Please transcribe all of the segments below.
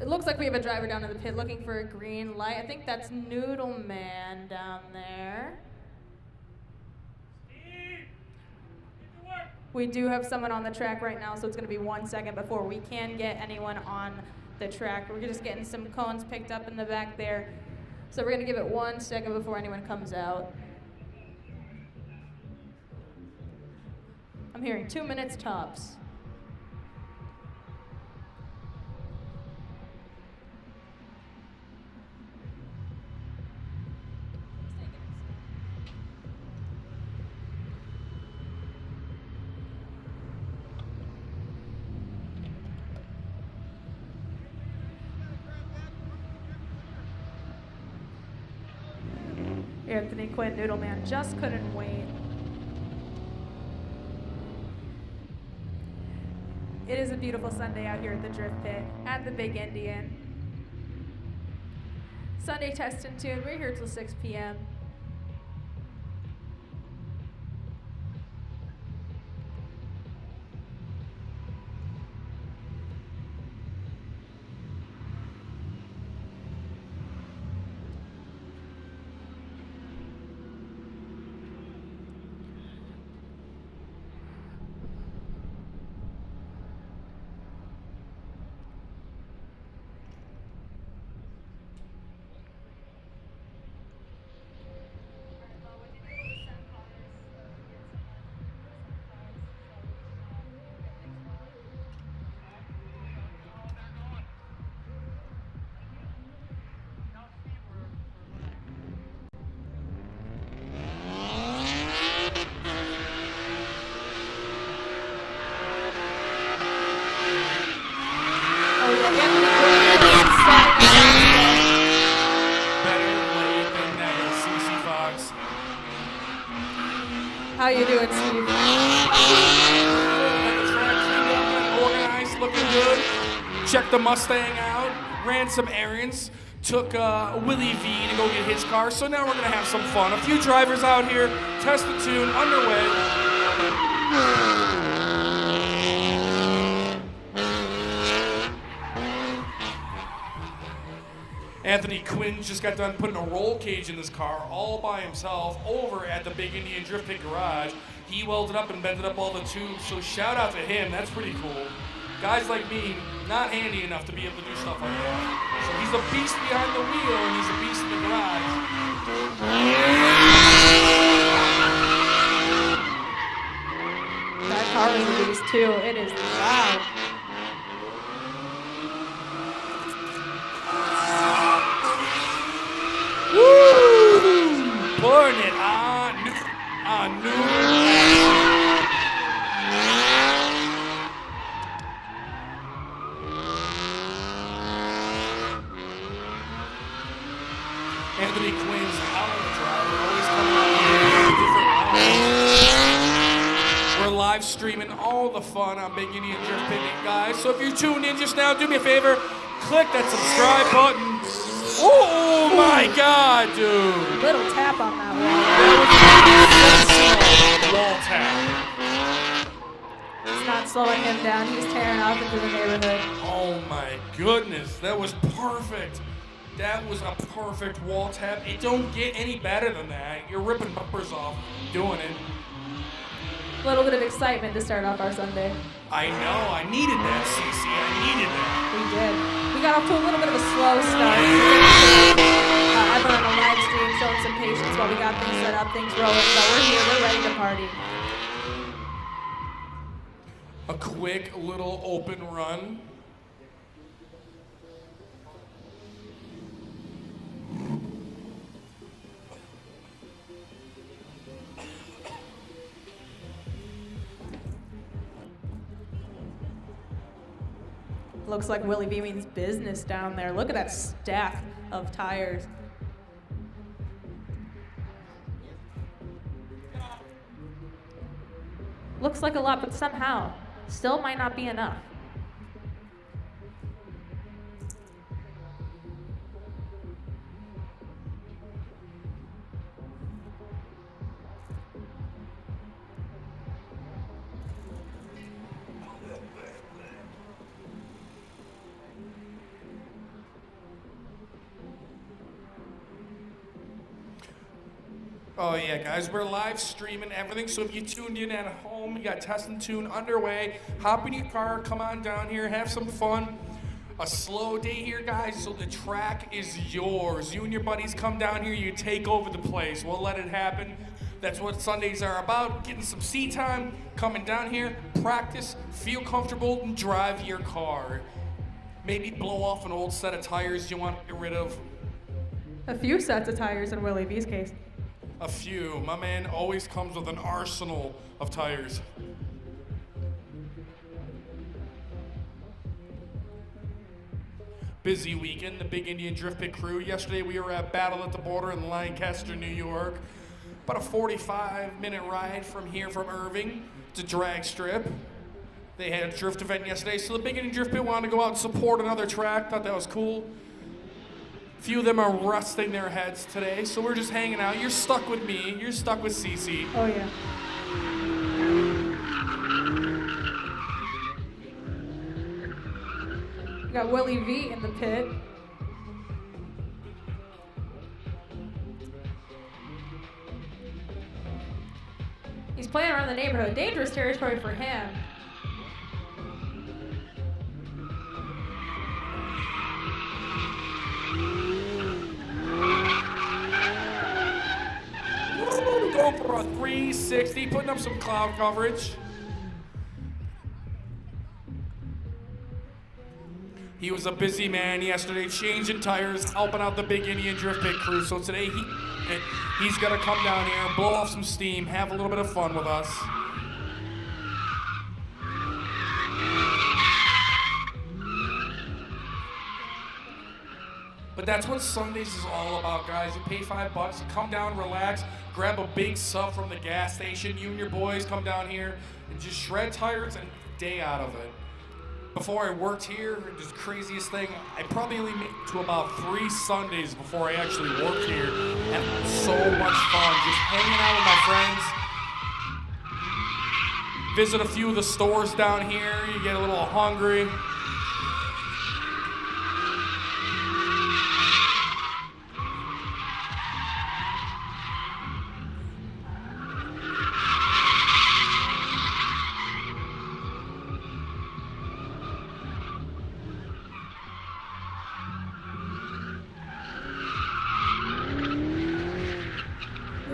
It looks like we have a driver down in the pit looking for a green light. I think that's Noodle Man down there. We do have someone on the track right now, so it's going to be 1 second before we can get anyone on the track. We're just getting some cones picked up in the back there. So we're going to give it 1 second before anyone comes out. I'm hearing 2 minutes tops. Anthony Quinn, Noodle Man, just couldn't wait. It is a beautiful Sunday out here at the Drift Pit at the Big Indian. Sunday Test and Tune, we're here till 6 p.m. How you doing, Steve? Organized, looking good. Checked the Mustang out, ran some errands, took Willie V to go get his car. So now we're gonna have some fun. A few drivers out here, test and tune, underway. Anthony Quinn just got done putting a roll cage in his car all by himself over at the Big Indian Drift Pit garage. He welded up and bended up all the tubes, so shout out to him, that's pretty cool. Guys like me, not handy enough to be able to do stuff like that. So he's a beast behind the wheel and he's a beast in the garage. That car is a beast too, it is loud. Pouring it on new. Anthony Quinn's hell of a driver, always coming out here different rounds. We're live streaming all the fun on Big Indian Drift Pit, guys. So if you're tuned in just now, do me a favor, click that subscribe button. Oh my God, dude! Little tap on that wall. Wall tap. It's not slowing him down. He's tearing off into the neighborhood. Oh my goodness, that was perfect. That was a perfect wall tap. It don't get any better than that. You're ripping bumpers off doing it. A little bit of excitement to start off our Sunday. I know, I needed that, CC. I needed that. We did. We got off to a little bit of a slow start. Ever on the live stream showing some patience while we got things set up, things rolling. But we're here, we're ready to party. A quick little open run. Looks like Willie B means business down there. Look at that stack of tires. Looks like a lot, but somehow still might not be enough. Oh yeah, guys, we're live streaming everything, so if you tuned in at home, you got Test and Tune underway, hop in your car, come on down here, have some fun. A slow day here, guys, so the track is yours. You and your buddies come down here, you take over the place. We'll let it happen. That's what Sundays are about, getting some seat time, coming down here, practice, feel comfortable, and drive your car. Maybe blow off an old set of tires you want to get rid of. A few sets of tires in Willie V's case. A few. My man always comes with an arsenal of tires. Busy weekend, the Big Indian Drift Pit crew. Yesterday we were at Battle at the Border in Lancaster, New York. About a 45-minute ride from here from Irving to Drag Strip. They had a drift event yesterday, so the Big Indian Drift Pit wanted to go out and support another track. Thought that was cool. A few of them are resting their heads today, so we're just hanging out. You're stuck with me. You're stuck with Cece. Oh, yeah. We got Willie V in the pit. He's playing around the neighborhood. Dangerous territory for him. Going for a 360, putting up some cloud coverage. He was a busy man yesterday, changing tires, helping out the Big Indian Drift Pit crew. So today he's gonna come down here and blow off some steam, have a little bit of fun with us. But that's what Sundays is all about, guys. You pay $5, you come down, relax, grab a big sub from the gas station. You and your boys come down here and just shred tires and day out of it. Before I worked here, just craziest thing, I probably only made it to about 3 Sundays before I actually worked here. And it was so much fun, just hanging out with my friends. Visit a few of the stores down here, you get a little hungry.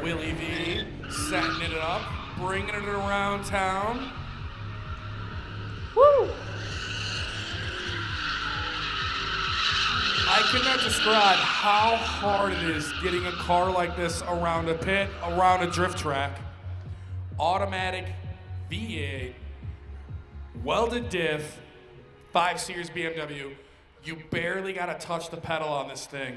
Willie V, setting it up, bringing it around town. Woo! I cannot describe how hard it is getting a car like this around a pit, around a drift track. Automatic V8, welded diff, 5 Series BMW. You barely gotta touch the pedal on this thing.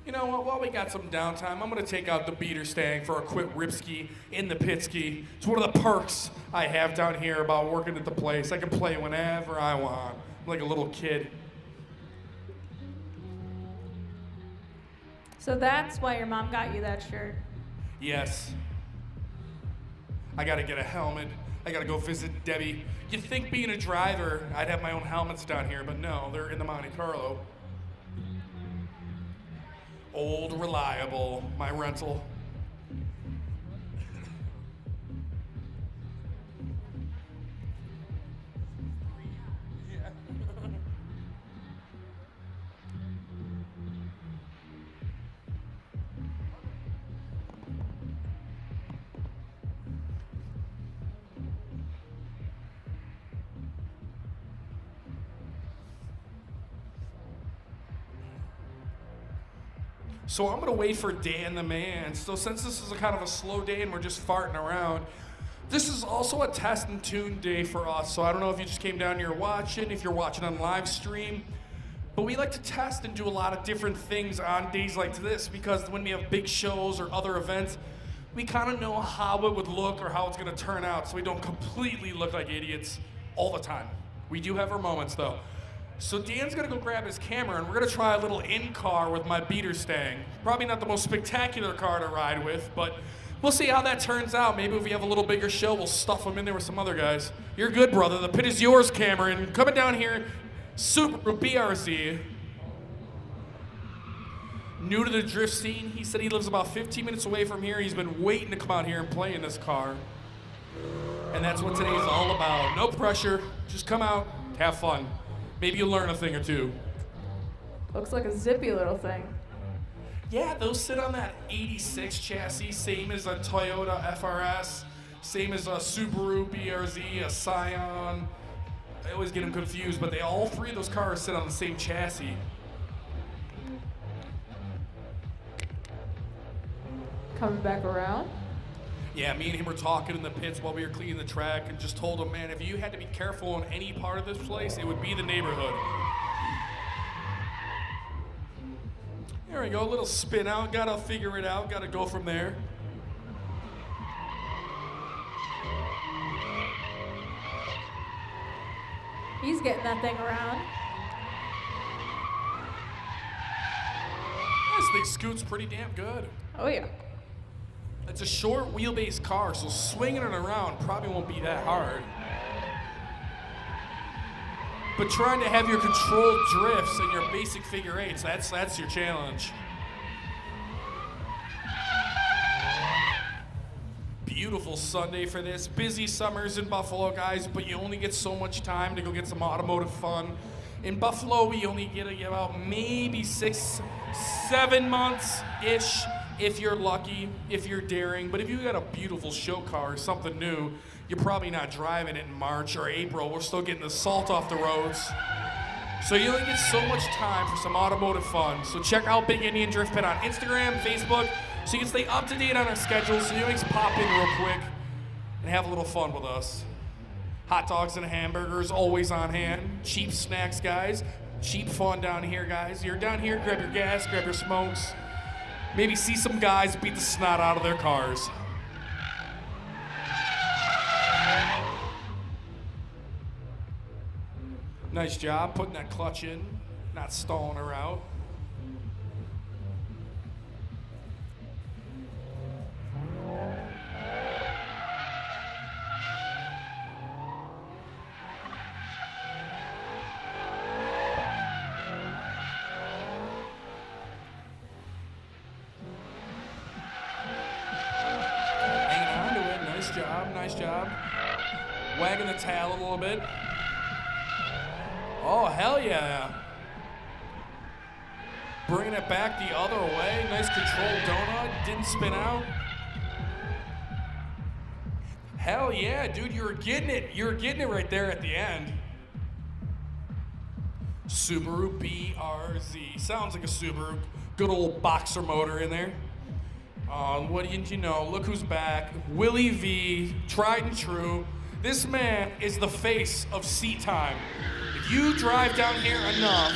You know what, while we got some downtime, I'm gonna take out the beater stang for a quick ripski in the pitski. It's one of the perks I have down here about working at the place. I can play whenever I want. I'm like a little kid. So that's why your mom got you that shirt. Yes. I gotta get a helmet. I gotta go visit Debbie. You'd think being a driver, I'd have my own helmets down here, but no, they're in the Monte Carlo. Old Reliable, my rental. So I'm gonna wait for Dan the man. So since this is a kind of a slow day and we're just farting around, this is also a test and tune day for us. So I don't know if you just came down here watching, if you're watching on live stream, but we like to test and do a lot of different things on days like this because when we have big shows or other events, we kind of know how it would look or how it's gonna turn out so we don't completely look like idiots all the time. We do have our moments though. So Dan's gonna go grab his camera and we're gonna try a little in-car with my beater stang. Probably not the most spectacular car to ride with, but we'll see how that turns out. Maybe if we have a little bigger show, we'll stuff him in there with some other guys. You're good, brother. The pit is yours, Cameron. Coming down here, Subaru BRZ. new to the drift scene. He said he lives about 15 minutes away from here. He's been waiting to come out here and play in this car. And that's what today's all about. No pressure, just come out, have fun. Maybe you'll learn a thing or two. Looks like a zippy little thing. Yeah, those sit on that 86 chassis, same as a Toyota FRS, same as a Subaru BRZ, a Scion. I always get them confused, but all three of those cars sit on the same chassis. Coming back around. Yeah, me and him were talking in the pits while we were cleaning the track and just told him, man, if you had to be careful in any part of this place, it would be the neighborhood. There we go, a little spin out, gotta figure it out, gotta go from there. He's getting that thing around. This thing scoots pretty damn good. Oh yeah. It's a short wheelbase car, so swinging it around probably won't be that hard. But trying to have your controlled drifts and your basic figure eights, that's your challenge. Beautiful Sunday for this. Busy summers in Buffalo, guys, but you only get so much time to go get some automotive fun. In Buffalo, we only get about maybe 6-7 months-ish if you're lucky, if you're daring. But if you got a beautiful show car or something new, you're probably not driving it in March or April. We're still getting the salt off the roads. So you only get so much time for some automotive fun. So check out Big Indian Drift Pit on Instagram, Facebook, so you can stay up to date on our schedule, so you always pop in real quick and have a little fun with us. Hot dogs and hamburgers always on hand. Cheap snacks, guys. Cheap fun down here, guys. You're down here, grab your gas, grab your smokes. Maybe see some guys beat the snot out of their cars. Nice job putting that clutch in, not stalling her out. Nice job. Wagging the tail a little bit. Oh, hell yeah. Bringing it back the other way. Nice controlled donut. Didn't spin out. Hell yeah, dude. You were getting it. You were getting it right there at the end. Subaru BRZ. Sounds like a Subaru. Good old boxer motor in there. What didn't you know? Look who's back. Willie V, tried and true. This man is the face of seat time. If you drive down here enough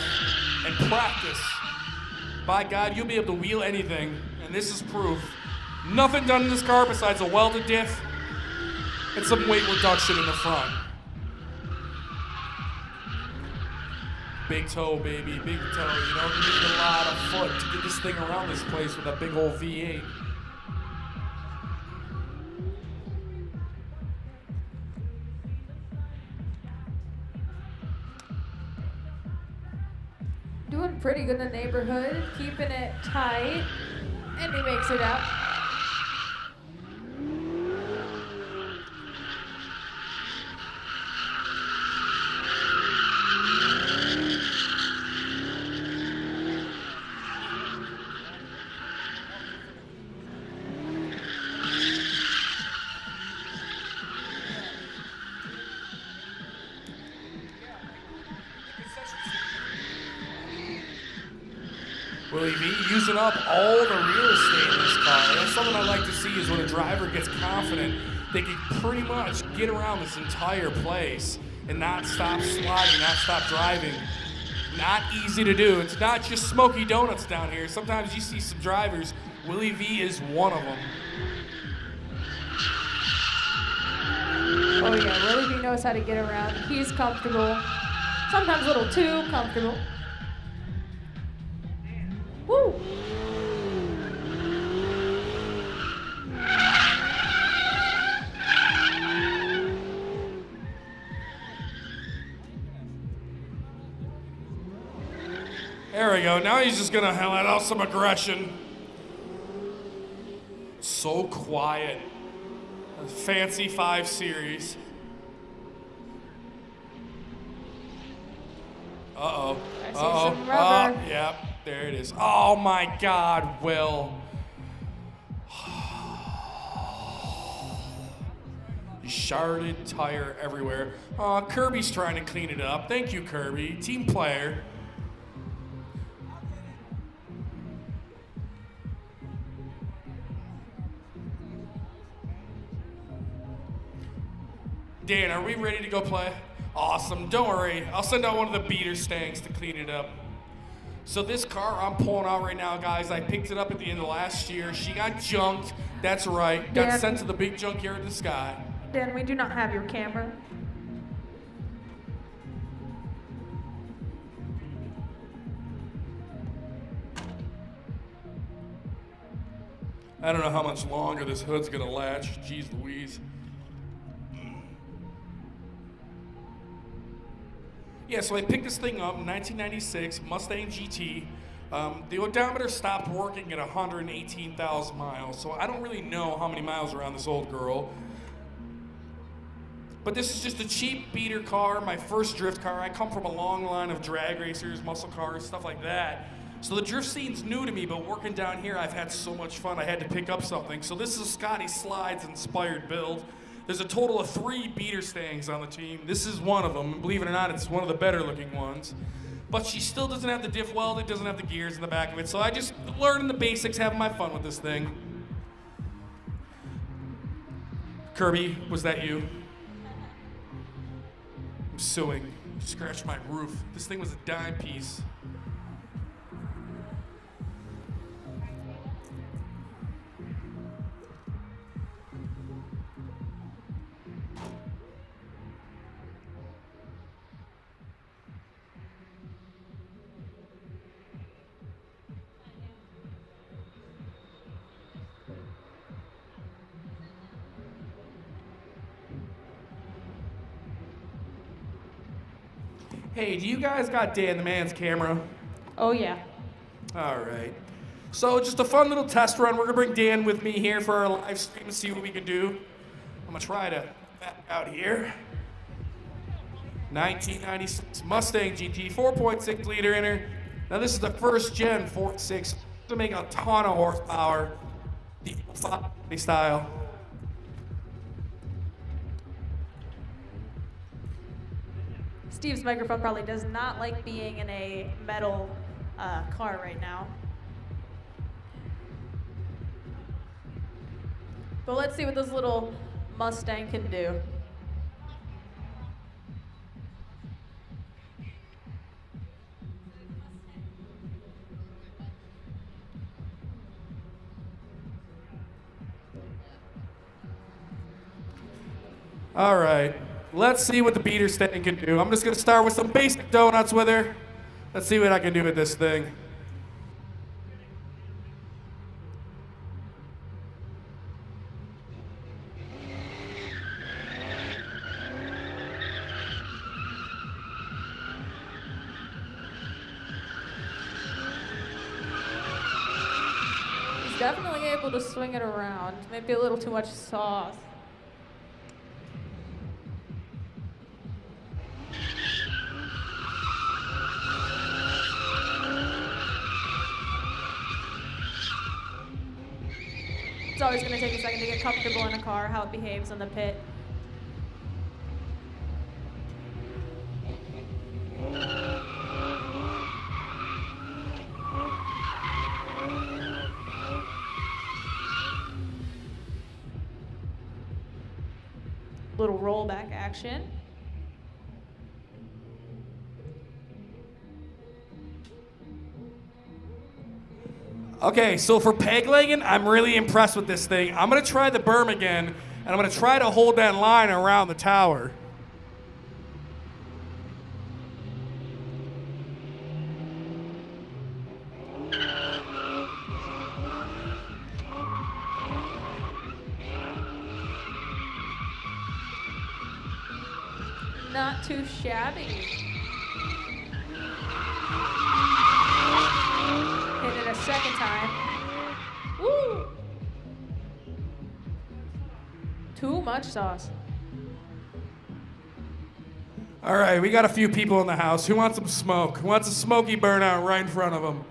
and practice, by God, you'll be able to wheel anything. And this is proof. Nothing done in this car besides a welded diff and some weight reduction in the front. Big toe, baby, big toe. You don't need a lot of foot to get this thing around this place with a big old V8. Doing pretty good in the neighborhood, keeping it tight, and he makes it out. Willie V using up all the real estate in this car. That's something I like to see is when a driver gets confident, they can pretty much get around this entire place and not stop sliding, not stop driving. Not easy to do. It's not just Smoky Donuts down here. Sometimes you see some drivers. Willie V is one of them. Oh yeah, Willie V knows how to get around. He's comfortable. Sometimes a little too comfortable. Woo! There we go. Now he's just gonna let out some aggression. So quiet. A fancy 5 Series. Uh-oh. I see some rubber. Yep, there it is. Oh my God, Will. Sharded tire everywhere. Kirby's trying to clean it up. Thank you, Kirby. Team player. Dan, are we ready to go play? Awesome, don't worry. I'll send out one of the beater stanks to clean it up. So this car I'm pulling out right now, guys, I picked it up at the end of last year. She got junked, that's right. Got Dan, sent to the big junkyard in the sky. Dan, we do not have your camera. I don't know how much longer this hood's gonna latch. Jeez Louise. Yeah, so I picked this thing up in 1996, Mustang GT. The odometer stopped working at 118,000 miles, so I don't really know how many miles are on this old girl. But this is just a cheap beater car, my first drift car. I come from a long line of drag racers, muscle cars, stuff like that. So the drift scene's new to me, but working down here, I've had so much fun, I had to pick up something. So this is a Scotty Slides inspired build. There's a total of 3 beater stangs on the team. This is one of them, and believe it or not, it's one of the better looking ones. But she still doesn't have the diff weld, it doesn't have the gears in the back of it, so I just learning the basics, having my fun with this thing. Kirby, was that you? I'm suing. You scratched my roof. This thing was a dime piece. Hey, do you guys got Dan the Man's camera? Oh, yeah. All right. So just a fun little test run. We're gonna bring Dan with me here for our live stream and see what we can do. I'm gonna try to back out here. 1996 Mustang GT, 4.6 liter in her. Now this is the first gen 4.6 to make a ton of horsepower, the style. Steve's microphone probably does not like being in a metal car right now. But let's see what this little Mustang can do. All right, let's see what the beater stand can do. I'm just gonna start with some basic donuts with her. Let's see what I can do with this thing. He's definitely able to swing it around. Maybe a little too much sauce. It's always going to take a second to get comfortable in a car, how it behaves in the pit. Little rollback action. Okay, so for peg legging, I'm really impressed with this thing. I'm gonna try the berm again, and I'm gonna try to hold that line around the tower. Not too shabby. second time. Woo! Too much sauce. All right, we got a few people in the house. Who wants some smoke? Who wants a smoky burnout right in front of them?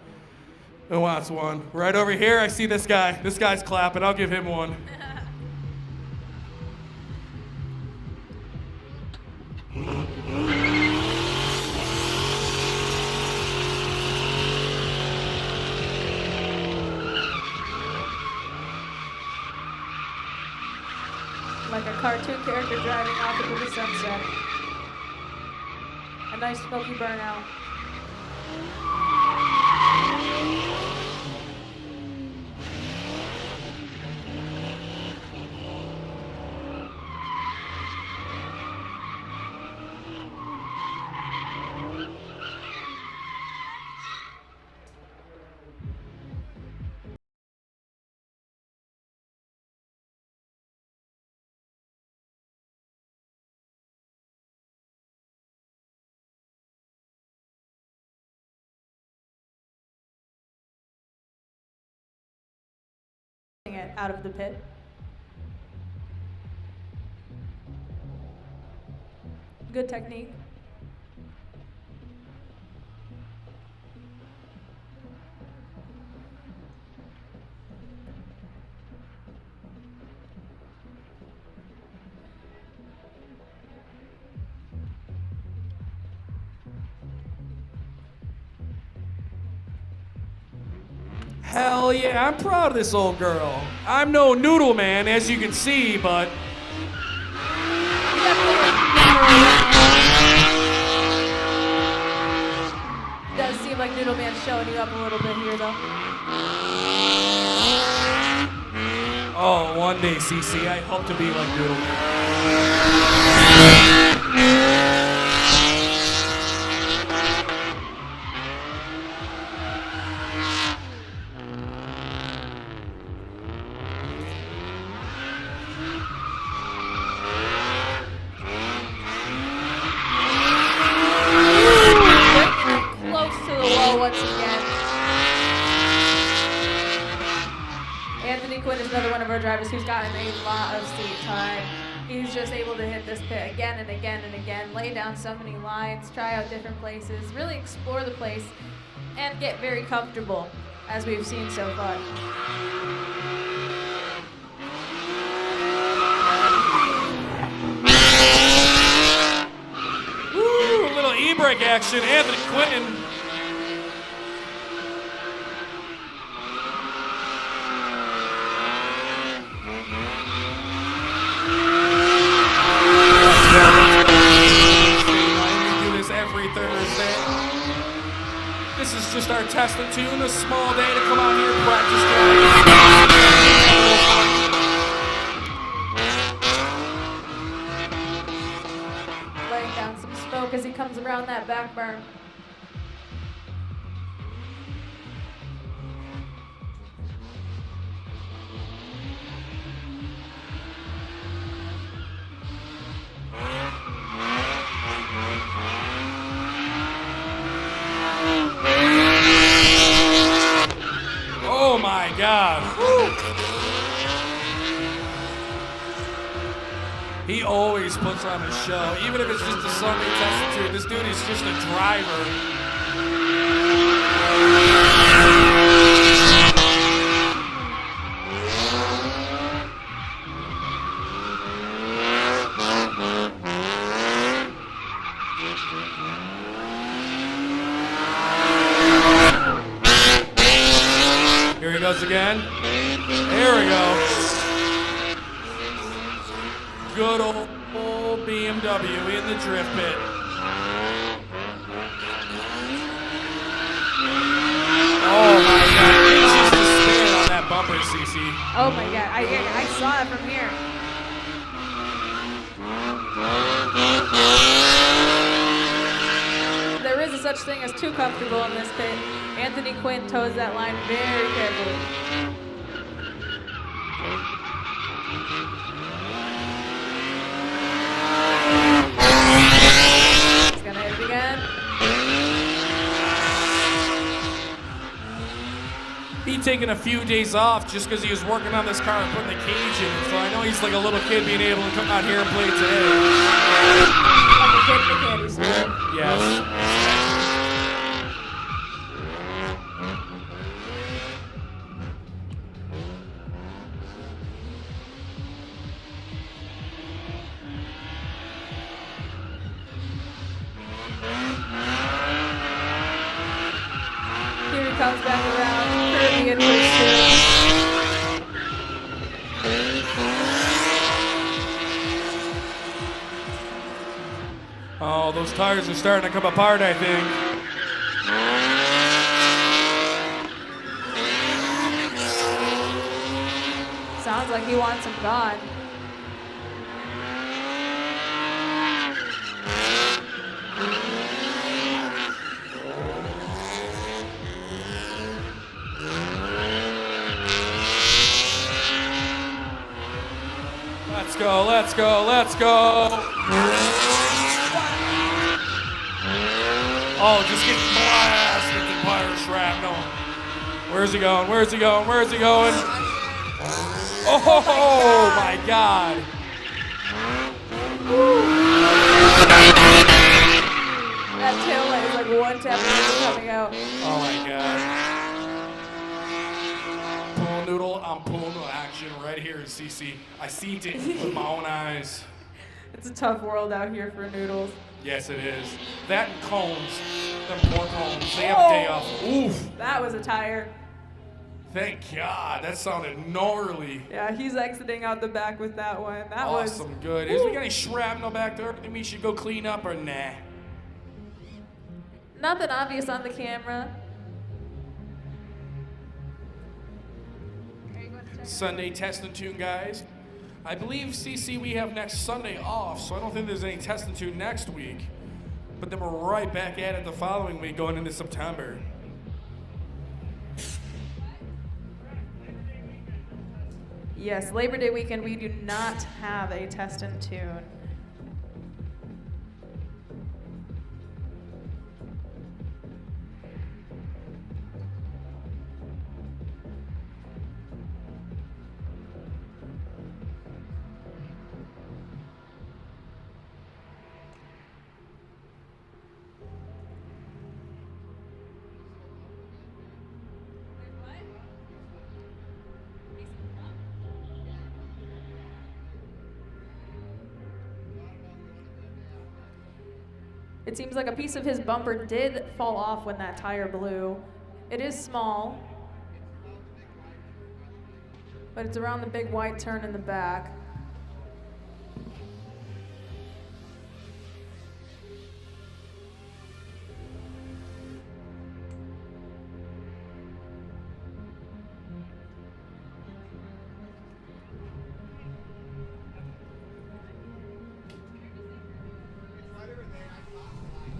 Who wants one? Right over here, I see this guy. This guy's clapping. I'll give him one. Like a cartoon character driving off into the sunset. A nice smoky burnout. It out of the pit. Good technique. Hell yeah, I'm proud of this old girl. I'm no noodle man, as you can see, but Does seem like Noodle Man's showing you up a little bit here, though. oh, one day, CC, I hope to be like Noodle Man. Close to the wall once again. Anthony Quinn is another one of our drivers who's gotten a lot of seat time. He's just able to hit this pit again and again and again, lay down so many lines, try out different places, really explore the place, and get very comfortable, as we've seen so far. Woo, a little e-brake action, Anthony Quinn. We do this every Thursday. This is just our test and tune, a small day to come out here and practice driving. Laying down some smoke as he comes around that back berm. Oh my God. Woo. He always puts on a show, even if it's just a Sunday test and tune. This dude is just a driver. Here he goes again. There we go. Good old BMW in the drift pit. Oh my God, it's just a spin on that bumper, CC. Oh my God, I saw it from here. There is a such thing as too comfortable in this pit. Anthony Quinn toes that line very carefully. He's gonna hit it again. taking a few days off just because he was working on this car and putting the cage in. So I know he's like a little kid being able to come out here and play today. Like a kid in the candy store. Yes. Here he comes back around. Caribbean pursuit. Oh, those tires are starting to come apart, I think. Sounds like he wants him gone. Let's go, let's go, let's go. Oh, just getting blasted with fire shrapnel. Where's he going? Where's he going? Where's he going? Oh my God. That tail light is like one tap coming out. Oh my God. Pool noodle on pool noodle action right here in CC. I seen it with my own eyes. It's a tough world out here for noodles. Yes, it is. That and cones. Them poor cones. They have a day off. Oof. That was a tire. Thank God. That sounded gnarly. Yeah, he's exiting out the back with that one. That Awesome. was Good. Is we got any shrapnel back there? Think we should go clean up or nah? nothing obvious on the camera. Sunday test and tune, guys. I believe, CC, we have next Sunday off, so I don't think there's any test and tune next week. But then we're right back at it the following week going into September. Yes, Labor Day weekend, we do not have a test and tune. It seems like a piece of his bumper did fall off when that tire blew. It is small, but it's around the big white turn in the back.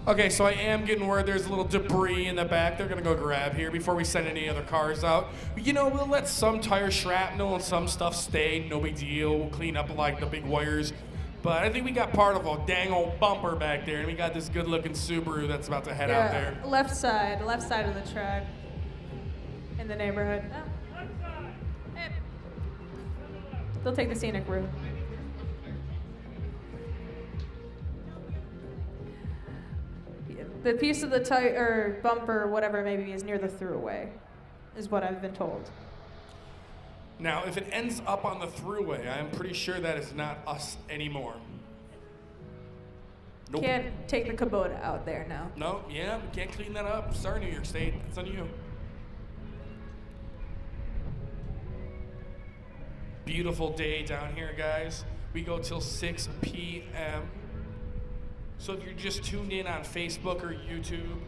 Okay, so I am getting word there's a little debris in the back they're gonna go grab here before we send any other cars out. You know, we'll let some tire shrapnel and some stuff stay, no big deal. We'll clean up like the big wires. But I think we got part of a dang old bumper back there, and we got this good looking Subaru that's about to head out there. Left side of the track in the neighborhood. Oh. Hey. They'll take the scenic route. The piece of the tire, or bumper, whatever it may be, is near the throughway, is what I've been told. Now, if it ends up on the throughway, I'm pretty sure that is not us anymore. Nope. Can't take the Kubota out there now. No, yeah, we can't clean that up. Sorry, New York State, it's on you. Beautiful day down here, guys. We go till 6 p.m. So if you're just tuned in on Facebook or YouTube,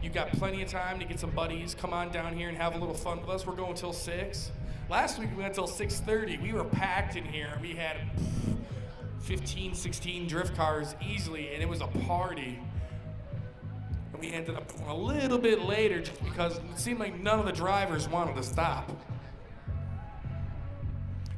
you've got plenty of time to get some buddies. Come on down here and have a little fun with us. We're going till 6. Last week we went till 6:30. We were packed in here. We had 15, 16 drift cars easily, and it was a party. And we ended up a little bit later just because it seemed like none of the drivers wanted to stop.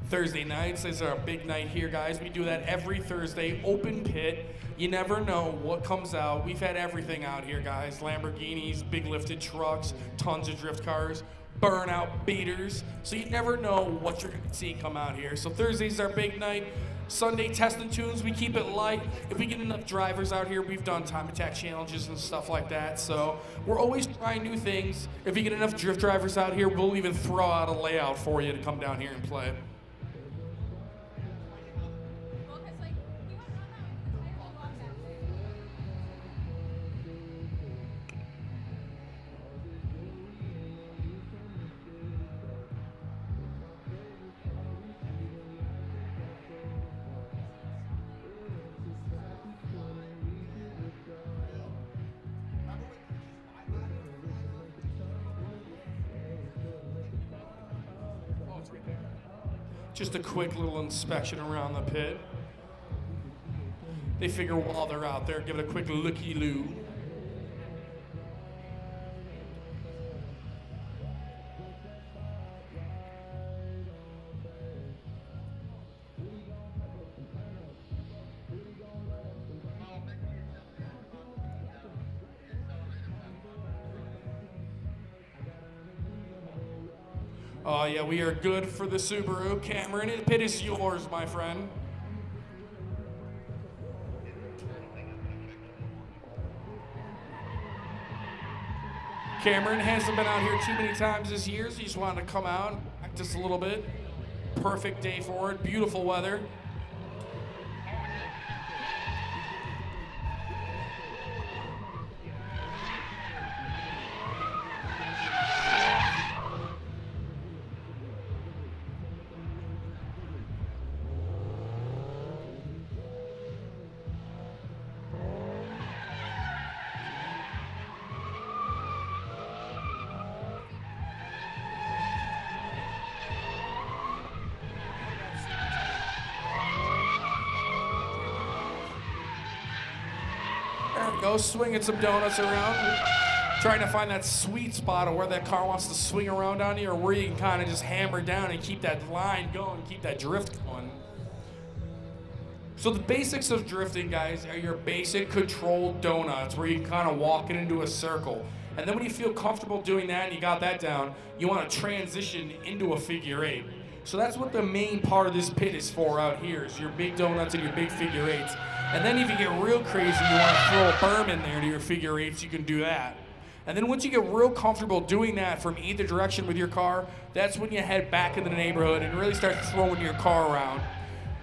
Thursday nights is our big night here, guys. We do that every Thursday, open pit. You never know what comes out. We've had everything out here, guys. Lamborghinis, big lifted trucks, tons of drift cars. burnout beaters. So you never know what you're gonna see come out here. So Thursday's our big night. Sunday, testing tunes, we keep it light. If we get enough drivers out here, we've done time attack challenges and stuff like that. So we're always trying new things. If we get enough drift drivers out here, we'll even throw out a layout for you to come down here and play. Just a quick little inspection around the pit. They figure while they're out there, give it a quick looky-loo. Oh yeah, we are good for the Subaru. Cameron, the pit is yours, my friend. Cameron hasn't been out here too many times this year, so he just wanted to come out and practice a little bit. Perfect day for it, beautiful weather. Go swinging some donuts around, trying to find that sweet spot of where that car wants to swing around on you, or where you can kind of just hammer down and keep that line going, keep that drift going. So the basics of drifting, guys, are your basic controlled donuts, where you can kind of walk it into a circle. And then when you feel comfortable doing that and you got that down, you want to transition into a figure eight. So that's what the main part of this pit is for out here, is your big donuts and your big figure eights. And then if you get real crazy, you want to throw a berm in there to your figure eights, you can do that. And then once you get real comfortable doing that from either direction with your car, that's when you head back into the neighborhood and really start throwing your car around.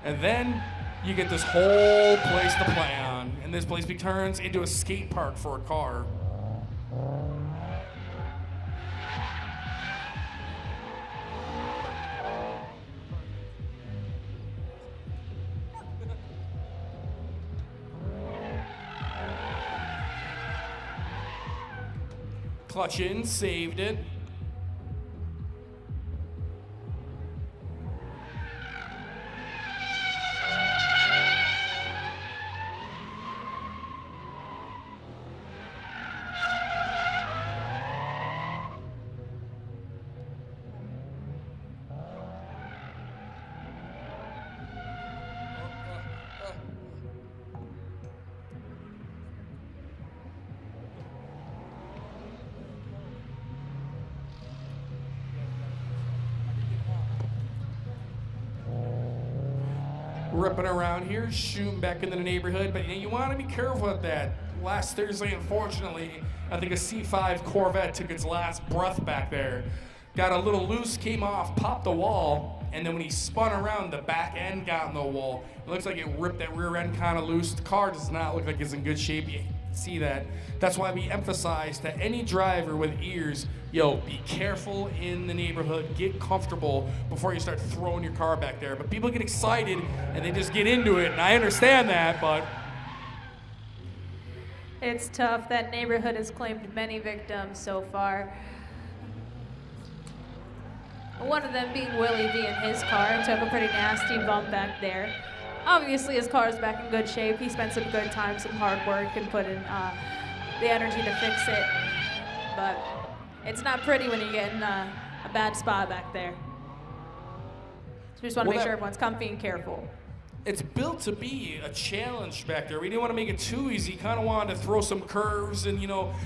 And then you get this whole place to play on. And this place turns into a skate park for a car. Clutch in, saved it. Ripping around here, shooting back into the neighborhood, but you want to be careful with that. Last Thursday, unfortunately, I think a C5 Corvette took its last breath back there. Got a little loose, came off, popped the wall, and then when he spun around, the back end got in the wall. It looks like it ripped that rear end kind of loose. The car does not look like it's in good shape. You see that. That's why we emphasize to any driver with ears, yo, be careful in the neighborhood, get comfortable before you start throwing your car back there. But people get excited and they just get into it, and I understand that, but it's tough. That neighborhood has claimed many victims so far. One of them being Willie V in his car, took a pretty nasty bump back there. Obviously his car is back in good shape. He spent some good time, some hard work, and put in the energy to fix it. But it's not pretty when you get in a bad spot back there. So we just want to make sure everyone's comfy and careful. it's built to be a challenge back there. We didn't want to make it too easy. Kind of wanted to throw some curves, and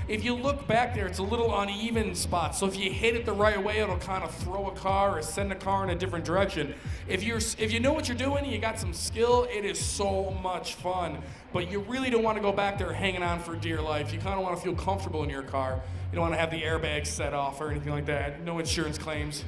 if you look back there, it's a little uneven spot. So if you hit it the right way, it'll kind of throw a car or send a car in a different direction. If you know what you're doing, and you got some skill, it is so much fun. But you really don't want to go back there hanging on for dear life. You kind of want to feel comfortable in your car. You don't want to have the airbags set off or anything like that. No insurance claims.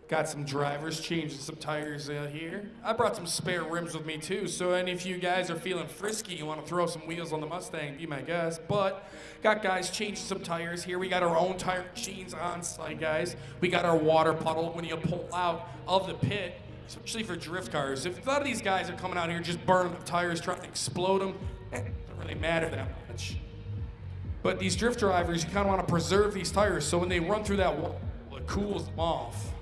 Got some drivers changing some tires here. I brought some spare rims with me too, so any of you guys are feeling frisky, you want to throw some wheels on the Mustang, be my guest. But got guys changing some tires here. We got our own tire machines on site, guys. We got our water puddle when you pull out of the pit, especially for drift cars. If a lot of these guys are coming out here just burning up tires, trying to explode them, it doesn't really matter that much. But these drift drivers, you kind of want to preserve these tires so when they run through that wall, it cools them off.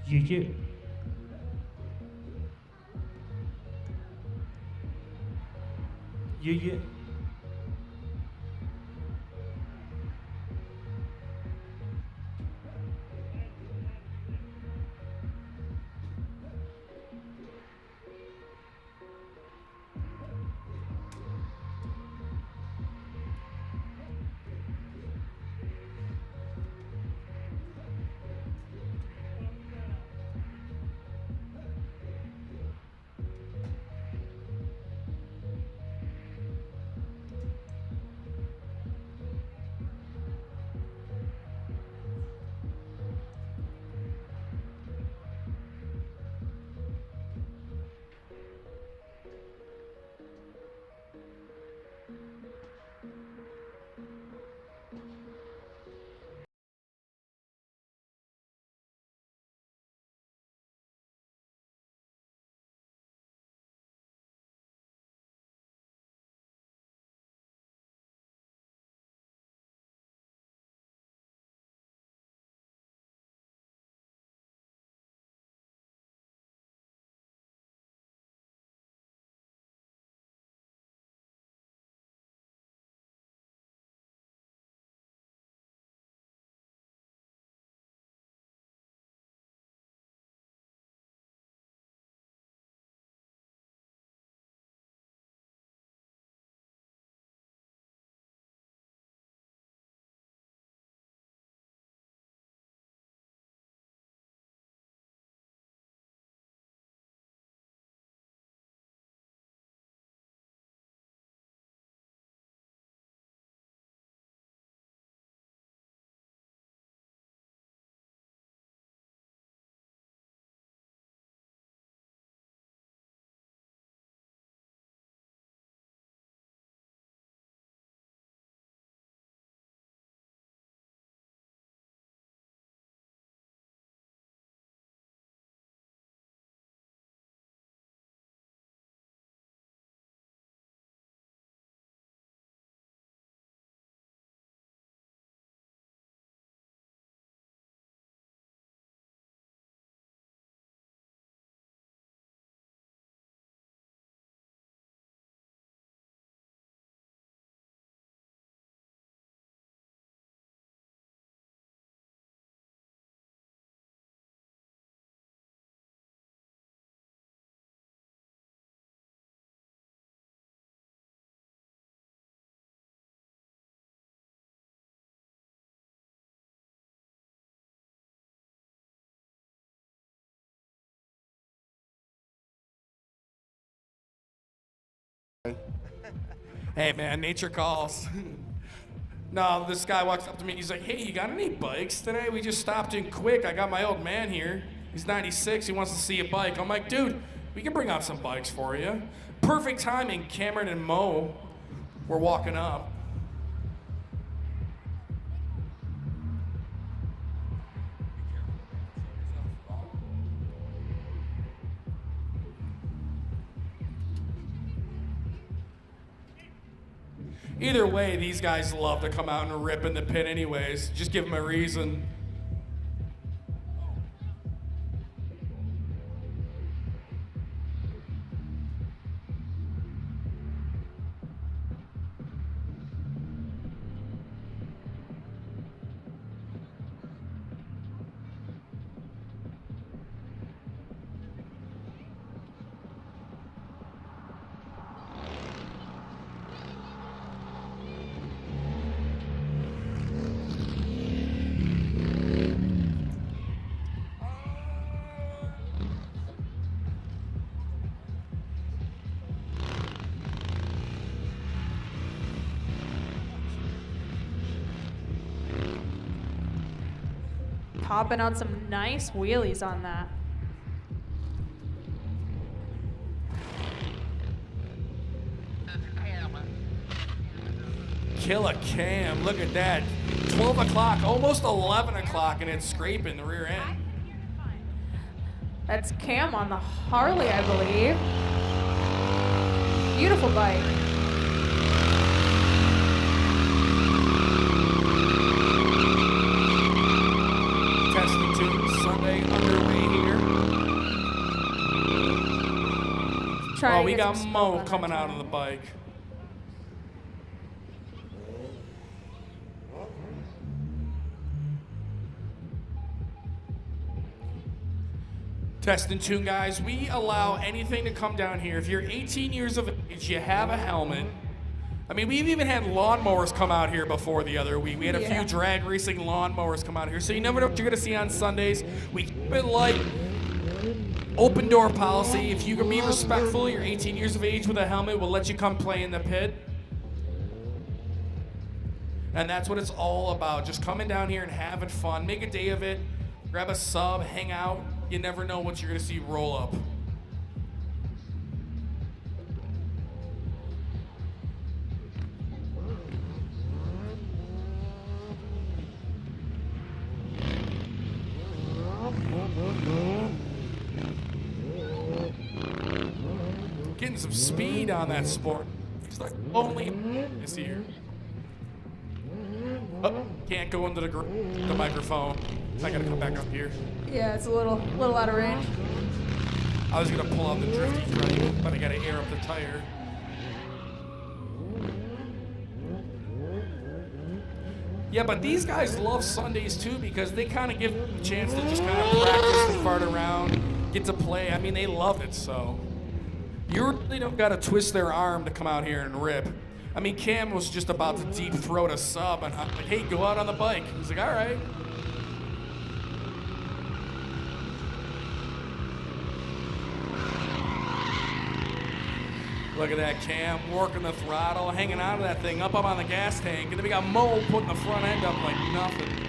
Yeah. Yeah. Hey man, nature calls. No, this guy walks up to me, he's like, hey, you got any bikes today? We just stopped in quick. I got my old man here. He's 96, he wants to see a bike. I'm like, dude, we can bring out some bikes for you. Perfect timing, Cameron and Mo were walking up. Either way, these guys love to come out and rip in the pit anyways. Just give them a reason. Popping out some nice wheelies on that. Kill a cam, look at that. 12 o'clock, almost 11 o'clock, and it's scraping the rear end. That's Cam on the Harley, I believe. Beautiful bike. Testing tune Sunday underway here. Trying Oh, to we get got some Mo smoke on coming that out on the bike. Test and tune, guys. We allow anything to come down here. If you're 18 years of age, you have a helmet. I mean, we've even had lawnmowers come out here before the other week. We had a few drag racing lawnmowers come out here. So you never know what you're going to see on Sundays. We keep it light. Open door policy. If you can be respectful, you're 18 years of age with a helmet, we'll let you come play in the pit. And that's what it's all about. Just coming down here and having fun. Make a day of it. Grab a sub, hang out. You never know what you're going to see roll up. Getting some speed on that sport. It's like only this year. Oh, can't go into the microphone. I gotta come back up here. Yeah, it's a little out of range. I was gonna pull out the drifty right, but I gotta air up the tire. Yeah, but these guys love Sundays too because they kind of give them a chance to just kind of practice and fart around, get to play. I mean, they love it, so. You really don't gotta twist their arm to come out here and rip. I mean, Cam was just about to deep throat a sub, and I'm like, hey, go out on the bike. He's like, all right. Look at that Cam working the throttle, hanging out of that thing, up on the gas tank. And then we got Mo putting the front end up like nothing.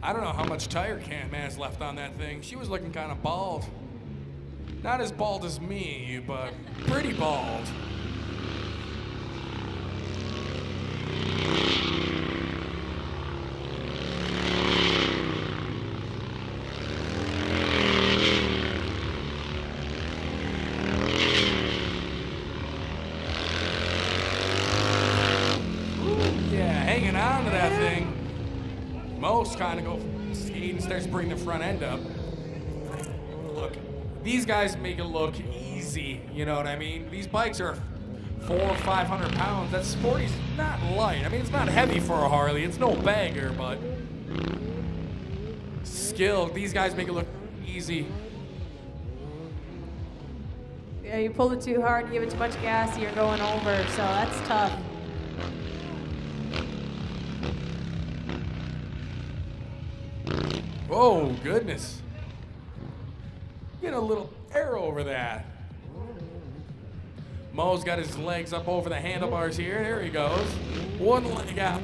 I don't know how much tire Cam has left on that thing. She was looking kind of bald. Not as bald as me, but pretty bald. Hanging on to that thing. Most kind of go skate and starts bringing the front end up. Look, these guys make it look easy, you know what I mean? These bikes are 400 or 500 pounds. That Sporty's not light. I mean, it's not heavy for a Harley. It's no bagger, but skill. These guys make it look easy. Yeah, you pull it too hard, you give it too much gas, you're going over, so that's tough. Oh, goodness. Get a little air over that. Mo's got his legs up over the handlebars here. There he goes. One leg out.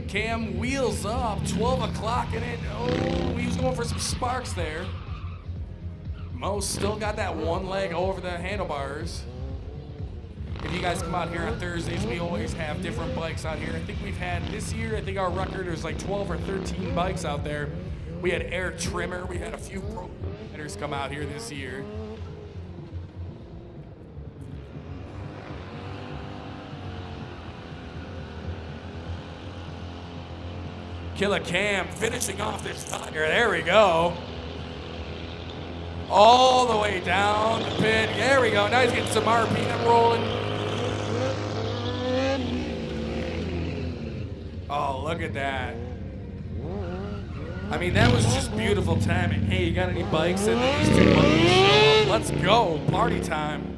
Cam wheels up, 12 o'clock in it. Oh, he was going for some sparks there. Mo's still got that one leg over the handlebars. If you guys come out here on Thursdays, we always have different bikes out here. I think we've had this year, I think our record was like 12 or 13 bikes out there. We had Air Trimmer. We had a few pro riders come out here this year. Killer Cam finishing off this tire. There we go. All the way down the pit. There we go. Now he's getting some RPM rolling. Oh, look at that. I mean, that was just beautiful timing. Hey, you got any bikes? And then these two monkeys show up. Let's go. Party time.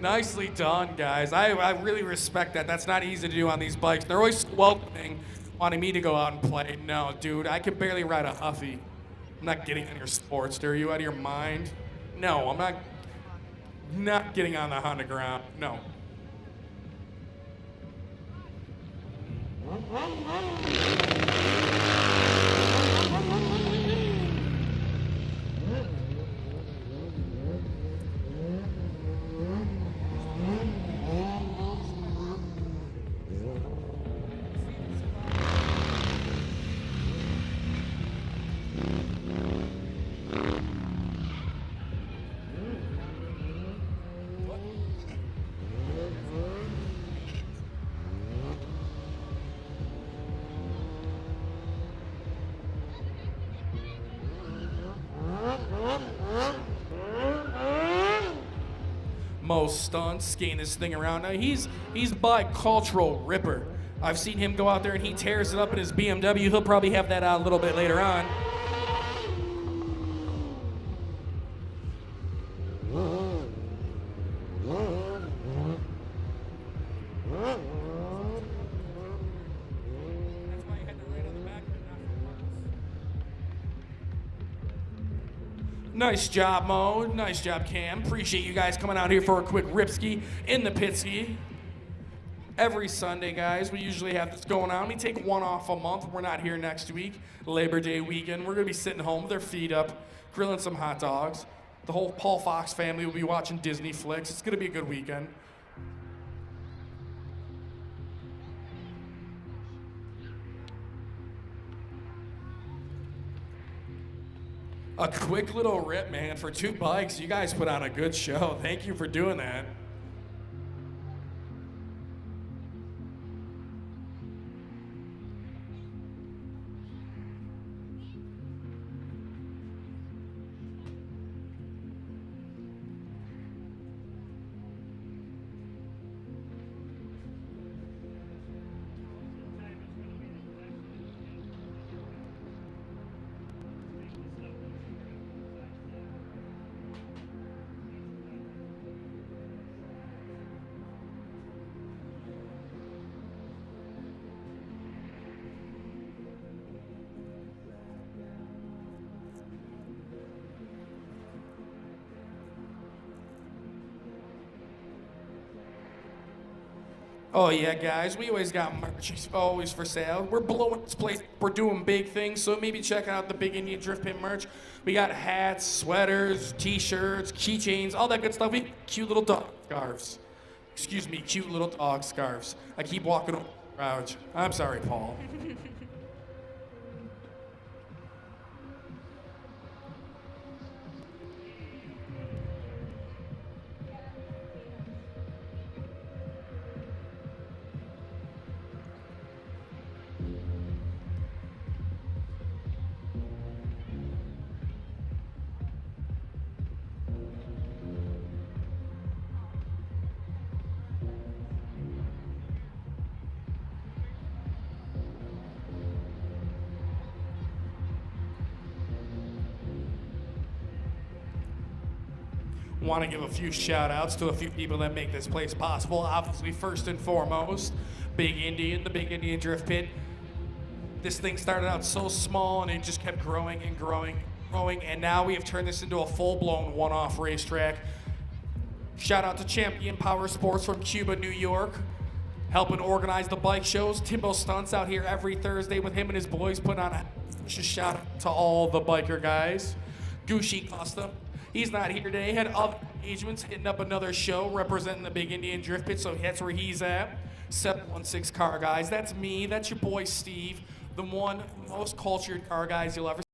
Nicely done, guys. I really respect that. That's not easy to do on these bikes. They're always welcoming, wanting me to go out and play. No, dude, I can barely ride a Huffy. I'm not getting on your Sportster. Are you out of your mind? No, I'm not getting on the Honda ground. No. Mo stunts, skating this thing around. Now he's bi-cultural ripper. I've seen him go out there and he tears it up in his BMW. He'll probably have that out a little bit later on. Nice job, Mo. Nice job, Cam. Appreciate you guys coming out here for a quick ripski in the pitski. Every Sunday, guys, we usually have this going on. We take one off a month. We're not here next week, Labor Day weekend. We're going to be sitting home with our feet up, grilling some hot dogs. The whole Paul Fox family will be watching Disney flicks. It's going to be a good weekend. A quick little rip, man, for 2 bikes. You guys put on a good show. Thank you for doing that. Oh yeah, guys, we always got merch. It's always for sale. We're blowing this place. We're doing big things, so maybe check out the Big Indian Drift Pit merch. We got hats, sweaters, t-shirts, keychains, all that good stuff. We got cute little dog scarves. Excuse me, cute little dog scarves. I keep walking over the couch. I'm sorry, Paul. Want to give a few shout outs to a few people that make this place possible. Obviously, first and foremost, Big Indian, the Big Indian Drift Pit. This thing started out so small and it just kept growing and growing and growing, and now we have turned this into a full-blown one-off racetrack. Shout out to Champion Power Sports from Cuba, New York, helping organize the bike shows. Timbo Stunts out here every Thursday with him and his boys putting on a shout out to all the biker guys. Gucci Custom, he's not here today, had other engagements, hitting up another show representing the Big Indian Drift Pit, so that's where he's at. 716 Car Guys, that's me, that's your boy Steve, the one most cultured car guys you'll ever see.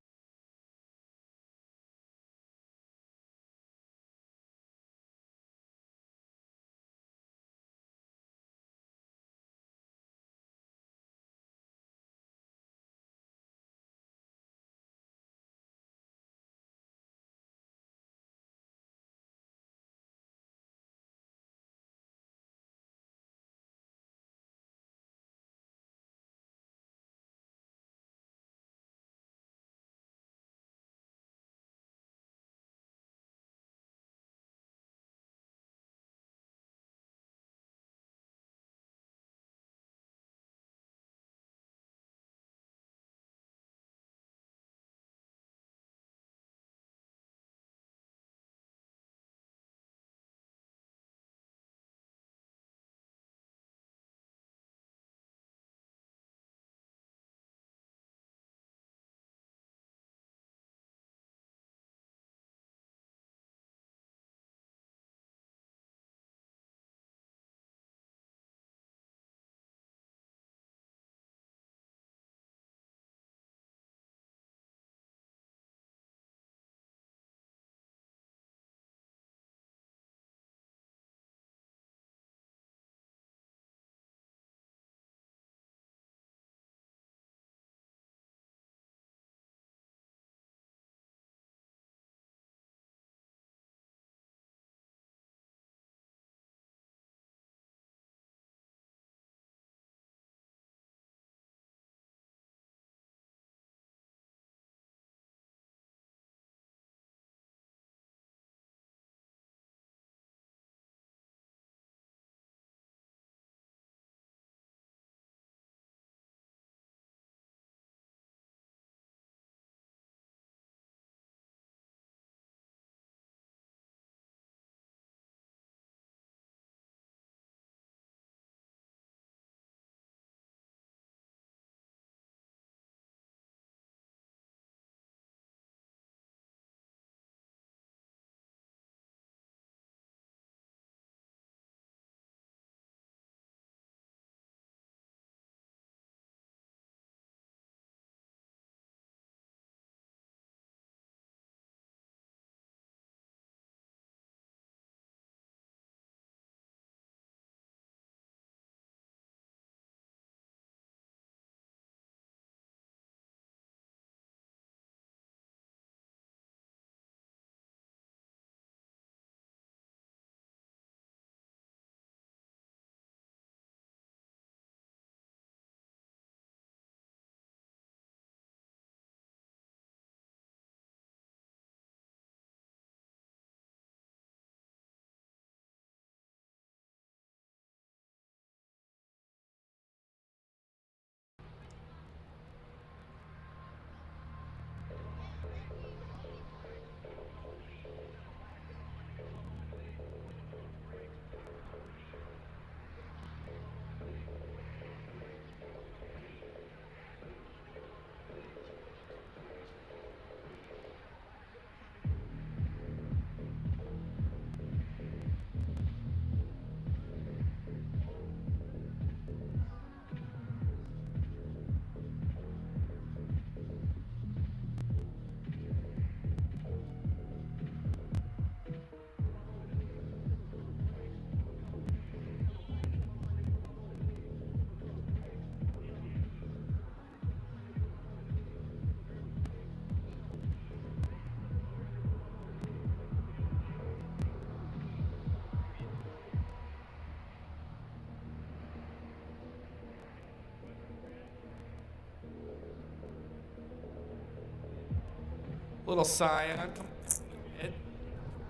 Little Scion.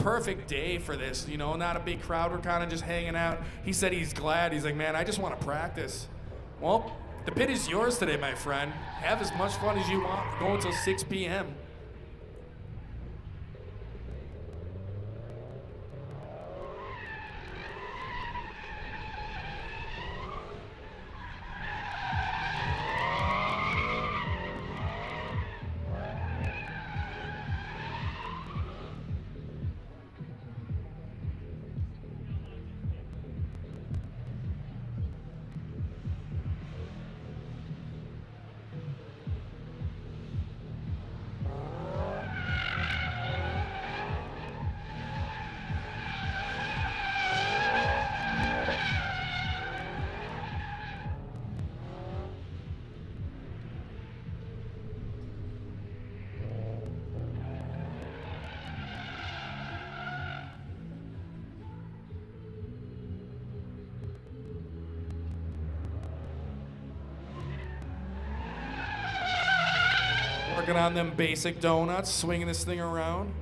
perfect day for this, you know, not a big crowd. We're kind of just hanging out. He said he's glad. He's like, man, I just want to practice. Well, the pit is yours today, my friend. Have as much fun as you want. Go until 6 p.m. Working on them basic donuts, swinging this thing around.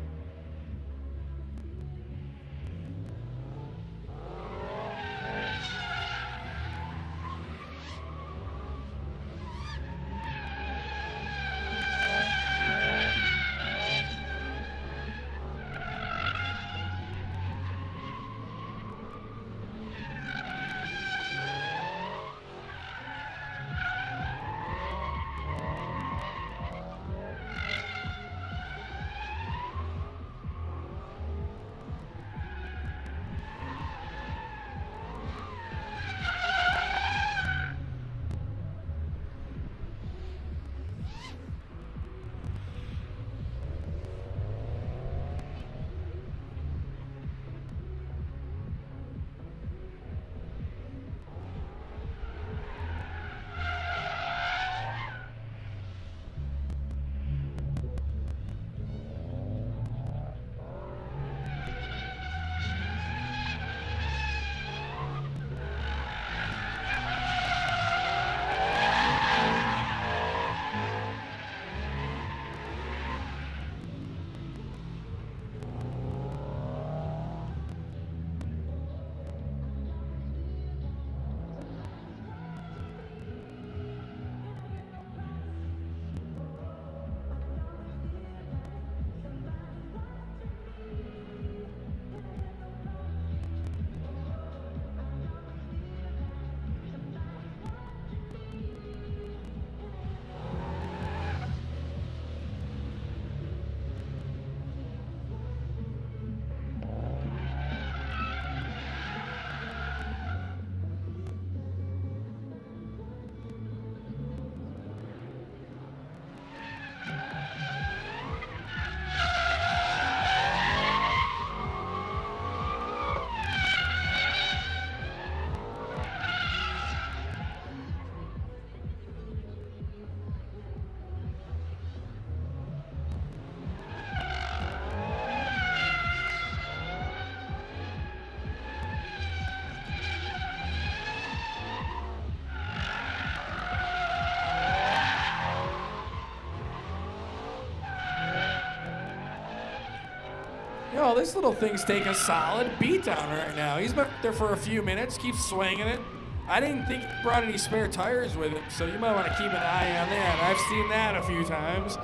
Yo, this little thing's taking a solid beat down right now. He's been there for a few minutes, keeps swinging it. I didn't think he brought any spare tires with him, so you might want to keep an eye on that. I've seen that a few times.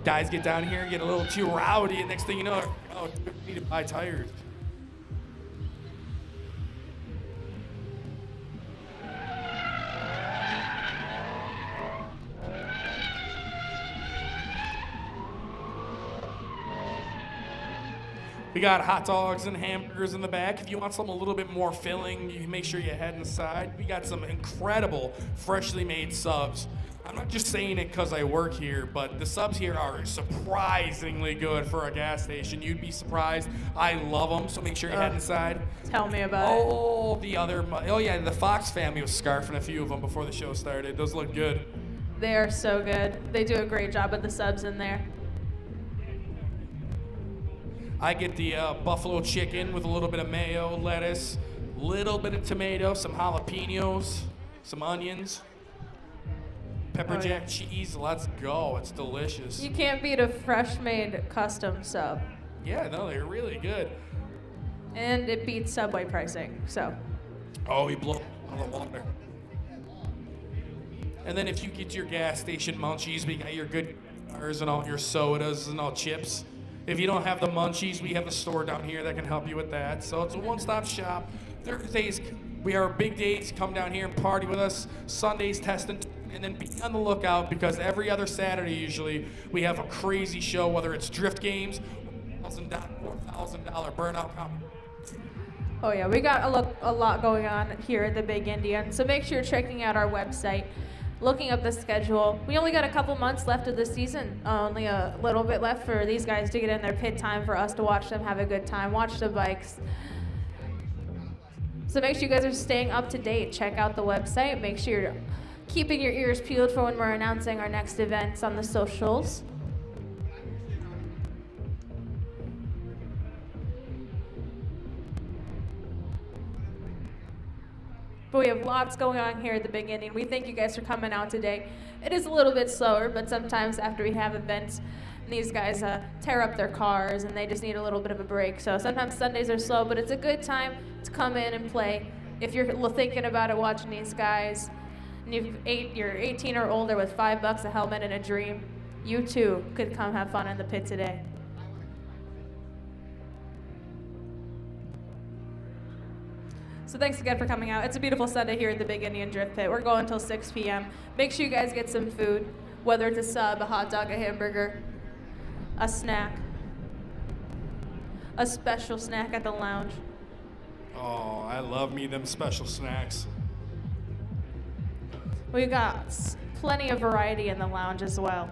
Guys get down here and get a little too rowdy, and next thing you know, oh, we need to buy tires. We got hot dogs and hamburgers in the back. If you want something a little bit more filling, you can make sure you head inside. We got some incredible freshly made subs. I'm not just saying it because I work here, but the subs here are surprisingly good for a gas station. You'd be surprised. I love them, so make sure you head inside. Tell me about it. Oh yeah, the Fox family was scarfing a few of them before the show started. Those look good. They are so good. They do a great job with the subs in there. I get the buffalo chicken with a little bit of mayo, lettuce, little bit of tomato, some jalapenos, some onions, pepper jack cheese. Let's go. It's delicious. You can't beat a fresh-made custom sub. Yeah, no, they're really good. And it beats Subway pricing, so. Oh, you blow on the water. And then if you get your gas station munchies, we got your good bars and all your sodas and all chips. If you don't have the munchies, we have a store down here that can help you with that. So it's a one-stop shop. Thursdays, we are big days. Come down here and party with us. Sundays, testing. And then be on the lookout because every other Saturday, usually, we have a crazy show, whether it's drift games, $4,000 burnout competition. Oh yeah, we got a lot going on here at the Big Indian, so make sure you're checking out our website, looking up the schedule. We only got a couple months left of the season, only a little bit left for these guys to get in their pit time, for us to watch them have a good time, watch the bikes. So make sure you guys are staying up to date. Check out the website. Make sure you're keeping your ears peeled for when we're announcing our next events on the socials. But we have lots going on here at the Big Indian. We thank you guys for coming out today. It is a little bit slower, but sometimes after we have events, these guys tear up their cars and they just need a little bit of a break. So sometimes Sundays are slow, but it's a good time to come in and play. If you're thinking about it, watching these guys, and you're 18 or older with $5, a helmet, and a dream, you too could come have fun in the pit today. So thanks again for coming out. It's a beautiful Sunday here at the Big Indian Drift Pit. We're going until 6 p.m. Make sure you guys get some food, whether it's a sub, a hot dog, a hamburger, a snack, a special snack at the lounge. Oh, I love me them special snacks. We've got plenty of variety in the lounge as well.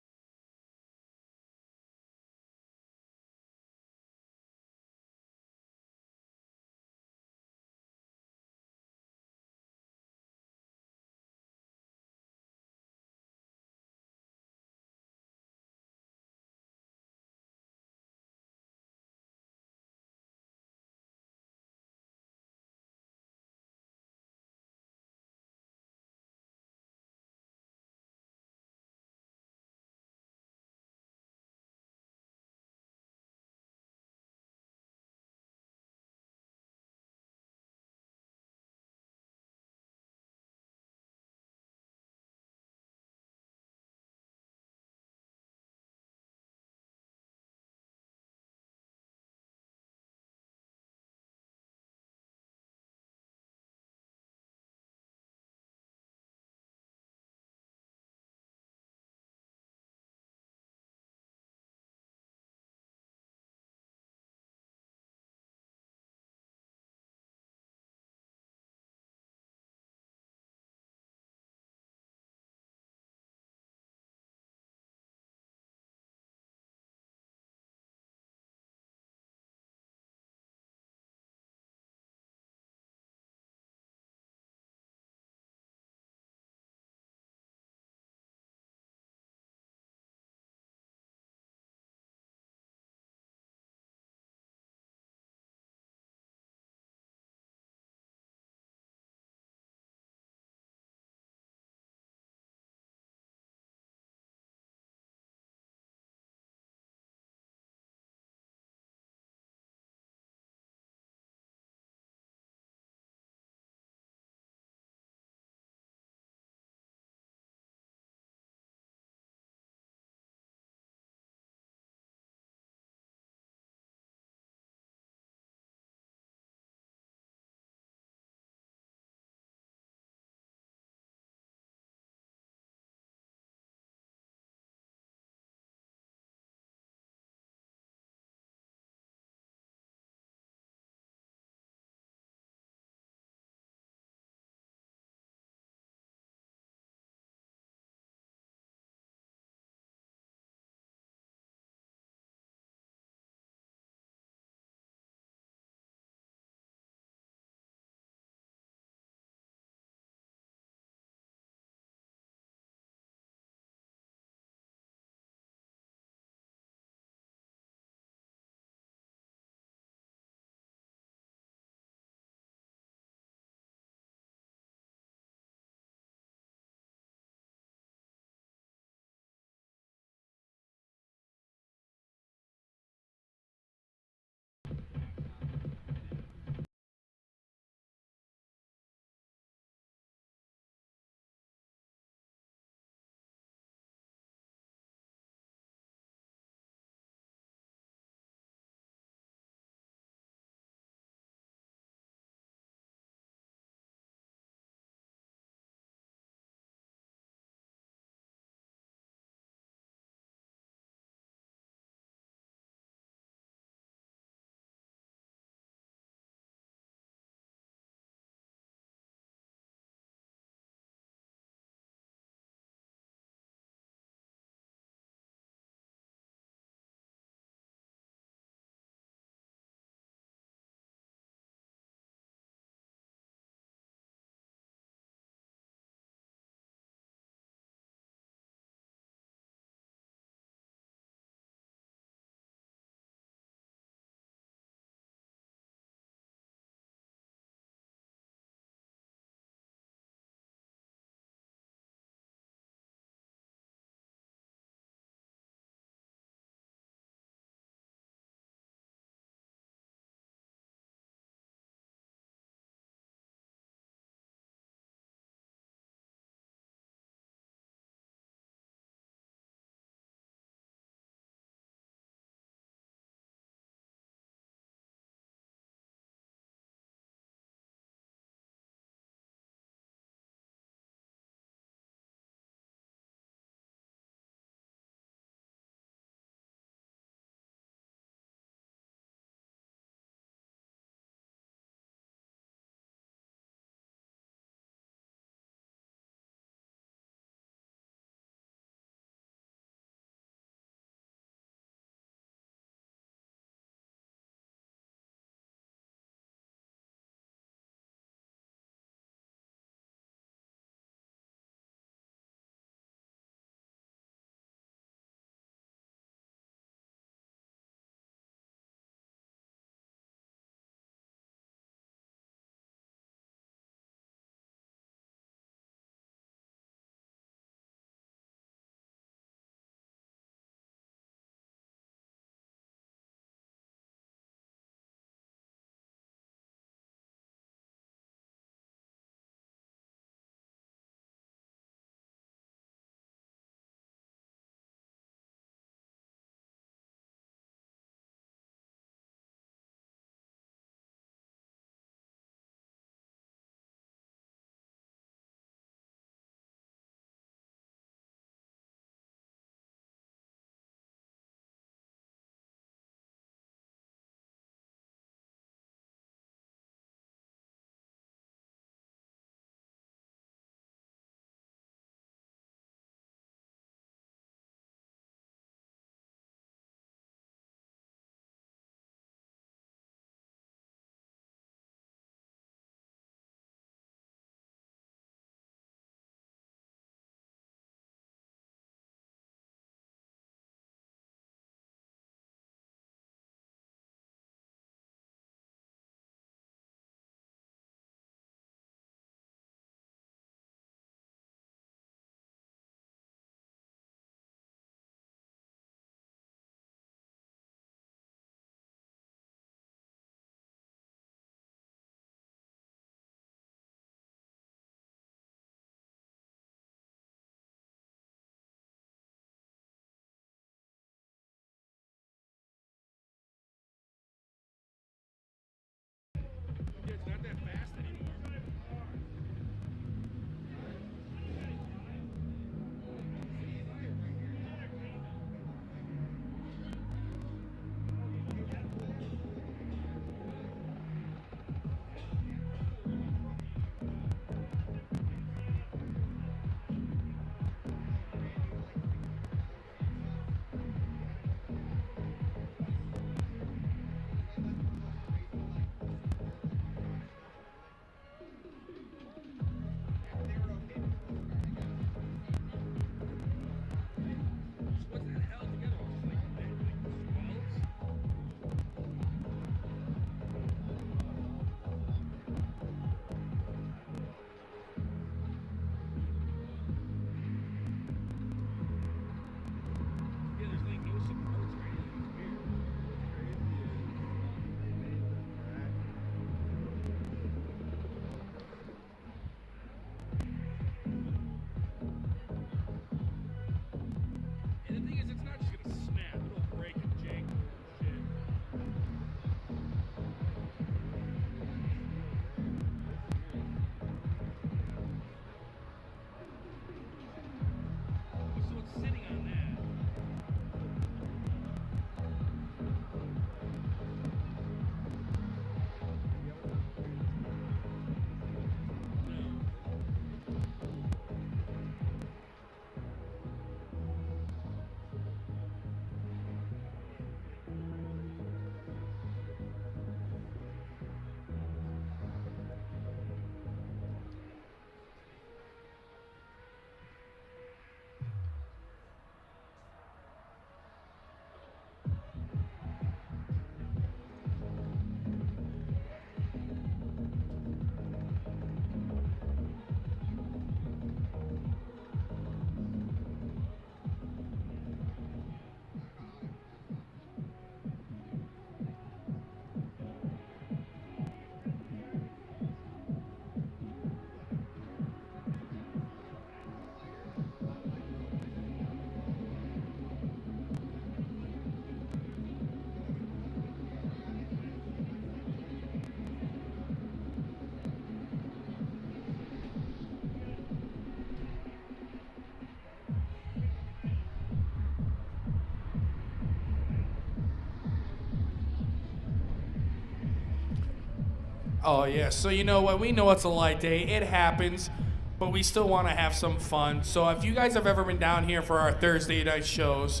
Oh, yeah. So you know what? We know it's a light day. It happens, but we still want to have some fun. So if you guys have ever been down here for our Thursday night shows,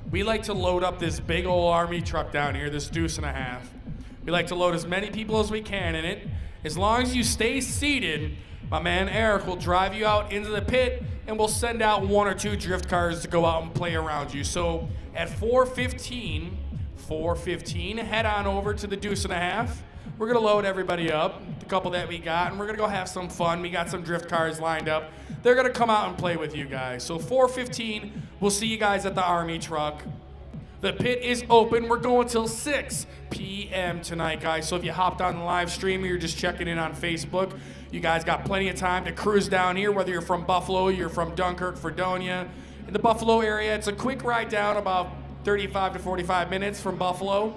we like to load up this big old army truck down here, this deuce and a half. We like to load as many people as we can in it. As long as you stay seated, my man Eric will drive you out into the pit, and we'll send out 1 or 2 drift cars to go out and play around you. So at 4:15, head on over to the deuce and a half. We're gonna load everybody up, the couple that we got, and we're gonna go have some fun. We got some drift cars lined up. They're gonna come out and play with you guys. So 4:15, we'll see you guys at the army truck. The pit is open. We're going till 6 p.m. tonight, guys. So if you hopped on the live stream or you're just checking in on Facebook, you guys got plenty of time to cruise down here, whether you're from Buffalo, you're from Dunkirk, Fredonia. In the Buffalo area, it's a quick ride down, about 35 to 45 minutes from Buffalo.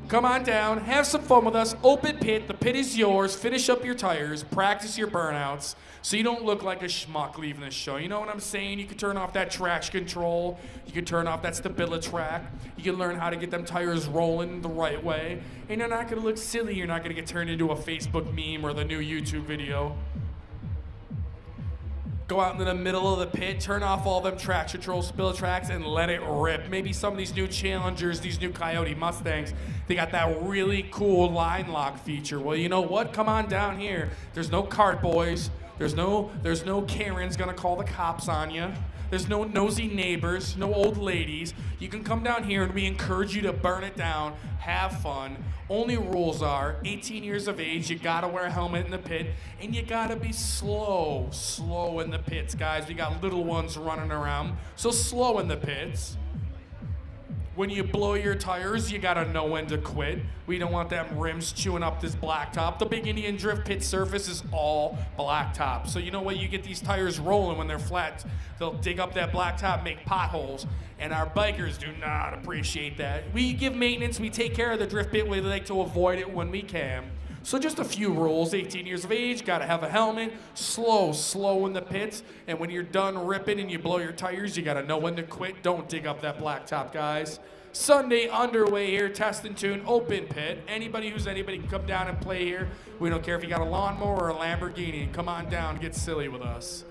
Come on down, have some fun with us. Open pit, the pit is yours. Finish up your tires, practice your burnouts, so you don't look like a schmuck leaving this show. You know what I'm saying? You can turn off that traction control. You can turn off that StabiliTrak. You can learn how to get them tires rolling the right way. And you're not gonna look silly. You're not gonna get turned into a Facebook meme or the new YouTube video. Go out into the middle of the pit, turn off all them traction control StabiliTraks, and let it rip. Maybe some of these new Challengers, these new Coyote Mustangs, they got that really cool line lock feature. Well, you know what? Come on down here. There's no cart boys. There's no Karens gonna call the cops on you. There's no nosy neighbors, no old ladies. You can come down here and we encourage you to burn it down, have fun. Only rules are 18 years of age, you gotta wear a helmet in the pit, and you gotta be slow in the pits, guys. We got little ones running around, so slow in the pits. When you blow your tires, you gotta know when to quit. We don't want them rims chewing up this blacktop. The Big Indian Drift pit surface is all blacktop. So you know what? You get these tires rolling when they're flat. They'll dig up that blacktop, make potholes. And our bikers do not appreciate that. We give maintenance, we take care of the drift pit. We like to avoid it when we can. So just a few rules. 18 years of age, gotta have a helmet, slow in the pits, and when you're done ripping and you blow your tires, you gotta know when to quit. Don't dig up that blacktop, guys. Sunday underway here, test and tune, open pit. Anybody can come down and play here. We don't care if you got a lawnmower or a Lamborghini. Come on down, get silly with us.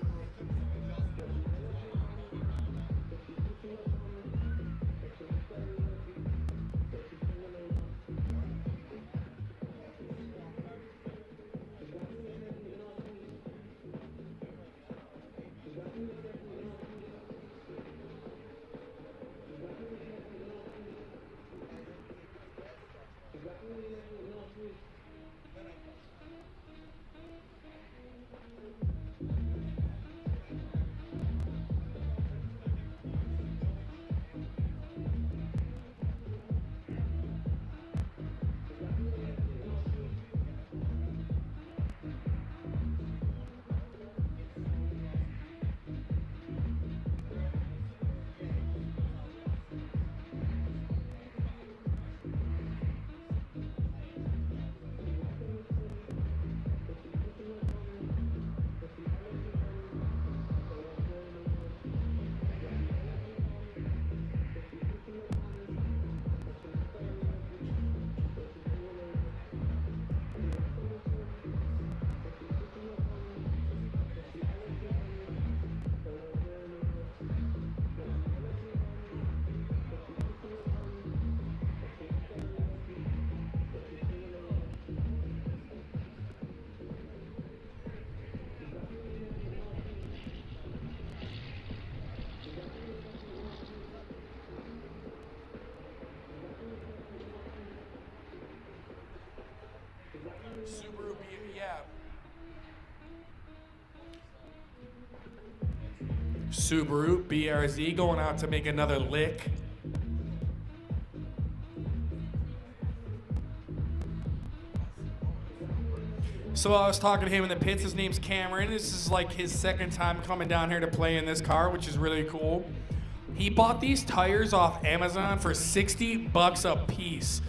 Subaru BRZ going out to make another lick. So I was talking to him in the pits. His name's Cameron. This is like his second time coming down here to play in this car, which is really cool. He bought these tires off Amazon for $60 a piece.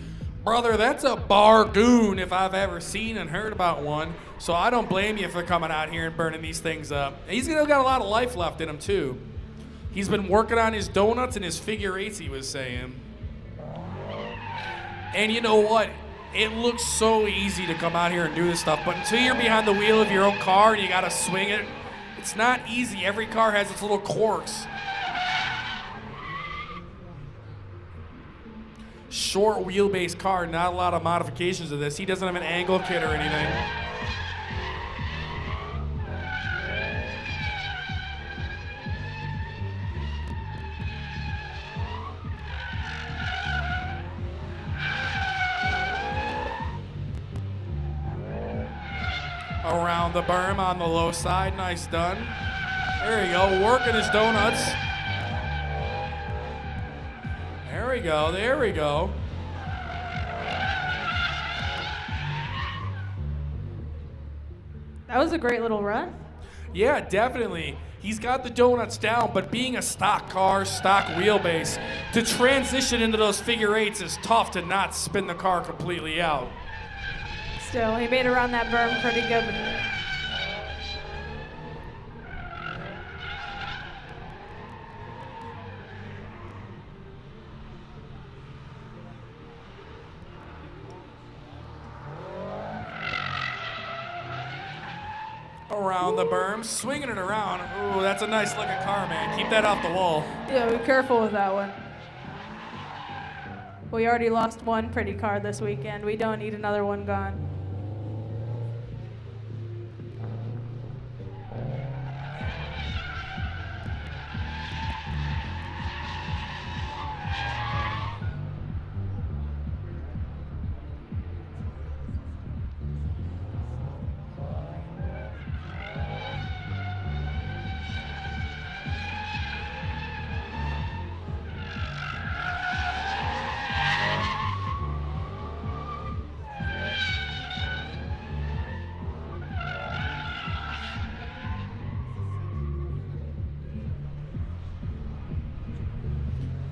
Brother, that's a bargain if I've ever seen and heard about one. So I don't blame you for coming out here and burning these things up. He's got a lot of life left in him too. He's been working on his donuts and his figure eights, he was saying. And you know what? It looks so easy to come out here and do this stuff, but until you're behind the wheel of your own car and you gotta swing it, it's not easy. Every car has its little quirks. Short wheelbase car, not a lot of modifications to this. He doesn't have an angle kit or anything. Around the berm on the low side, nice done. There you go, working his donuts. There we go, there we go. That was a great little run. Yeah, definitely. He's got the donuts down, but being a stock car, stock wheelbase, to transition into those figure eights is tough to not spin the car completely out. Still, he made around that berm pretty good. Around the berm, swinging it around. Ooh, that's a nice looking car, man. Keep that off the wall. Yeah, be careful with that one. We already lost one pretty car this weekend. We don't need another one gone.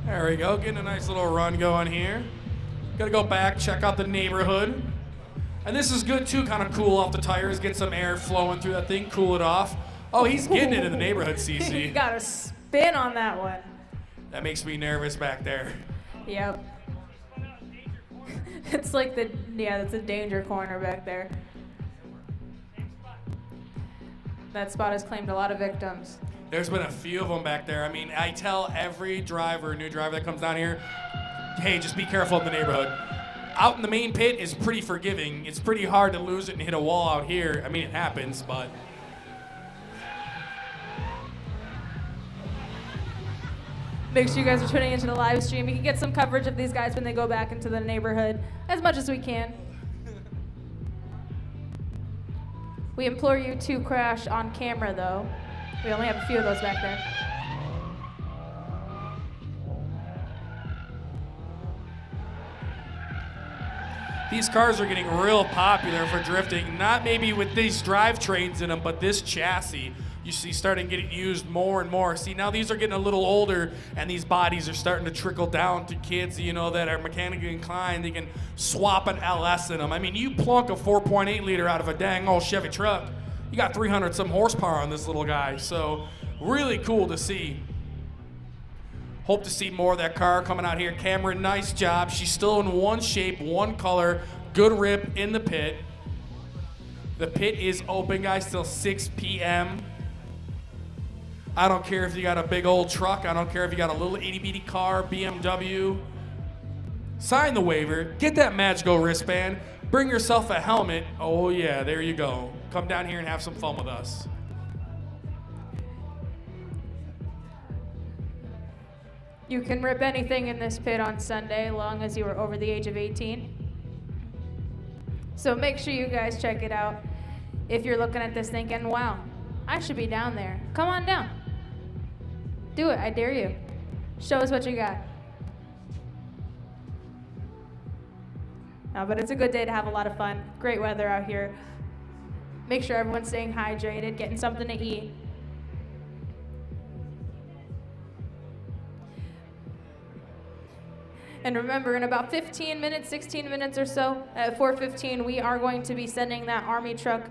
There we go, getting a nice little run going here. Gotta go back, check out the neighborhood. And this is good too, kind of cool off the tires, get some air flowing through that thing, cool it off. Oh, he's getting it in the neighborhood, He CC. got a spin on that one. That makes me nervous back there. Yep. It's like that's a danger corner back there. That spot has claimed a lot of victims. There's been a few of them back there. I mean, I tell every driver, new driver that comes down here, hey, just be careful in the neighborhood. Out in the main pit is pretty forgiving. It's pretty hard to lose it and hit a wall out here. I mean, it happens, but. Make sure you guys are tuning into the live stream. You can get some coverage of these guys when they go back into the neighborhood as much as we can. We implore you to crash on camera, though. We only have a few of those back there. These cars are getting real popular for drifting, not maybe with these drivetrains in them, but this chassis. You see starting getting used more and more. See, now these are getting a little older, and these bodies are starting to trickle down to kids, you know, that are mechanically inclined. They can swap an LS in them. I mean, you plunk a 4.8 liter out of a dang old Chevy truck, you got 300 some horsepower on this little guy. So really cool to see. Hope to see more of that car coming out here. Cameron, nice job. She's still in one shape, one color, good rip in the pit. The pit is open, guys, till 6 p.m. I don't care if you got a big old truck. I don't care if you got a little itty-bitty car, BMW. Sign the waiver. Get that magical wristband. Bring yourself a helmet. Oh, yeah, there you go. Come down here and have some fun with us. You can rip anything in this pit on Sunday, as long as you are over the age of 18. So make sure you guys check it out. If you're looking at this thinking, wow, I should be down there. Come on down. Do it, I dare you. Show us what you got. No, but it's a good day to have a lot of fun. Great weather out here. Make sure everyone's staying hydrated, getting something to eat. And remember, in about 15 minutes, 16 minutes or so, at 4:15, we are going to be sending that Army truck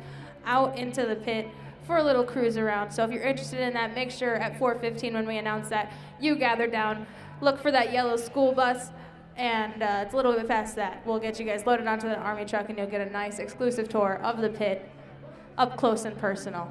out into the pit for a little cruise around. So if you're interested in that, make sure at 4:15 when we announce that, you gather down, look for that yellow school bus, And it's a little bit past that. We'll get you guys loaded onto the Army truck, and you'll get a nice exclusive tour of the pit up close and personal.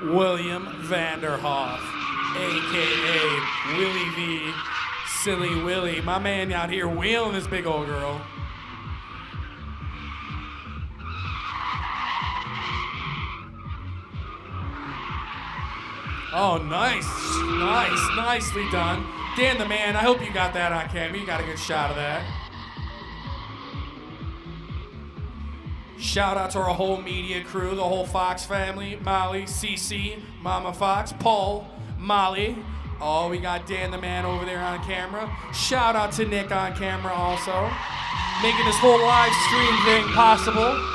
William Vanderhoff, a.k.a. Willie V. Silly Willie. My man out here wheeling this big old girl. Oh, nice. Nicely done. Dan the man, I hope you got that on camera. You got a good shot of that. Shout out to our whole media crew, the whole Fox family, Molly, Cece, Mama Fox, Paul, Molly. Oh, we got Dan the man over there on camera. Shout out to Nick on camera also, making this whole live stream thing possible.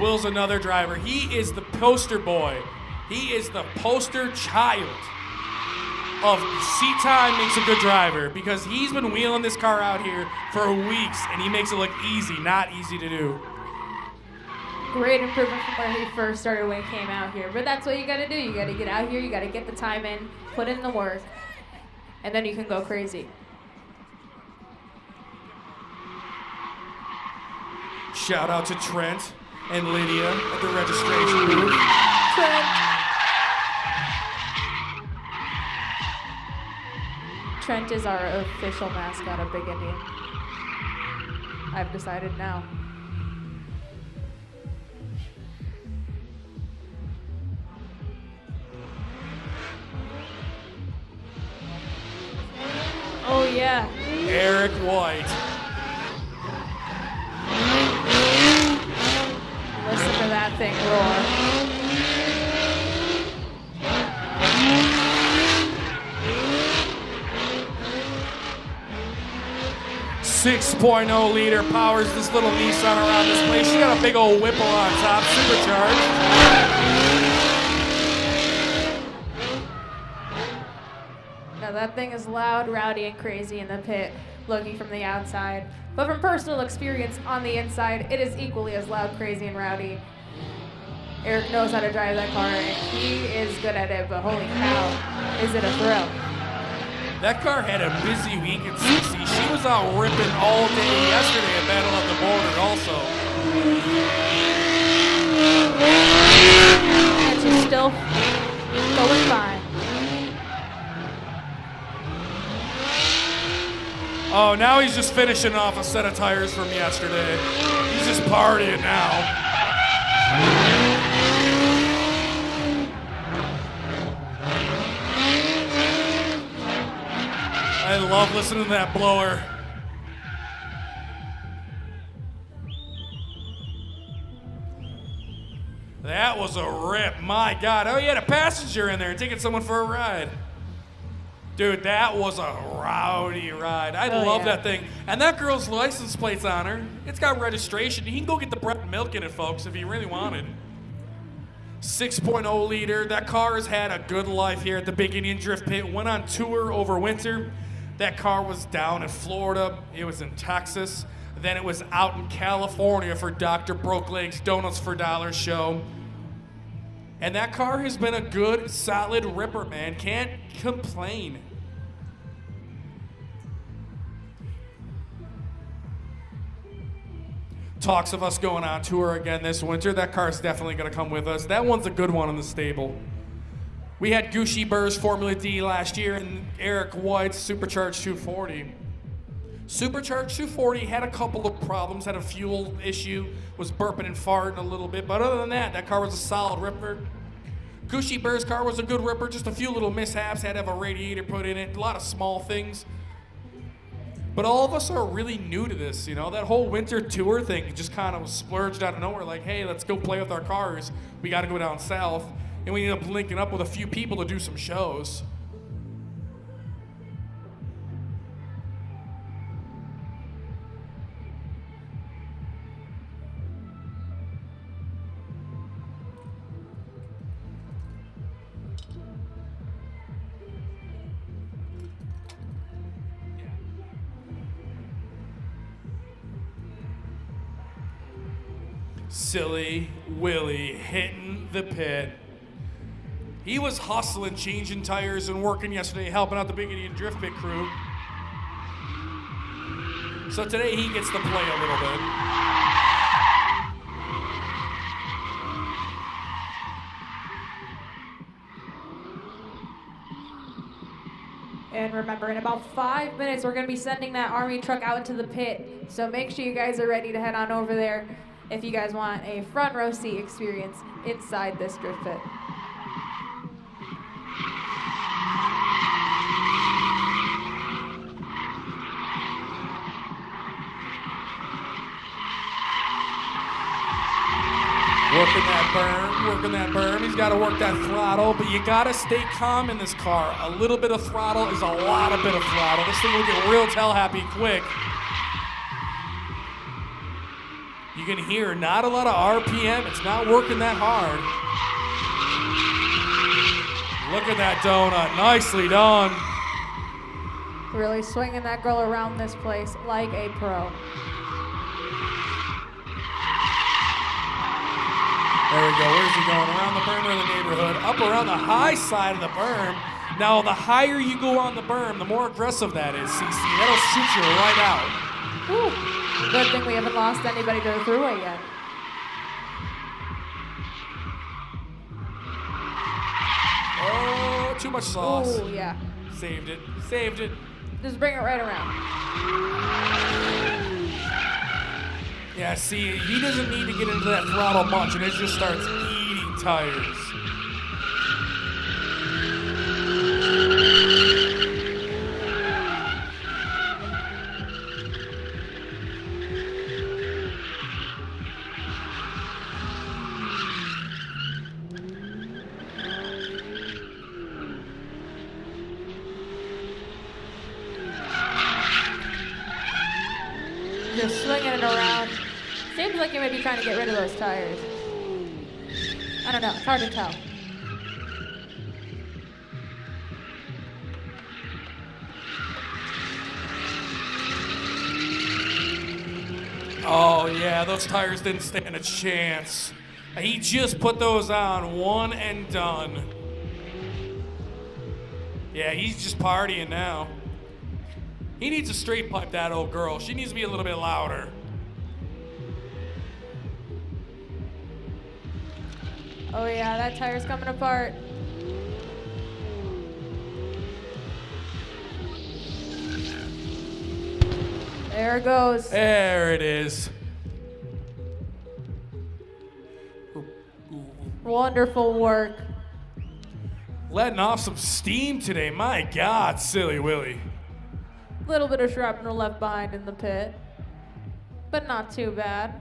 Will's another driver. He is the poster boy. He is the poster child of seat time makes a good driver, because he's been wheeling this car out here for weeks and he makes it look easy, not easy to do. Great improvement from where he first started when he came out here. But that's what you gotta do. You gotta get out here, you gotta get the time in, put in the work, and then you can go crazy. Shout out to Trent and Lydia at the registration booth. Trent is our official mascot of Big Indian. I've decided now. Oh yeah. Eric White. Listen to that thing roar. 6.0 liter powers this little Nissan around this place. She got a big old Whipple on top, supercharged. Now that thing is loud, rowdy, and crazy in the pit, looking from the outside. But from personal experience on the inside, it is equally as loud, crazy, and rowdy. Eric knows how to drive that car, and he is good at it, but holy cow, is it a thrill. That car had a busy week in 60. She was out ripping all day yesterday at Battle of the Border also. And she's still going by. Oh, now he's just finishing off a set of tires from yesterday. He's just partying now. I love listening to that blower. That was a rip, my God. Oh, he had a passenger in there taking someone for a ride. Dude, that was a rowdy ride. I love that thing. And that girl's license plate's on her. It's got registration. He can go get the bread and milk in it, folks, if he really wanted. 6.0 liter. That car has had a good life here at the Big Indian Drift Pit. Went on tour over winter. That car was down in Florida. It was in Texas. Then it was out in California for Dr. Brokeleg's Donuts for Dollars show. And that car has been a good, solid ripper, man. Can't complain. Talks of us going on tour again this winter. That car's definitely going to come with us. That one's a good one in the stable. We had Gucci Burr's Formula D last year and Eric White's Supercharged 240. Supercharged 240 had a couple of problems, had a fuel issue, was burping and farting a little bit, but other than that, that car was a solid ripper. Gucci Burr's car was a good ripper, just a few little mishaps, had to have a radiator put in it, a lot of small things. But all of us are really new to this, you know? That whole winter tour thing just kind of was splurged out of nowhere, like, hey, let's go play with our cars. We got to go down south. And we ended up linking up with a few people to do some shows. Silly Willie hitting the pit. He was hustling, changing tires, and working yesterday, helping out the Big Indian Drift Pit crew. So today he gets to play a little bit. And remember, in about 5 minutes, we're going to be sending that Army truck out into the pit. So make sure you guys are ready to head on over there if you guys want a front row seat experience inside this drift pit. Working that berm. He's got to work that throttle, but you got to stay calm in this car. A little bit of throttle is a lot of bit of throttle. This thing will get real tail happy quick. You can hear not a lot of RPM. It's not working that hard. Look at that donut. Nicely done. Really swinging that girl around this place like a pro. There we go. Where's he going? Around the berm or in the neighborhood? Up around the high side of the berm. Now, the higher you go on the berm, the more aggressive that is, CC. That'll shoot you right out. Whew. Good thing we haven't lost anybody to the thruway yet. Oh, too much sauce. Oh, yeah. Saved it. Saved it. Just bring it right around. Yeah, see, he doesn't need to get into that throttle much, and it just starts eating tires. Just swinging it around. Seems like you may be trying to get rid of those tires. I don't know, it's hard to tell. Oh, yeah, those tires didn't stand a chance. He just put those on, one and done. Yeah, he's just partying now. He needs to straight pipe that old girl. She needs to be a little bit louder. Oh yeah, that tire's coming apart. There it goes. There it is. Wonderful work. Letting off some steam today. My God, Silly Willy. Little bit of shrapnel left behind in the pit, but not too bad.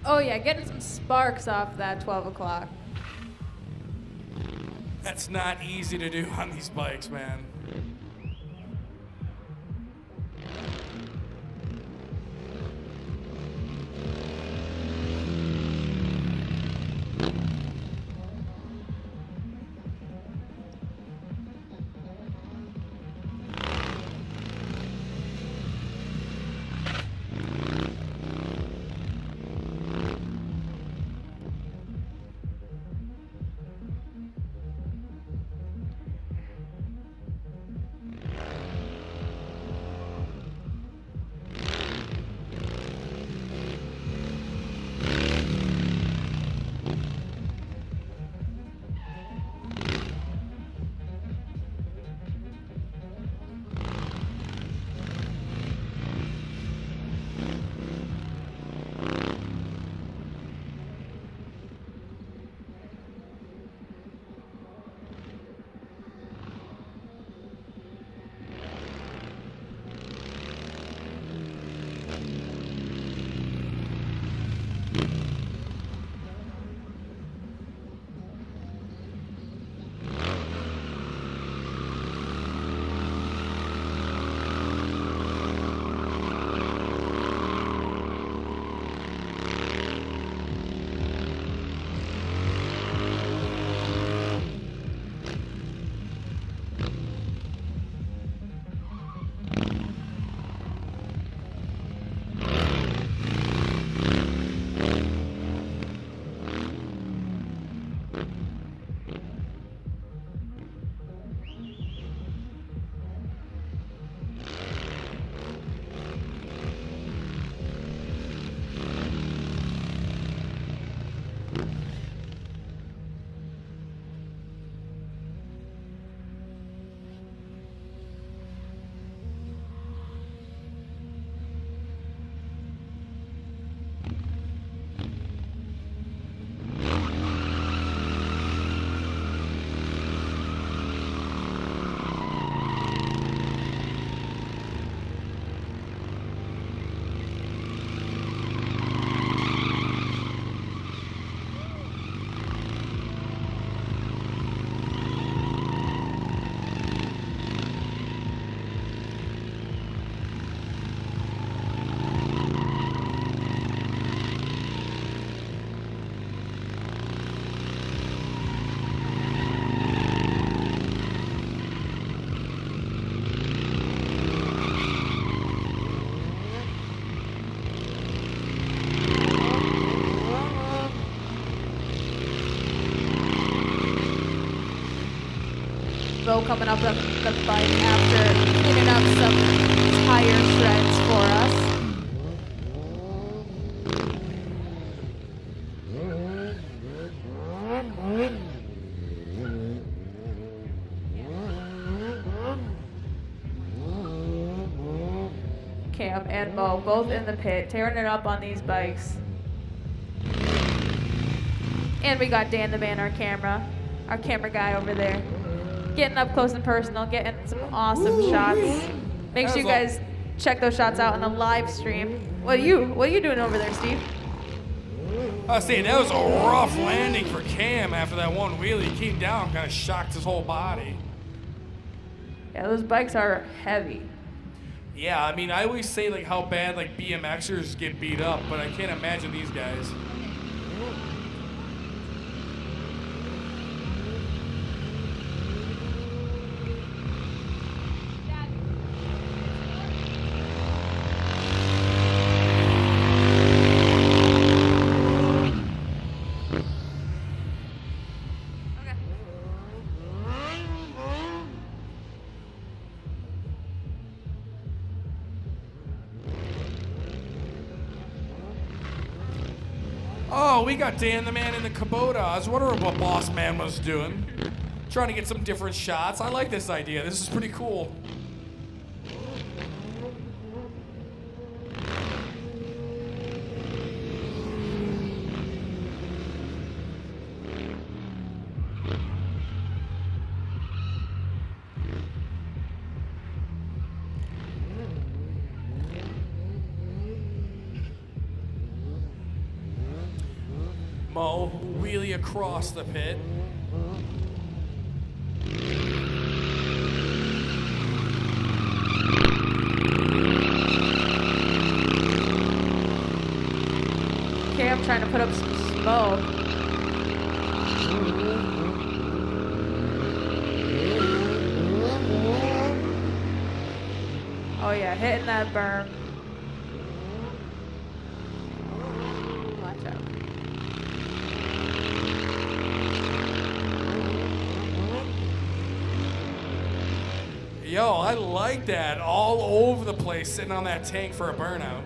Oh yeah, getting some sparks off that 12 o'clock. That's not easy to do on these bikes, man. Bo coming up the bike after cleaning up some tire shreds for us. Cam and Mo both in the pit, tearing it up on these bikes. And we got Dan the Man, our camera guy over there. Getting up close and personal, getting some awesome shots. Make sure you guys check those shots out on the live stream. What are you doing over there, Steve? I was saying, that was a rough landing for Cam after that one wheelie. He came down, kind of shocked his whole body. Yeah, those bikes are heavy. Yeah, I mean, I always say like how bad like BMXers get beat up, but I can't imagine these guys. Oh, we got Dan the Man in the Kubota. I was wondering what Boss Man was doing. Trying to get some different shots. I like this idea. This is pretty cool. Mo wheelie across the pit. Cam trying to put up some smoke. Oh yeah, hitting that berm. Watch out. Yo, I like that. All over the place, sitting on that tank for a burnout.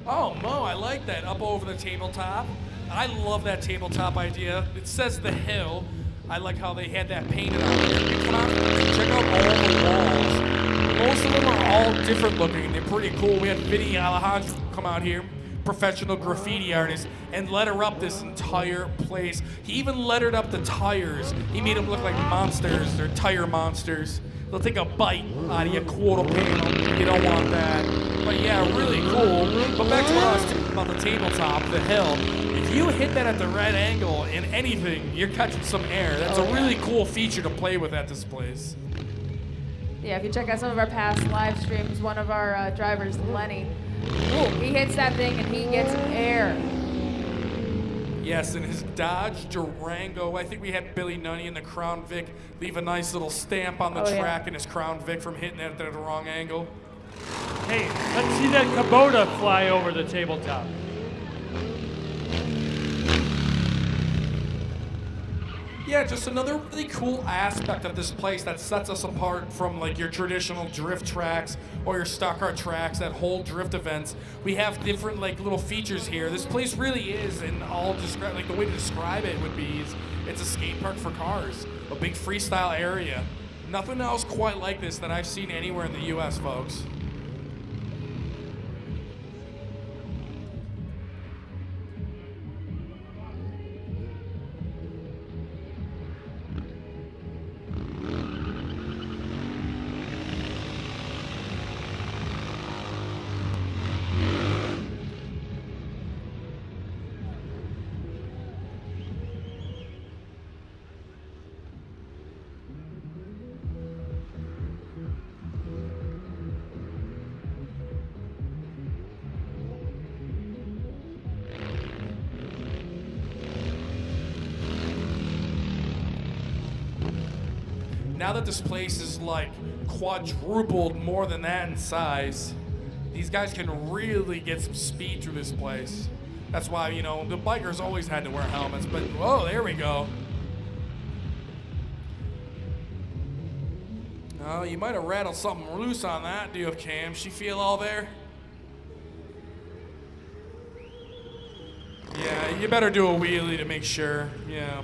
Oh, Mo, I like that. Up over the tabletop. I love that tabletop idea. It says the hill. I like how they had that painted on there. Come out and check out all the walls. Most of them are all different looking. They're pretty cool. We had Vinny Alejandro come out here, professional graffiti artist, and letter up this entire place. He even lettered up the tires. He made them look like monsters. They're tire monsters. They'll take a bite out of your quarter panel. You don't want that. But yeah, really cool. But back to what I was talking about, the tabletop, the hill. If you hit that at the right angle in anything, you're catching some air. That's a really cool feature to play with at this place. Yeah, if you check out some of our past live streams, one of our drivers, Lenny, he hits that thing and he gets air. Yes, in his Dodge Durango. I think we had Billy Nunny in the Crown Vic leave a nice little stamp on the track in his Crown Vic from hitting it at the wrong angle. Hey, let's see that Kubota fly over the tabletop. Yeah, just another really cool aspect of this place that sets us apart from like your traditional drift tracks or your stock car tracks that hold drift events. We have different like little features here. This place really is, and I'll describe like the way to describe it would be is it's a skate park for cars, a big freestyle area. Nothing else quite like this that I've seen anywhere in the U.S., folks. Now that this place is like quadrupled more than that in size, these guys can really get some speed through this place. That's why, you know, the bikers always had to wear helmets, but whoa, there we go. Oh, you might have rattled something loose on that, do you, Cam? She feel all there? Yeah, you better do a wheelie to make sure. Yeah.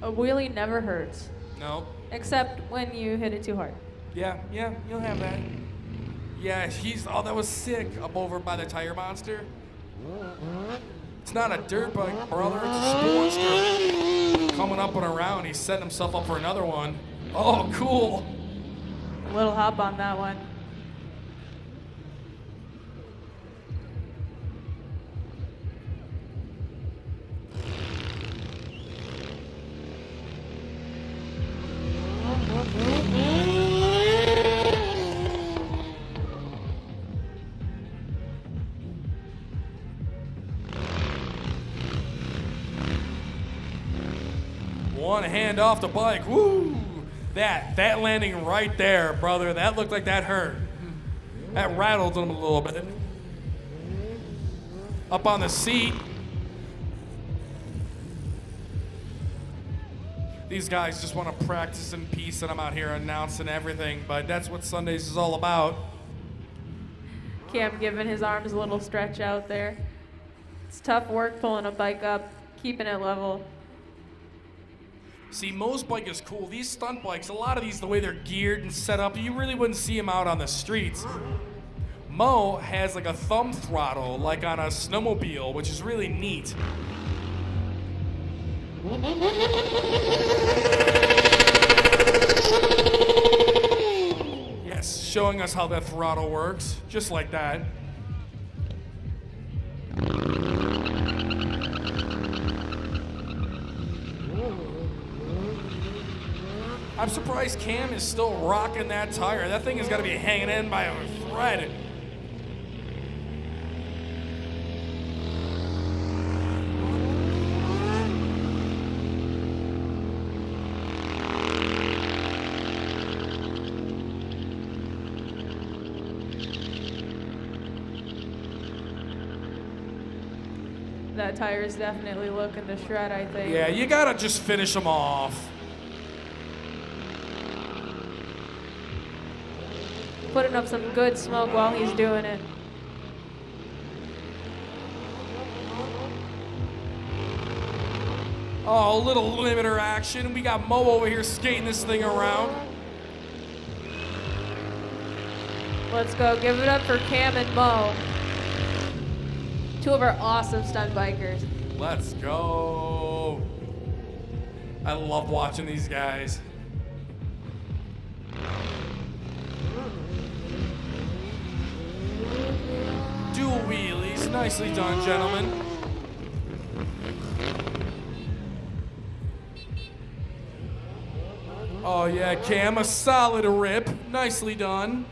A wheelie never hurts, No. except when you hit it too hard. Yeah, you'll have that. Yeah, oh, that was sick up over by the tire monster. It's not a dirt bike, brother, it's a Sportster. Coming up and around, he's setting himself up for another one. Oh, cool. A little hop on that one. One hand off the bike. Woo! That landing right there, brother. That looked like that hurt. That rattled him a little bit. Up on the seat. These guys just want to practice in peace, and I'm out here announcing everything, but that's what Sundays is all about. Cam giving his arms a little stretch out there. It's tough work pulling a bike up, keeping it level. See, most bike is cool. These stunt bikes, a lot of these, the way they're geared and set up, you really wouldn't see them out on the streets. Mo has like a thumb throttle, like on a snowmobile, which is really neat. Yes, showing us how that throttle works, just like that. I'm surprised Cam is still rocking that tire. That thing has got to be hanging in by a thread. That tire is definitely looking to shred, I think. Yeah, you got to just finish them off. Putting up some good smoke while he's doing it. Oh, a little limiter action. We got Mo over here skating this thing around. Let's go. Give it up for Cam and Mo. Two of our awesome stunt bikers. Let's go. I love watching these guys. Dual wheelies. Nicely done, gentlemen. Oh yeah, Cam, a solid rip. Nicely done.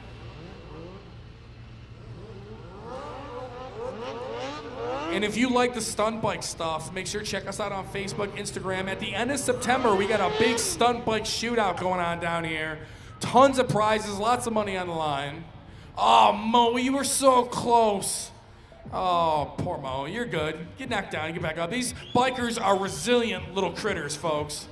And if you like the stunt bike stuff, make sure to check us out on Facebook, Instagram. At the end of September, we got a big stunt bike shootout going on down here. Tons of prizes, lots of money on the line. Oh, Mo, you were so close. Oh, poor Mo, you're good. Get knocked down, get back up. These bikers are resilient little critters, folks.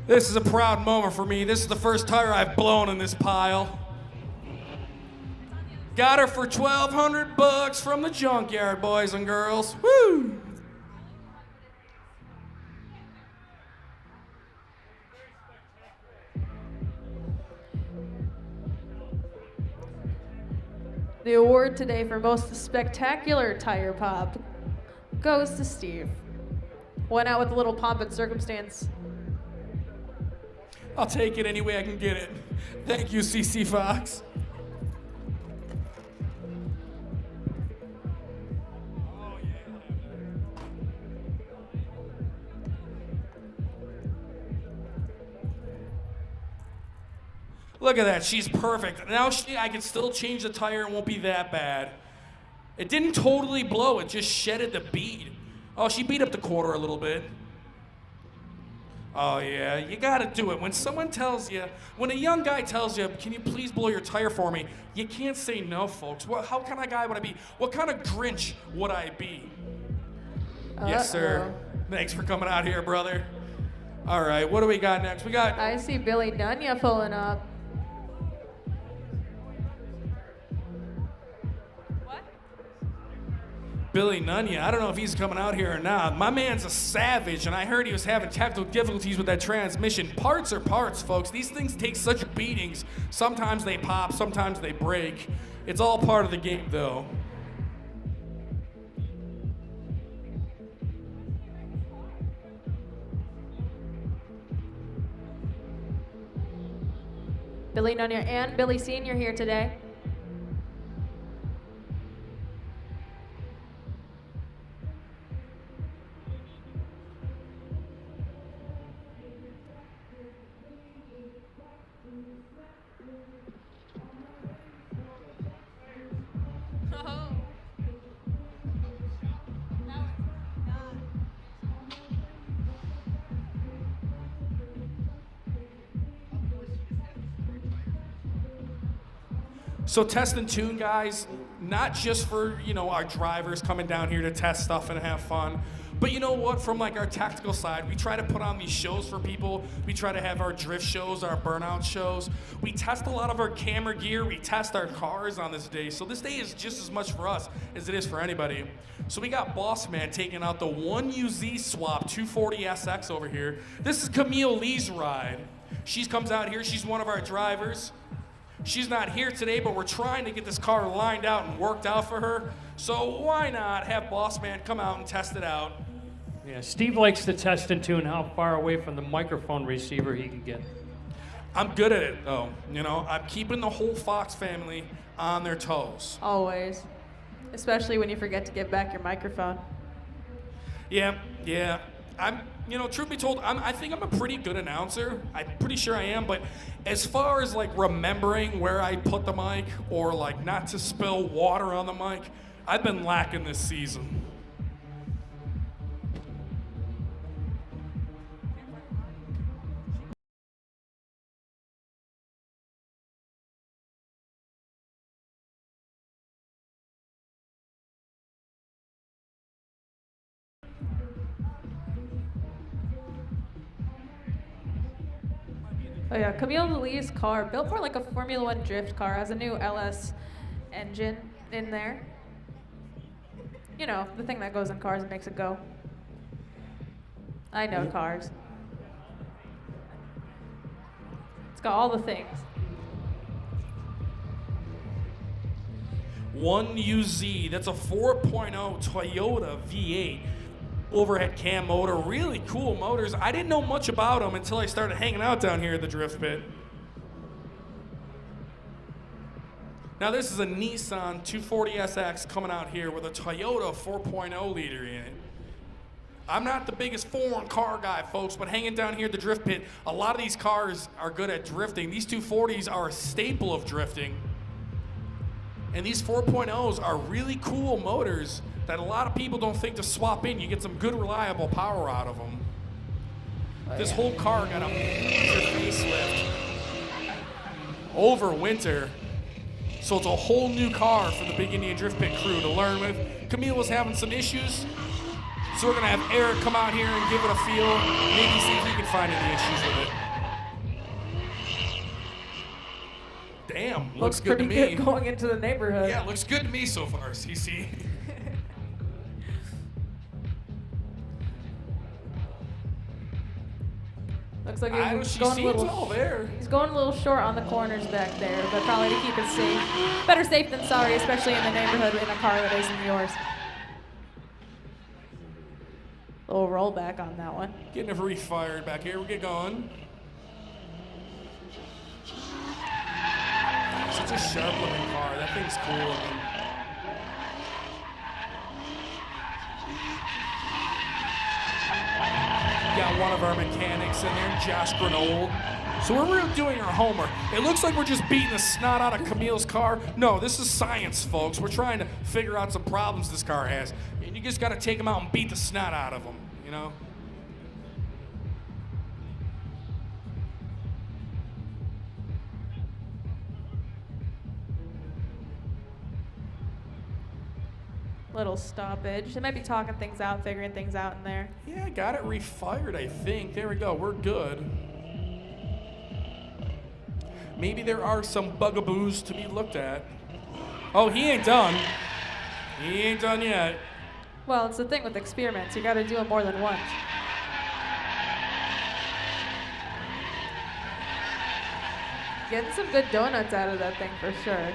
This is a proud moment for me. This is the first tire I've blown in this pile. Got her for $1,200 from the junkyard, boys and girls. Woo! The award today for most spectacular tire pop goes to Steve. Went out with a little pomp and circumstance. I'll take it any way I can get it. Thank you, CC Fox. Look at that, she's perfect. Now I can still change the tire, it won't be that bad. It didn't totally blow, it just shedded the bead. Oh, she beat up the quarter a little bit. Oh yeah, you gotta do it. When someone tells you, when a young guy tells you, can you please blow your tire for me? You can't say no, folks. How kind of guy would I be? What kind of Grinch would I be? Yes, sir. Thanks for coming out here, brother. All right, what do we got next? I see Billy Nunya pulling up. Billy Nunya, I don't know if he's coming out here or not. My man's a savage, and I heard he was having technical difficulties with that transmission. Parts are parts, folks. These things take such beatings. Sometimes they pop, sometimes they break. It's all part of the game, though. Billy Nunya and Billy Sr. here today. So test and tune, guys, not just for, our drivers coming down here to test stuff and have fun, but you know what, from like our tactical side, we try to put on these shows for people. We try to have our drift shows, our burnout shows. We test a lot of our camera gear. We test our cars on this day. So this day is just as much for us as it is for anybody. So we got Boss Man taking out the 1UZ swap 240SX over here. This is Camille Lee's ride. She comes out here, she's one of our drivers. She's not here today, but we're trying to get this car lined out and worked out for her. So why not have Boss Man come out and test it out? Yeah, Steve likes to test and tune how far away from the microphone receiver he can get. I'm good at it, though. I'm keeping the whole Fox family on their toes. Always. Especially when you forget to give back your microphone. Yeah. Truth be told, I think I'm a pretty good announcer. I'm pretty sure I am, but as far as like remembering where I put the mic or like not to spill water on the mic, I've been lacking this season. Oh yeah, Camille Lee's car, built more like a Formula One drift car, has a new LS engine in there. The thing that goes in cars and makes it go. I know cars. It's got all the things. 1UZ, that's a 4.0 Toyota V8. Overhead cam motor, really cool motors. I didn't know much about them until I started hanging out down here at the drift pit. Now this is a Nissan 240SX coming out here with a Toyota 4.0 liter in it. I'm not the biggest foreign car guy, folks, but hanging down here at the drift pit, a lot of these cars are good at drifting. These 240s are a staple of drifting. And these 4.0s are really cool motors that a lot of people don't think to swap in. You get some good, reliable power out of them. This whole car got a major facelift over winter. So it's a whole new car for the Big Indian Drift Pit crew to learn with. Camille was having some issues. So we're gonna have Eric come out here and give it a feel, maybe see if he can find any issues with it. Damn, looks good to pretty me. good going into the neighborhood. Yeah, looks good to me so far, CC. Looks like She seems all there. He's going a little short on the corners back there, but probably to keep it safe. Better safe than sorry, especially in the neighborhood in a car that isn't yours. Little rollback on that one. Getting it refired back here. We'll get going. Such a sharp looking car. That thing's cool looking. Got one of our mechanics in there, Josh Grenold. So we're really doing our homework. It looks like we're just beating the snot out of Camille's car. No, this is science, folks. We're trying to figure out some problems this car has. And you just got to take them out and beat the snot out of them, you know? Little stoppage. They might be talking things out, figuring things out in there. Yeah, got it refired, I think. There we go. We're good. Maybe there are some bugaboos to be looked at. Oh, he ain't done. He ain't done yet. Well, it's the thing with experiments. You got to do them more than once. Getting some good donuts out of that thing for sure.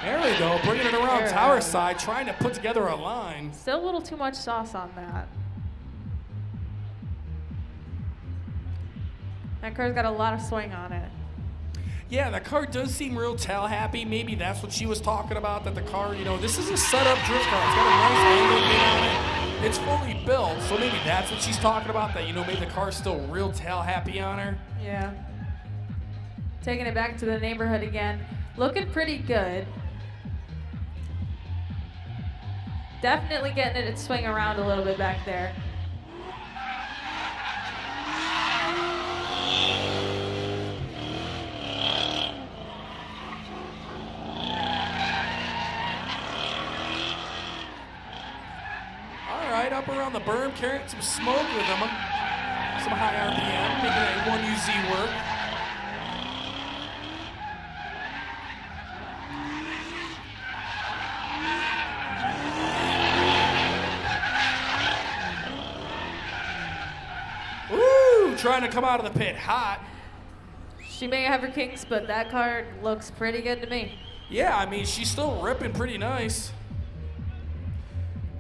There we go, bringing it around tower side, trying to put together a line. Still a little too much sauce on that. That car's got a lot of swing on it. Yeah, the car does seem real tail happy. Maybe that's what she was talking about, that the car, you know, this is a setup drift car. It's got a nice angle made on it. It's fully built, so maybe that's what she's talking about, that, you know, maybe the car's still real tail happy on her. Yeah. Taking it back to the neighborhood again. Looking pretty good. Definitely getting it to swing around a little bit back there. All right, up around the berm, carrying some smoke with them. Some high RPM, making that 1UZ work. Trying to come out of the pit hot. She may have her kinks, but that car looks pretty good to me. Yeah, I mean, she's still ripping pretty nice.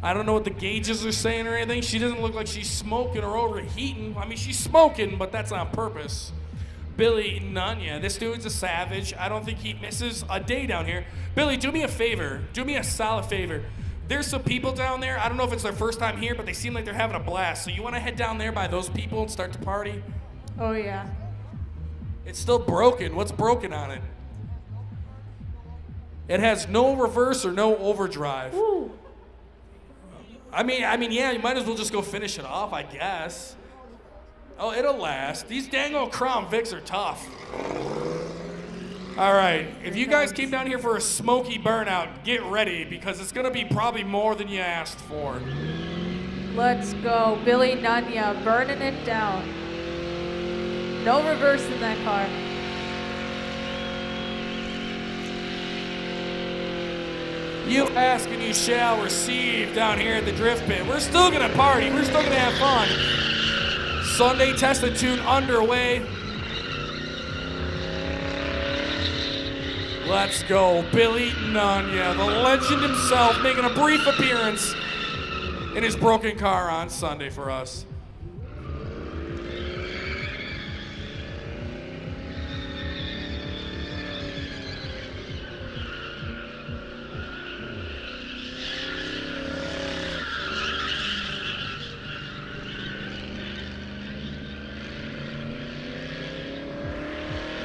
I don't know what the gauges are saying or anything. She doesn't look like she's smoking or overheating. I mean, she's smoking, but that's on purpose. Billy Nunya, this dude's a savage. I don't think he misses a day down here. Billy, do me a favor. Do me a solid favor. There's some people down there, I don't know if it's their first time here, but they seem like they're having a blast. So you want to head down there by those people and start the party? Oh, yeah. It's still broken. What's broken on it? It has no reverse or no overdrive. Woo. I mean, yeah, you might as well just go finish it off, I guess. Oh, it'll last. These dang old Crown Vics are tough. All right, if you guys came down here for a smoky burnout, get ready, because it's gonna be probably more than you asked for. Let's go. Billy Nunya burning it down. No reverse in that car. You ask and you shall receive down here at the Drift Pit. We're still gonna party, we're still gonna have fun. Sunday Test and Tune underway. Let's go, Billy Nunya, the legend himself, making a brief appearance in his broken car on Sunday for us.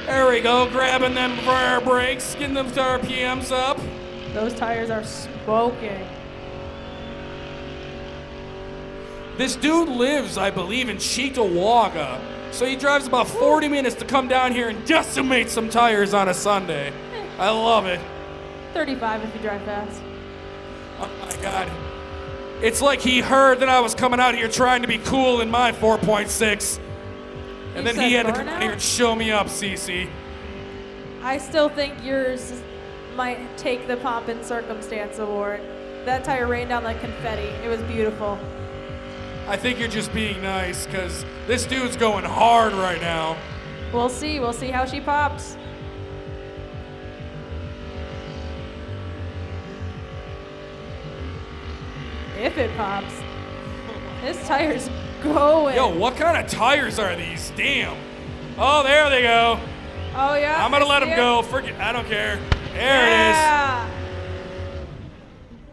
There we go, grabbing them rear brakes, getting them RPMs up. Those tires are smoking. This dude lives, I believe, in Cheektowaga. So he drives about 40 minutes to come down here and decimate some tires on a Sunday. I love it. 35 if you drive fast. Oh my God. It's like he heard that I was coming out here trying to be cool in my 4.6. And then he had to come out here and show me up, Cece. I still think yours might take the Pomp and Circumstance award. That tire rained down like confetti. It was beautiful. I think you're just being nice, because this dude's going hard right now. We'll see. We'll see how she pops. If it pops. This tire's going. Yo, what kind of tires are these? Damn. Oh, there they go. Oh, yeah. I'm going to let them go. Forget. I don't care. There it is.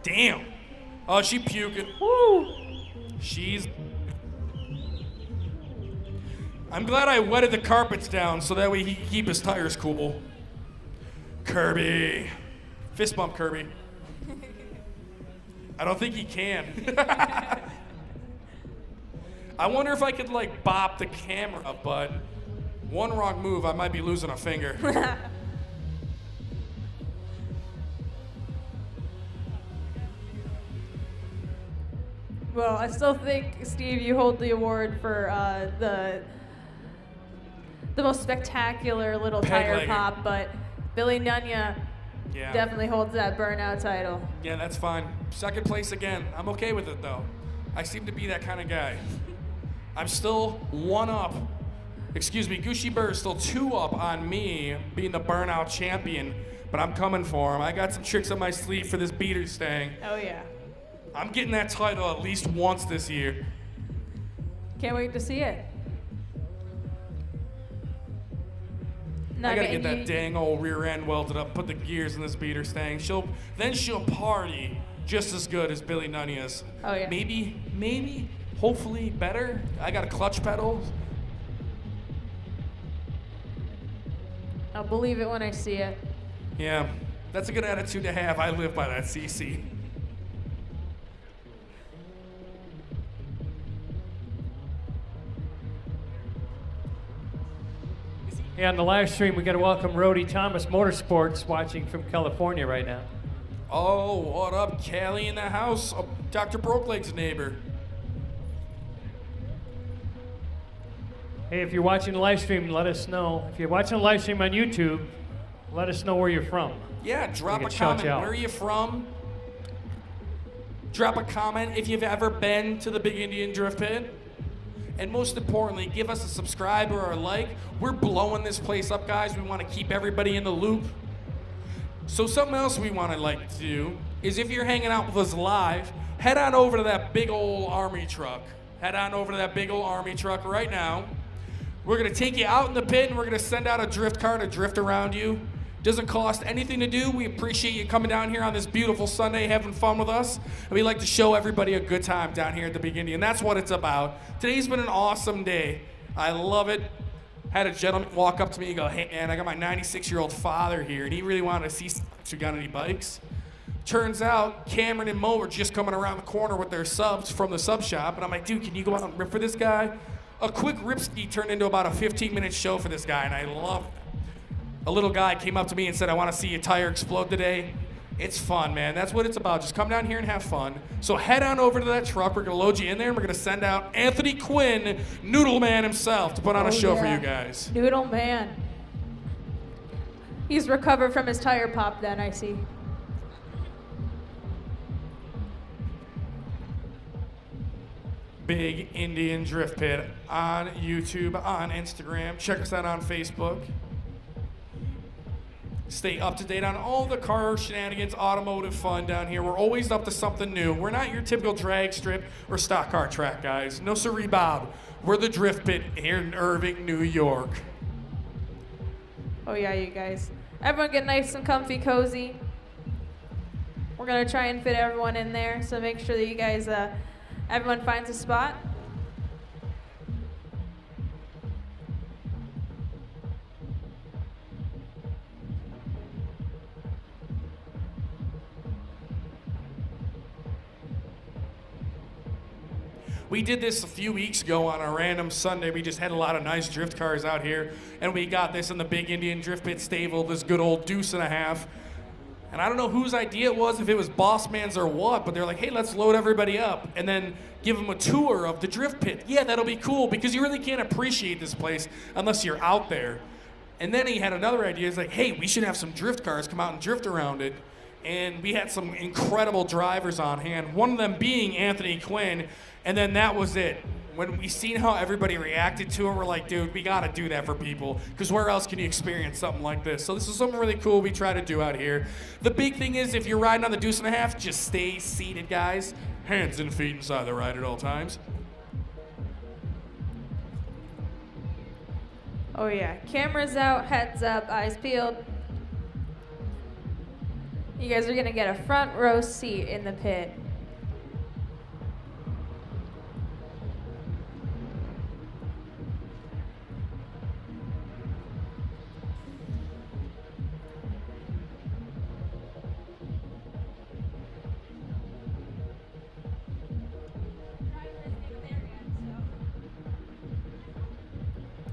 Damn. Oh, she puking. Woo. She's... I'm glad I wetted the carpets down so that way he can keep his tires cool. Kirby. Fist bump, Kirby. I don't think he can. I wonder if I could, like, bop the camera, but one wrong move, I might be losing a finger. Well, I still think, Steve, you hold the award for the most spectacular little tire Peg-legged. pop, but Billy Nunya definitely holds that burnout title. Yeah, that's fine. Second place again. I'm okay with it, though. I seem to be that kind of guy. I'm still one up. Excuse me, Gucci Bird is still 2 up on me being the burnout champion, but I'm coming for him. I got some tricks up my sleeve for this beater stang. Oh, yeah. I'm getting that title at least once this year. Can't wait to see it. I gotta get that dang old rear end welded up, put the gears in this beater stang. She'll party just as good as Billy Nunya's. Oh, yeah. Maybe, hopefully better. I got a clutch pedal. I'll believe it when I see it. Yeah, that's a good attitude to have. I live by that, CC. Yeah, on the live stream, we got to welcome Rody Thomas Motorsports watching from California right now. Oh, what up, Callie in the house? Oh, Dr. Brokeleg's neighbor. Hey, if you're watching the live stream, let us know. If you're watching the live stream on YouTube, let us know where you're from. Yeah, drop We a can shout comment. you out. Where are you from? Drop a comment if you've ever been to the Big Indian Drift Pit. And most importantly, give us a subscribe or a like. We're blowing this place up, guys. We want to keep everybody in the loop. So something else we want to like to do is if you're hanging out with us live, head on over to that big old army truck. Head on over to that big old army truck right now. We're going to take you out in the pit and we're going to send out a drift car to drift around you. Doesn't cost anything to do. We appreciate you coming down here on this beautiful Sunday, having fun with us. And we like to show everybody a good time down here at the Big Indian. That's what it's about. Today's been an awesome day. I love it. Had a gentleman walk up to me and go, hey man, I got my 96-year-old father here, and he really wanted to see if we got any bikes. Turns out Cameron and Mo were just coming around the corner with their subs from the sub shop, and I'm like, dude, can you go out and rip for this guy? A quick rip ski turned into about a 15-minute show for this guy, and I love it. A little guy came up to me and said, I want to see a tire explode today. It's fun, man. That's what it's about. Just come down here and have fun. So head on over to that truck. We're going to load you in there, and we're going to send out Anthony Quinn, Noodle Man himself, to put on a show for you guys. Noodle Man. He's recovered from his tire pop then, I see. Big Indian Drift Pit on YouTube, on Instagram. Check us out on Facebook. Stay up to date on all the car shenanigans, automotive fun down here. We're always up to something new. We're not your typical drag strip or stock car track, guys. No siree Bob. We're the Drift Pit here in Irving, New York. Oh yeah, you guys. Everyone get nice and comfy, cozy. We're gonna try and fit everyone in there, so make sure that you guys, everyone finds a spot. We did this a few weeks ago on a random Sunday. We just had a lot of nice drift cars out here, and we got this in the Big Indian Drift Pit stable, this good old deuce and a half. And I don't know whose idea it was, if it was Boss Man's or what, but they're like, hey, let's load everybody up and then give them a tour of the drift pit. Yeah, that'll be cool, because you really can't appreciate this place unless you're out there. And then he had another idea. He's like, hey, we should have some drift cars come out and drift around it. And we had some incredible drivers on hand, one of them being Anthony Quinn, and then that was it. When we seen how everybody reacted to it, we're like, dude, we gotta do that for people, because where else can you experience something like this? So this is something really cool we try to do out here. The big thing is, if you're riding on the deuce and a half, just stay seated, guys. Hands and feet inside the ride at all times. Oh yeah, cameras out, heads up, eyes peeled. You guys are gonna get a front row seat in the pit.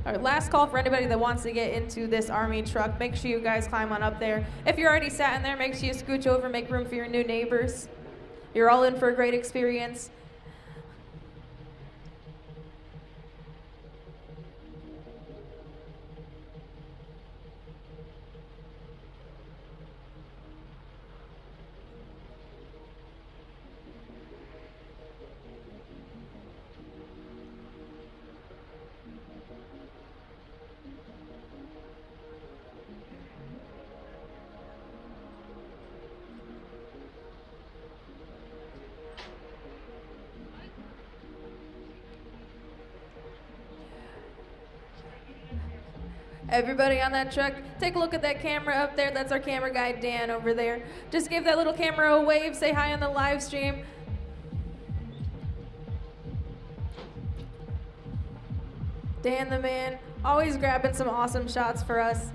All right, last call for anybody that wants to get into this Army truck. Make sure you guys climb on up there. If you're already sat in there, make sure you scooch over, make room for your new neighbors. You're all in for a great experience. Everybody on that truck, take a look at that camera up there. That's our camera guy, Dan, over there. Just give that little camera a wave. Say hi on the live stream. Dan the man, always grabbing some awesome shots for us.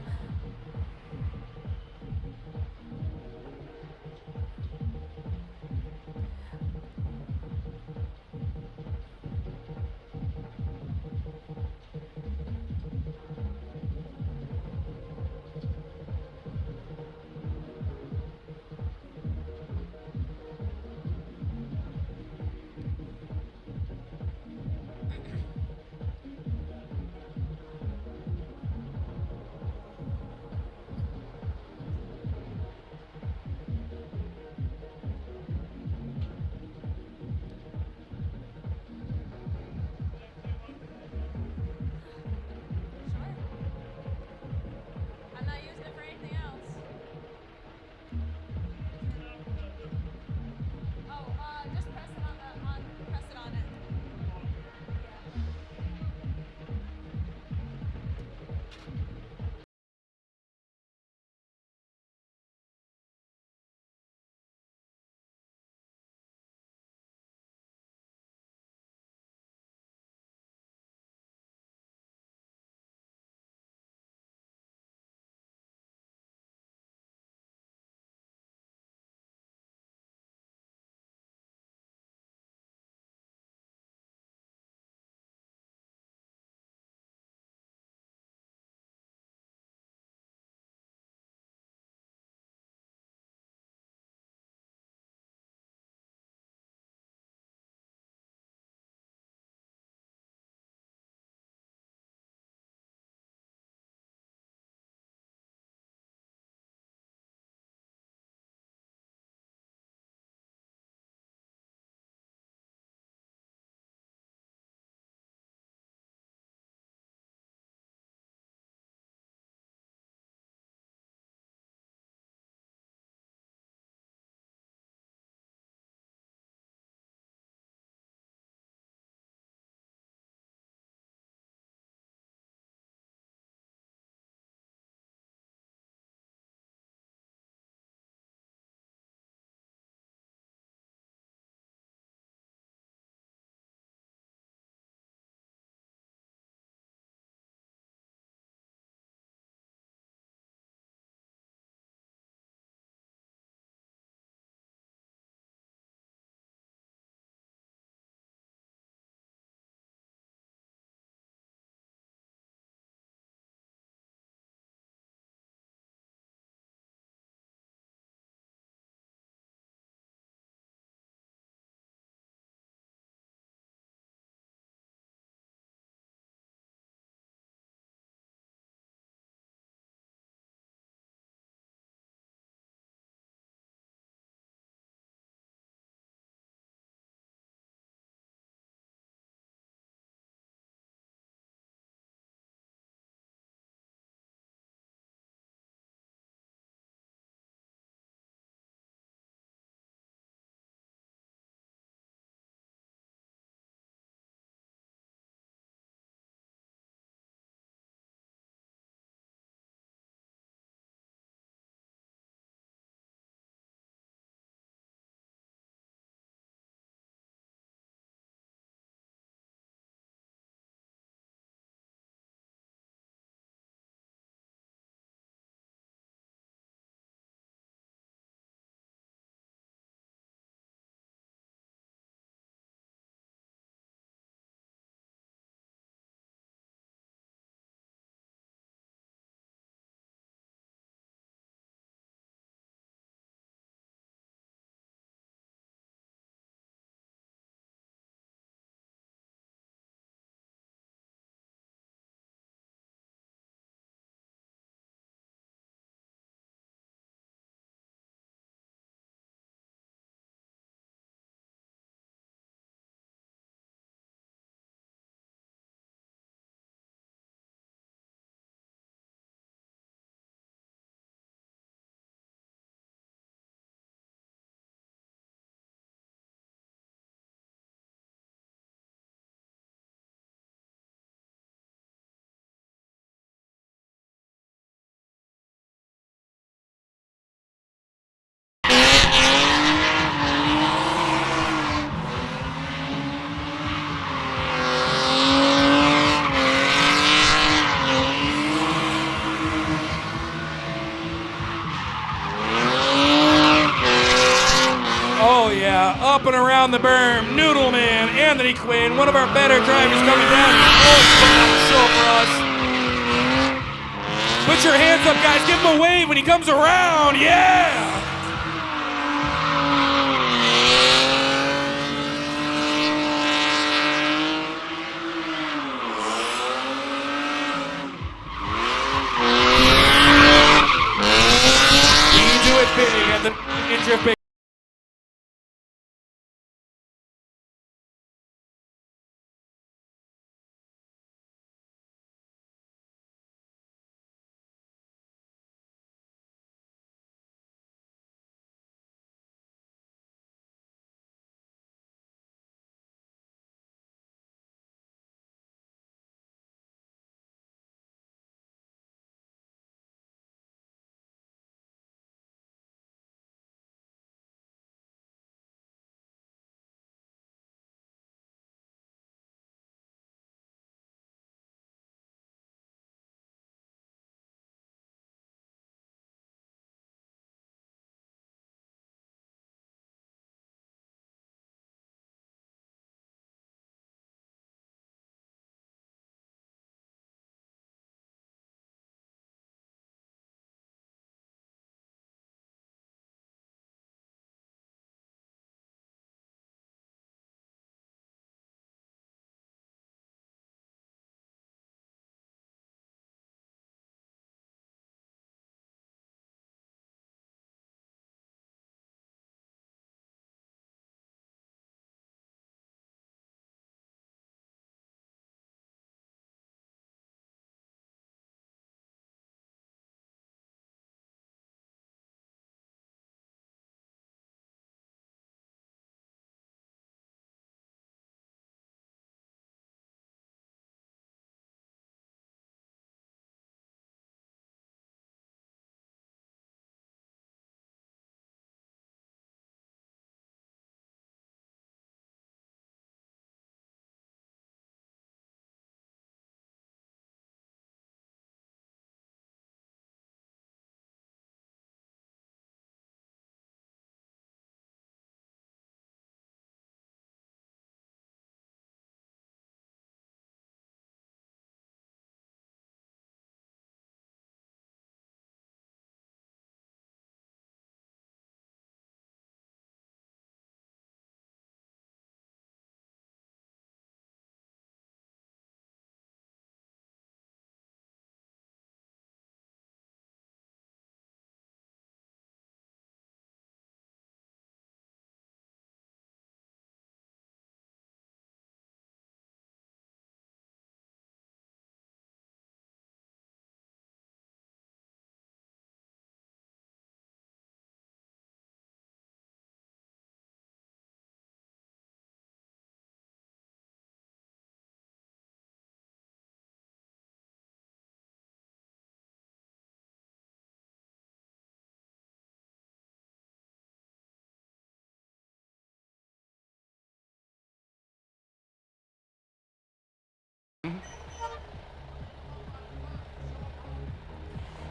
jumping around the berm. Noodle Man, Anthony Quinn, one of our better drivers coming down. Always putting on the show for us. Put your hands up, guys. Give him a wave when he comes around. Yeah! You do it big at the drift big.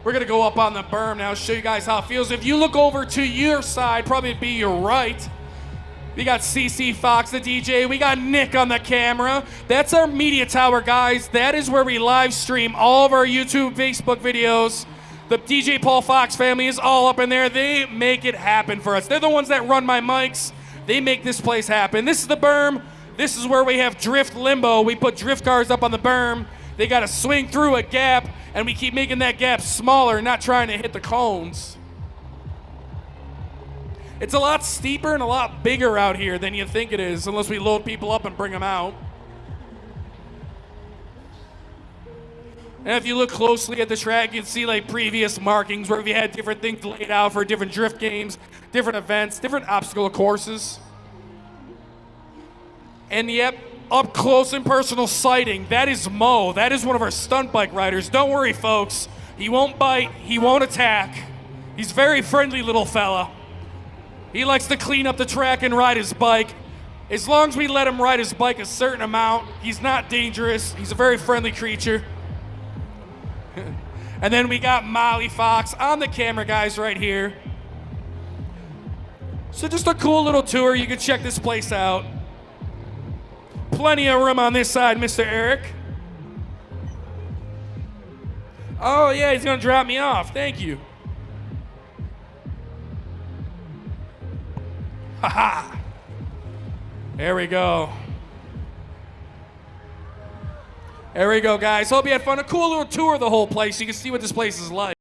We're gonna go up on the berm now, show you guys how it feels. If you look over to your side, probably it'd be your right. We got CC Fox, the DJ. We got Nick on the camera. That's our media tower, guys. That is where we live stream all of our YouTube, Facebook videos. The DJ Paul Fox family is all up in there. They make it happen for us. They're the ones that run my mics. They make this place happen. This is the berm. This is where we have drift limbo. We put drift cars up on the berm. They gotta swing through a gap, and we keep making that gap smaller, not trying to hit the cones. It's a lot steeper and a lot bigger out here than you think it is, unless we load people up and bring them out. And if you look closely at the track, you can see like previous markings where we had different things laid out for different drift games, different events, different obstacle courses. And yep, up close and personal sighting, that is Mo. That is one of our stunt bike riders. Don't worry, folks. He won't bite, he won't attack. He's a very friendly little fella. He likes to clean up the track and ride his bike. As long as we let him ride his bike a certain amount, he's not dangerous. He's a very friendly creature. And then we got Molly Fox on the camera, guys, right here. So just a cool little tour. You can check this place out. Plenty of room on this side, Mr. Eric. Oh yeah, he's gonna drop me off. Thank you. Haha. There we go. There we go, guys. Hope you had fun. A cool little tour of the whole place. You can see what this place is like.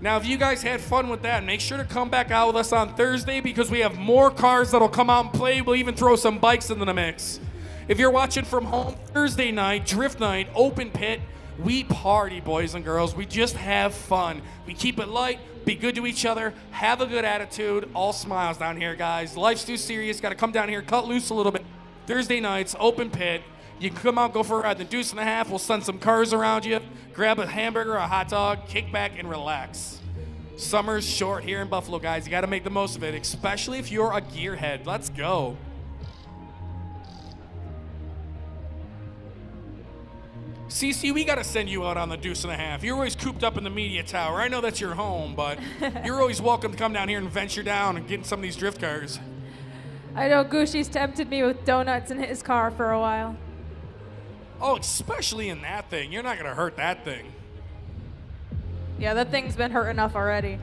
Now, if you guys had fun with that, make sure to come back out with us on Thursday because we have more cars that'll come out and play. We'll even throw some bikes into the mix. If you're watching from home, Thursday night, drift night, open pit, we party, boys and girls. We just have fun. We keep it light, be good to each other, have a good attitude, all smiles down here, guys. Life's too serious. Got to come down here, cut loose a little bit. Thursday nights, open pit. You can come out, go for a ride. The Deuce and a Half. We'll send some cars around you. Grab a hamburger, a hot dog, kick back, and relax. Summer's short here in Buffalo, guys. You got to make the most of it, especially if you're a gearhead. Let's go. CC, we got to send you out on the Deuce and a Half. You're always cooped up in the media tower. I know that's your home, but you're always welcome to come down here and venture down and get in some of these drift cars. I know Gushi's tempted me with donuts in his car for a while. Oh, especially in that thing. You're not going to hurt that thing. Yeah, that thing's been hurt enough already.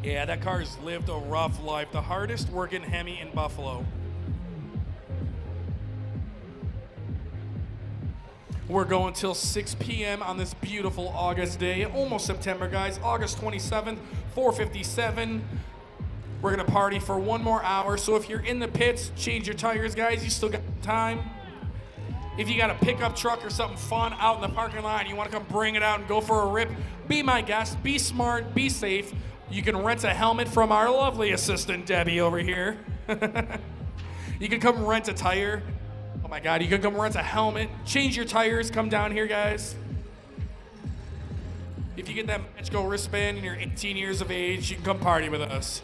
Yeah, that car's lived a rough life. The hardest working Hemi in Buffalo. We're going till 6 p.m. on this beautiful August day. Almost September, guys. August 27th, 4:57. We're going to party for one more hour. So if you're in the pits, change your tires, guys. You still got time. If you got a pickup truck or something fun out in the parking lot and you want to come bring it out and go for a rip, be my guest. Be smart. Be safe. You can rent a helmet from our lovely assistant, Debbie, over here. You can come rent a tire. Oh my God, you can come rent a helmet, change your tires, come down here, guys. If you get that Matchgo wristband and you're 18 years of age, you can come party with us.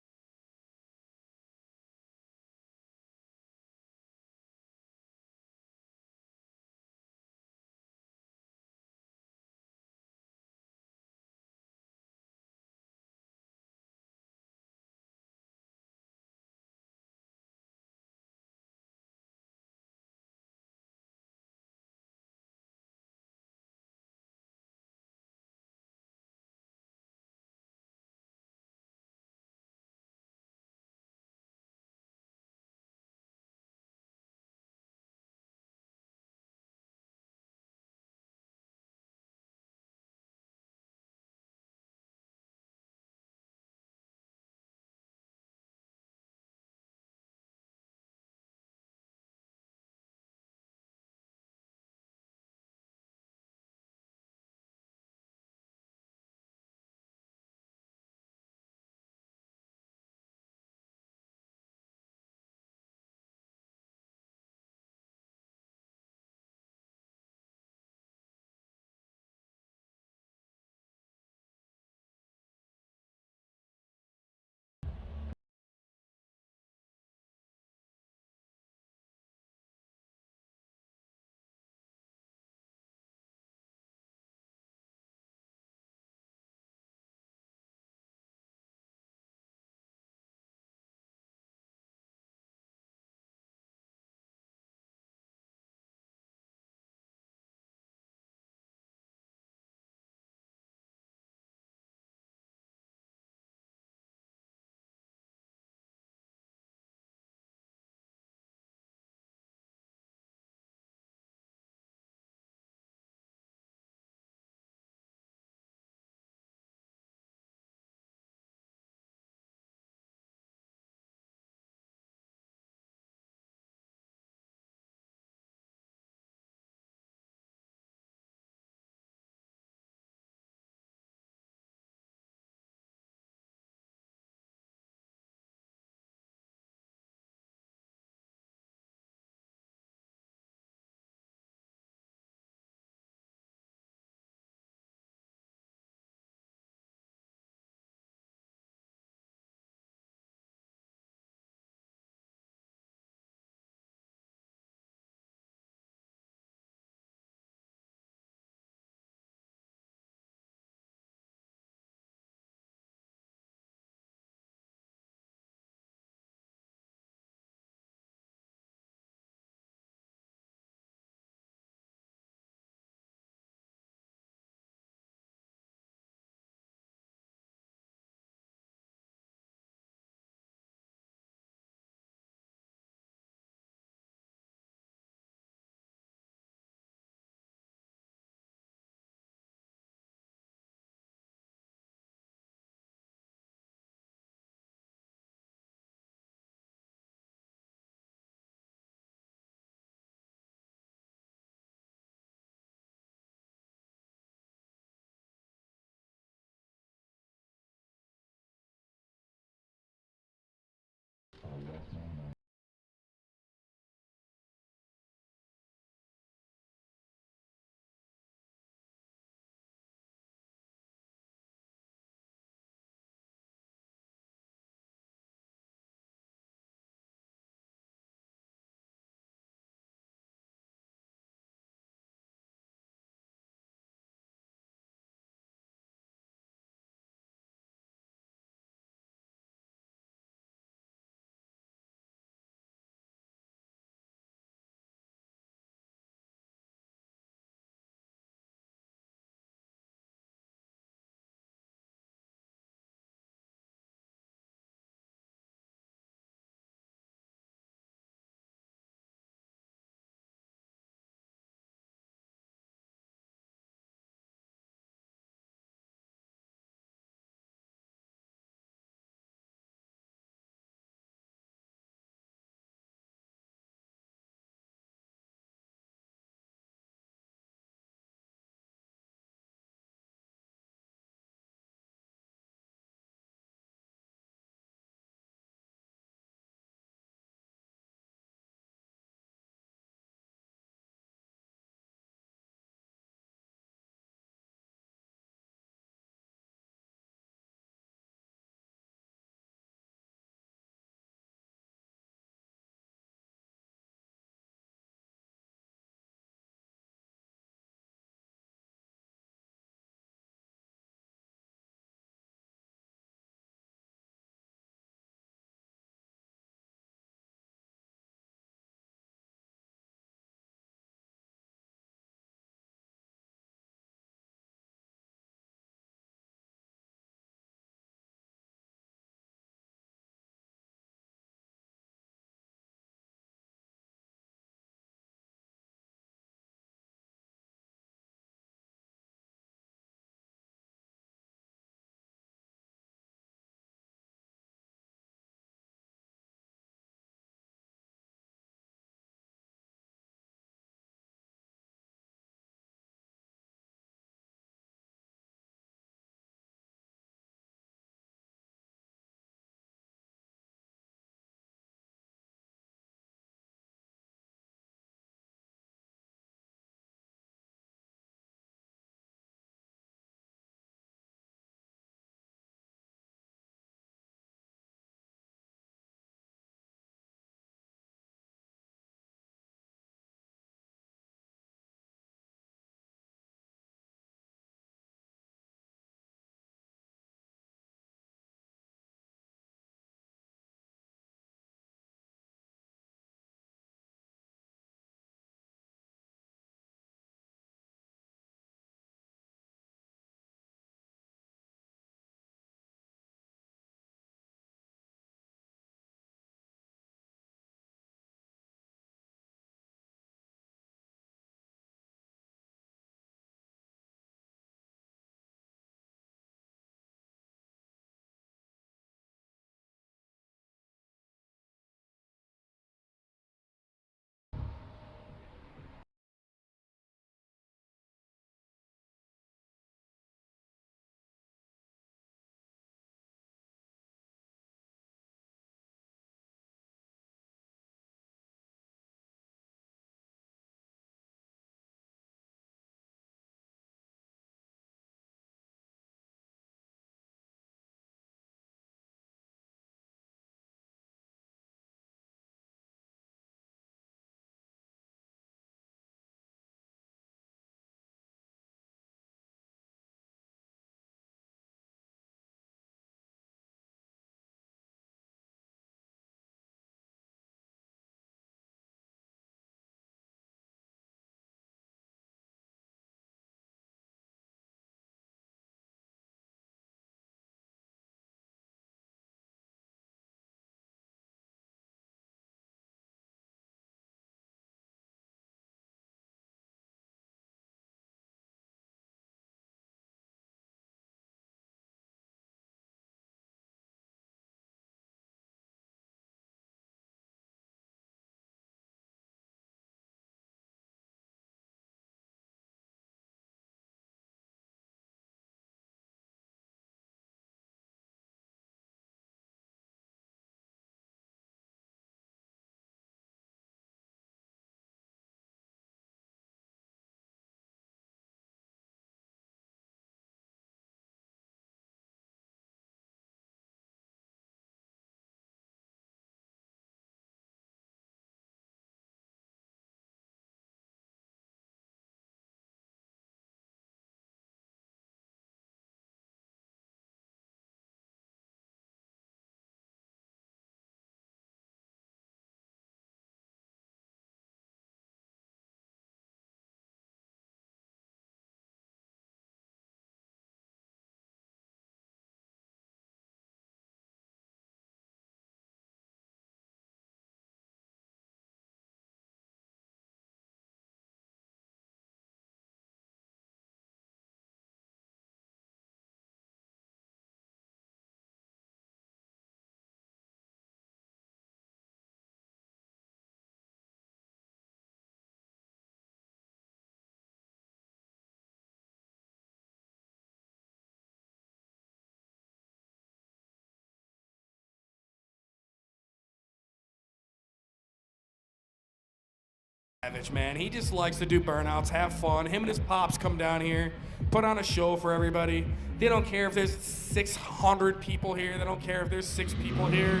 Savage, man. He just likes to do burnouts, have fun. Him and his pops come down here, put on a show for everybody. They don't care if there's 600 people here. They don't care if there's 6 people here.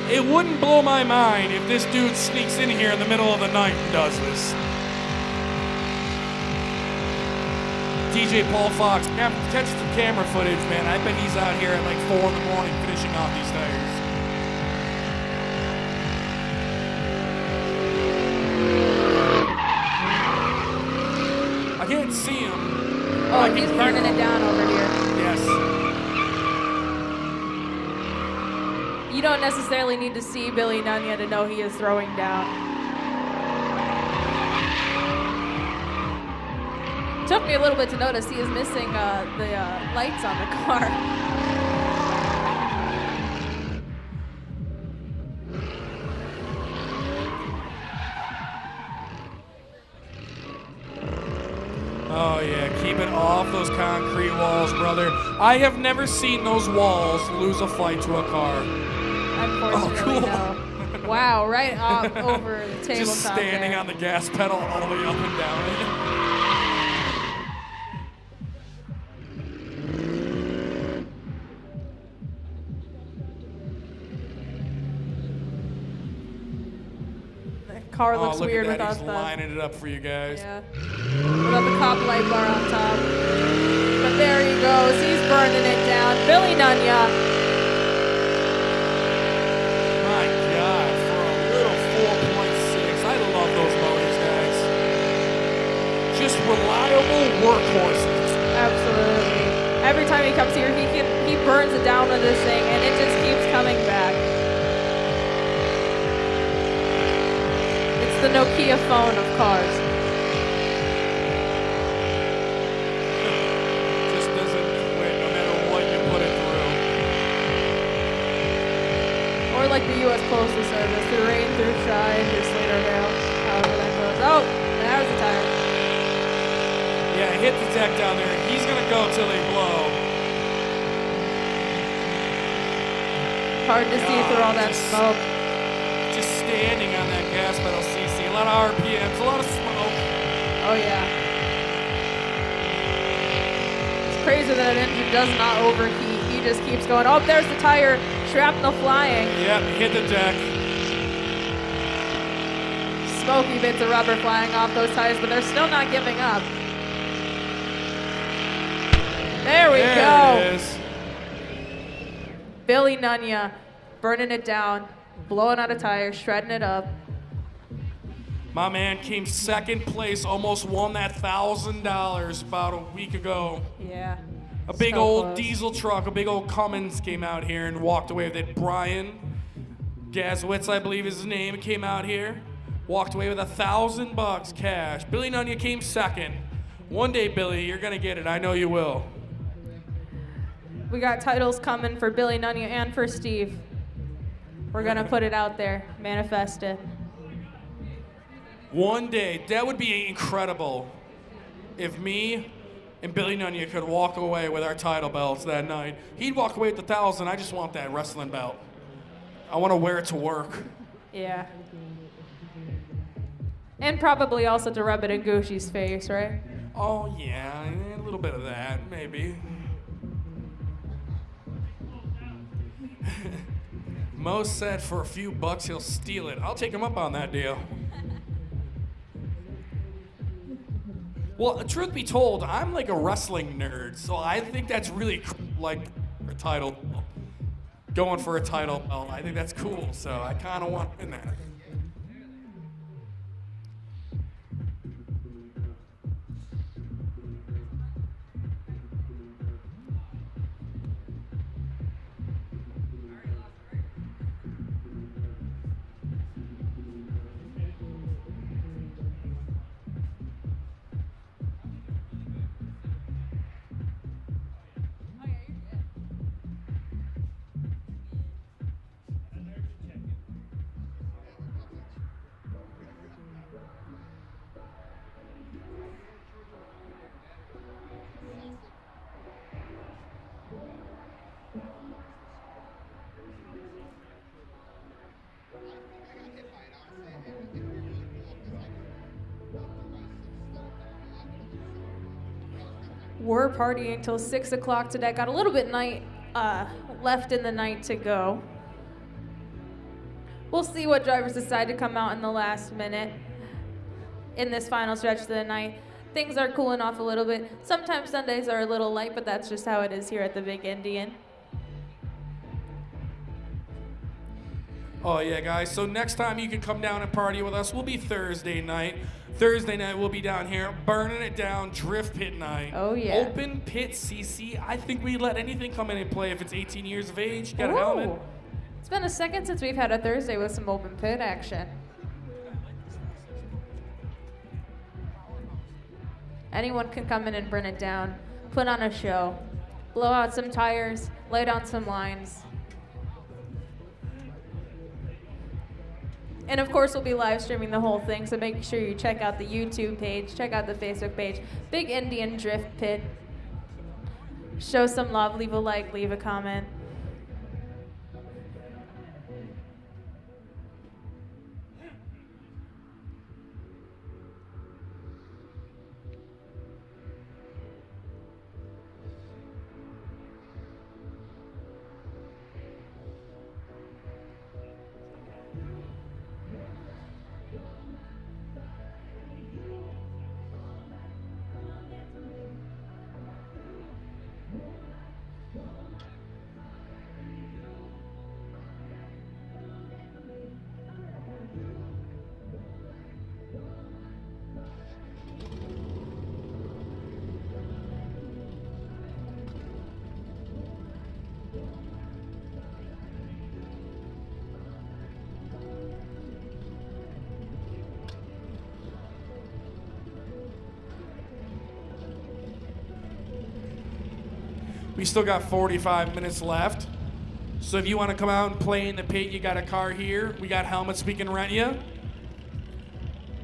It wouldn't blow my mind if this dude sneaks in here in the middle of the night and does this. DJ Paul Fox, catch the camera footage, man. I bet he's out here at like 4 in the morning finishing off these tires. I can't see him. Oh, he's burning it down over here. Yes. You don't necessarily need to see Billy Nunya to know he is throwing down. Took me a little bit to notice he is missing the lights on the car. Oh yeah, keep it off those concrete walls, brother. I have never seen those walls lose a fight to a car. Unfortunately, no. Wow, right up over the tabletop. Just standing there. on the gas pedal all the way up and down. Car looks look weird at that. without He's the lining it up for you guys. Yeah. Without the cop light bar on top. But there he goes. He's burning it down. Billy Nunya. My God, for a little 4.6. I love those motors, guys. Just reliable workhorses. Absolutely. Every time he comes here, he burns it down with this thing, and it just keeps coming back. It's the Nokia phone of cars. Just doesn't quit no matter what you put it through. Or like the U.S. Postal Service, through rain, through shine, through sleet or hail, however that goes. Oh, there's the tire. Yeah, hit the deck down there. He's going to go till they blow. Hard to see through all that smoke. Just standing on that gas pedal, CC. A lot of RPMs, a lot of smoke. Oh, yeah. It's crazy that an engine does not overheat. He just keeps going. Oh, there's the tire. Shrapnel flying. Yep, hit the deck. Smoky bits of rubber flying off those tires, but they're still not giving up. There we go. There it is. Billy Nunya burning it down, blowing out a tire, shredding it up. My man came second place, almost won that $1,000 about a week ago. Yeah. A big so old close. diesel truck, a big old Cummins came out here and walked away with it. Brian Gazwitz, I believe is his name, came out here, walked away with $1,000 cash. Billy Nunya came second. One day, Billy, you're gonna get it. I know you will. We got titles coming for Billy Nunya and for Steve. We're gonna put it out there, manifest it. One day, that would be incredible if me and Billy Nunya could walk away with our title belts that night. He'd walk away with the 1,000. I just want that wrestling belt. I want to wear it to work. Yeah. And probably also to rub it in Gucci's face, right? Oh, yeah, a little bit of that, maybe. Mo said for a few bucks he'll steal it. I'll take him up on that deal. Well, truth be told, I'm like a wrestling nerd, so I think that's really like a title. Going for a title belt, I think that's cool, so I kind of want in that. We're partying till 6 o'clock today. Got a little bit left in the night to go. We'll see what drivers decide to come out in the last minute in this final stretch of the night. Things are cooling off a little bit. Sometimes Sundays are a little light, but that's just how it is here at the Big Indian. Oh yeah, guys. So next time you can come down and party with us will be Thursday night. Thursday night we'll be down here burning it down, drift pit night. Oh yeah. Open pit CC. I think we let anything come in and play if it's 18 years of age. Got a helmet. It's been a second since we've had a Thursday with some open pit action. Anyone can come in and burn it down, put on a show, blow out some tires, lay down some lines. And of course, we'll be live streaming the whole thing, so make sure you check out the YouTube page, check out the Facebook page, Big Indian Drift Pit. Show some love, leave a like, leave a comment. We still got 45 minutes left. So if you want to come out and play in the pit, you got a car here. We got helmets we can rent you.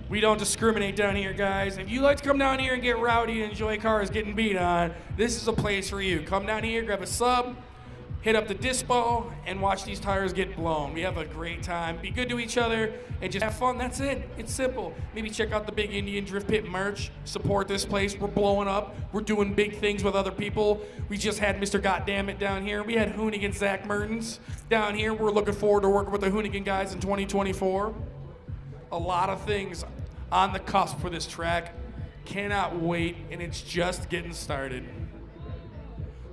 We don't discriminate down here, guys. If you like to come down here and get rowdy and enjoy cars getting beat on, this is a place for you. Come down here, grab a sub, hit up the dispo, and watch these tires get blown. We have a great time. Be good to each other and just have fun. That's it. It's simple. Maybe check out the Big Indian Drift Pit merch. Support this place. We're blowing up. We're doing big things with other people. We just had Mr. Goddammit down here. We had Hoonigan Zach Mertens down here. We're looking forward to working with the Hoonigan guys in 2024. A lot of things on the cusp for this track. Cannot wait, and it's just getting started.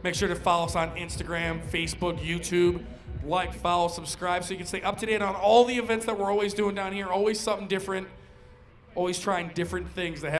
Make sure to follow us on Instagram, Facebook, YouTube. Like, follow, subscribe so you can stay up to date on all the events that we're always doing down here. Always something different. Always trying different things to have.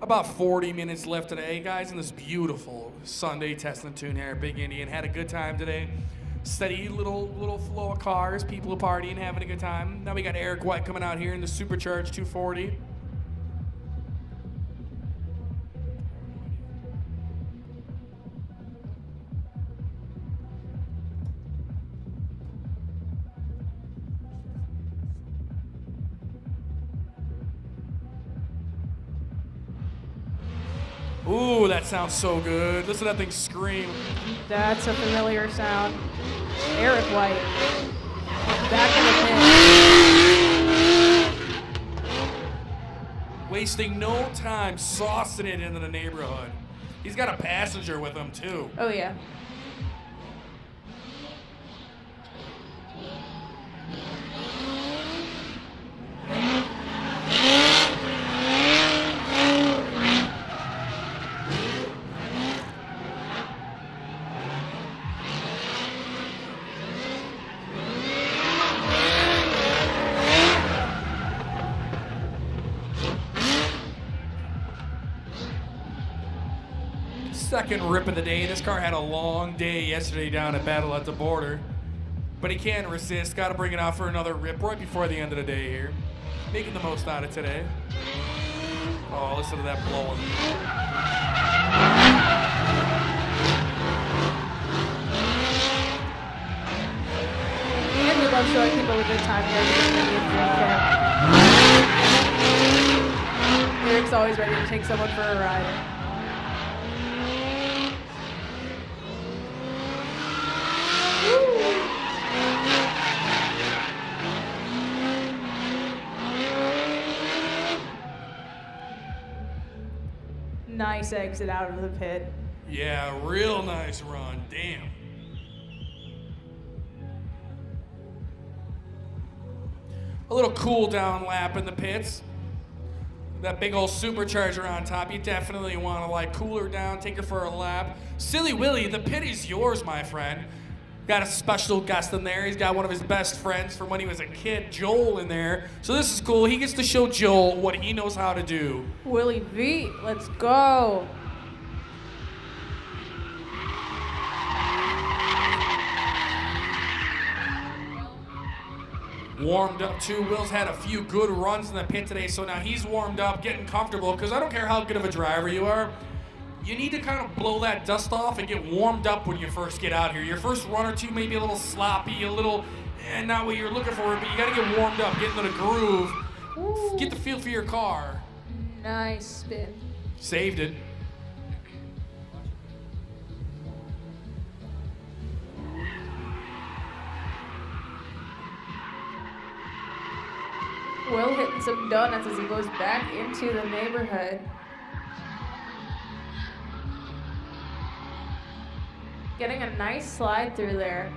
About 40 minutes left today, guys, in this beautiful Sunday testing the tune here at Big Indian. Had a good time today. Steady little flow of cars, people partying, having a good time. Now we got Eric White coming out here in the Supercharged 240. Ooh, that sounds so good. Listen to that thing scream. That's a familiar sound. Eric White. Back in the pit. Wasting no time saucing it into the neighborhood. He's got a passenger with him, too. Oh, yeah. Second rip of the day. This car had a long day yesterday down at Battle at the Border. But he can't resist. Got to bring it out for another rip right before the end of the day here. Making the most out of today. Oh, listen to that blowing. And we love showing people a good time here at the Indian Dream Camp. Eric's always ready to take someone for a ride. Nice exit out of the pit. Yeah, real nice run. Damn. A little cool down lap in the pits. That big old supercharger on top. You definitely want to like cool her down, take her for a lap. Silly Willy, the pit is yours, my friend. Got a special guest in there. He's got one of his best friends from when he was a kid, Joel, in there. So this is cool. He gets to show Joel what he knows how to do. Willie V, let's go. Warmed up too. Will's had a few good runs in the pit today, so now he's warmed up, getting comfortable, because I don't care how good of a driver you are. You need to kind of blow that dust off and get warmed up when you first get out here. Your first run or two may be a little sloppy, a little, not what you're looking for, but you got to get warmed up, get into the groove, Ooh. get the feel for your car. Nice spin. Saved it. Will hitting some donuts as he goes back into the neighborhood. Getting a nice slide through there.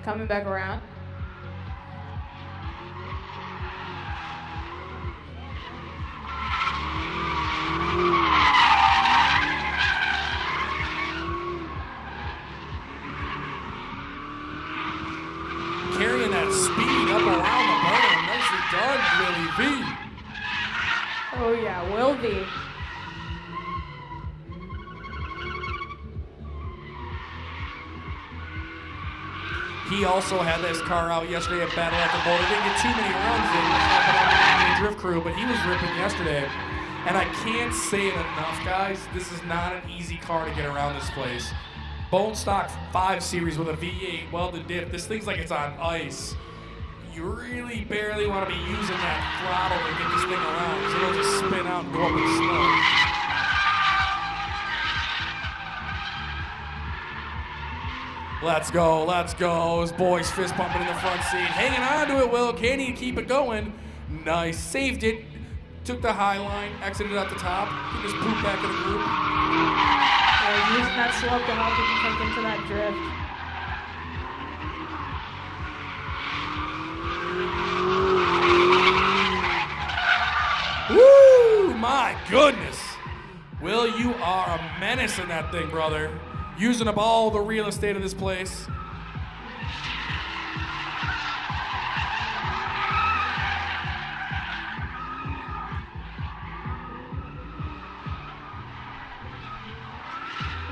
Coming back around. Carrying that speed up around the berm. Nicely done, Willie V. Oh yeah, Will V. He also had this car out yesterday at Battle at the Border. Didn't get too many runs in the drift crew, but he was ripping yesterday. And I can't say it enough, guys. This is not an easy car to get around this place. Bone stock 5 series with a V8 welded diff. This thing's like it's on ice. You really barely want to be using that throttle to get this thing around, so it'll just spin out and go up in smoke. Let's go, let's go. His boy's fist pumping in the front seat. Hanging on to it, Will. Can he keep it going? Nice. Saved it. Took the high line, exited at the top. He just pooped back in the group. Yeah, using that slope to help him take into that drift. Woo! My goodness. Will, you are a menace in that thing, brother. Using up all the real estate of this place.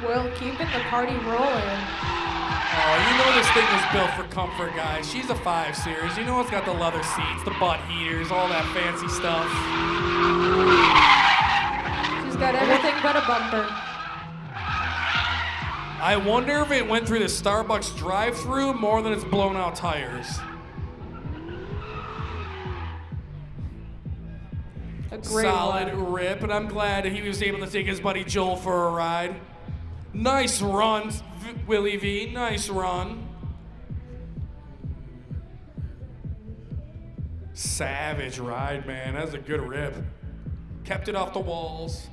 Will keeping the party rolling. Oh, you know this thing was built for comfort, guys. She's a 5 Series. You know it's got the leather seats, the butt heaters, all that fancy stuff. She's got everything but a bumper. I wonder if it went through the Starbucks drive-thru more than its blown out tires. A great Solid one. rip, and I'm glad he was able to take his buddy Joel for a ride. Nice run, Willie V. Nice run. Savage ride, man. That was a good rip. Kept it off the walls.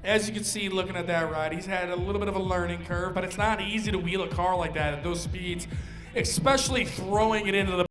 As you can see, looking at that ride, he's had a little bit of a learning curve, but it's not easy to wheel a car like that at those speeds, especially throwing it into the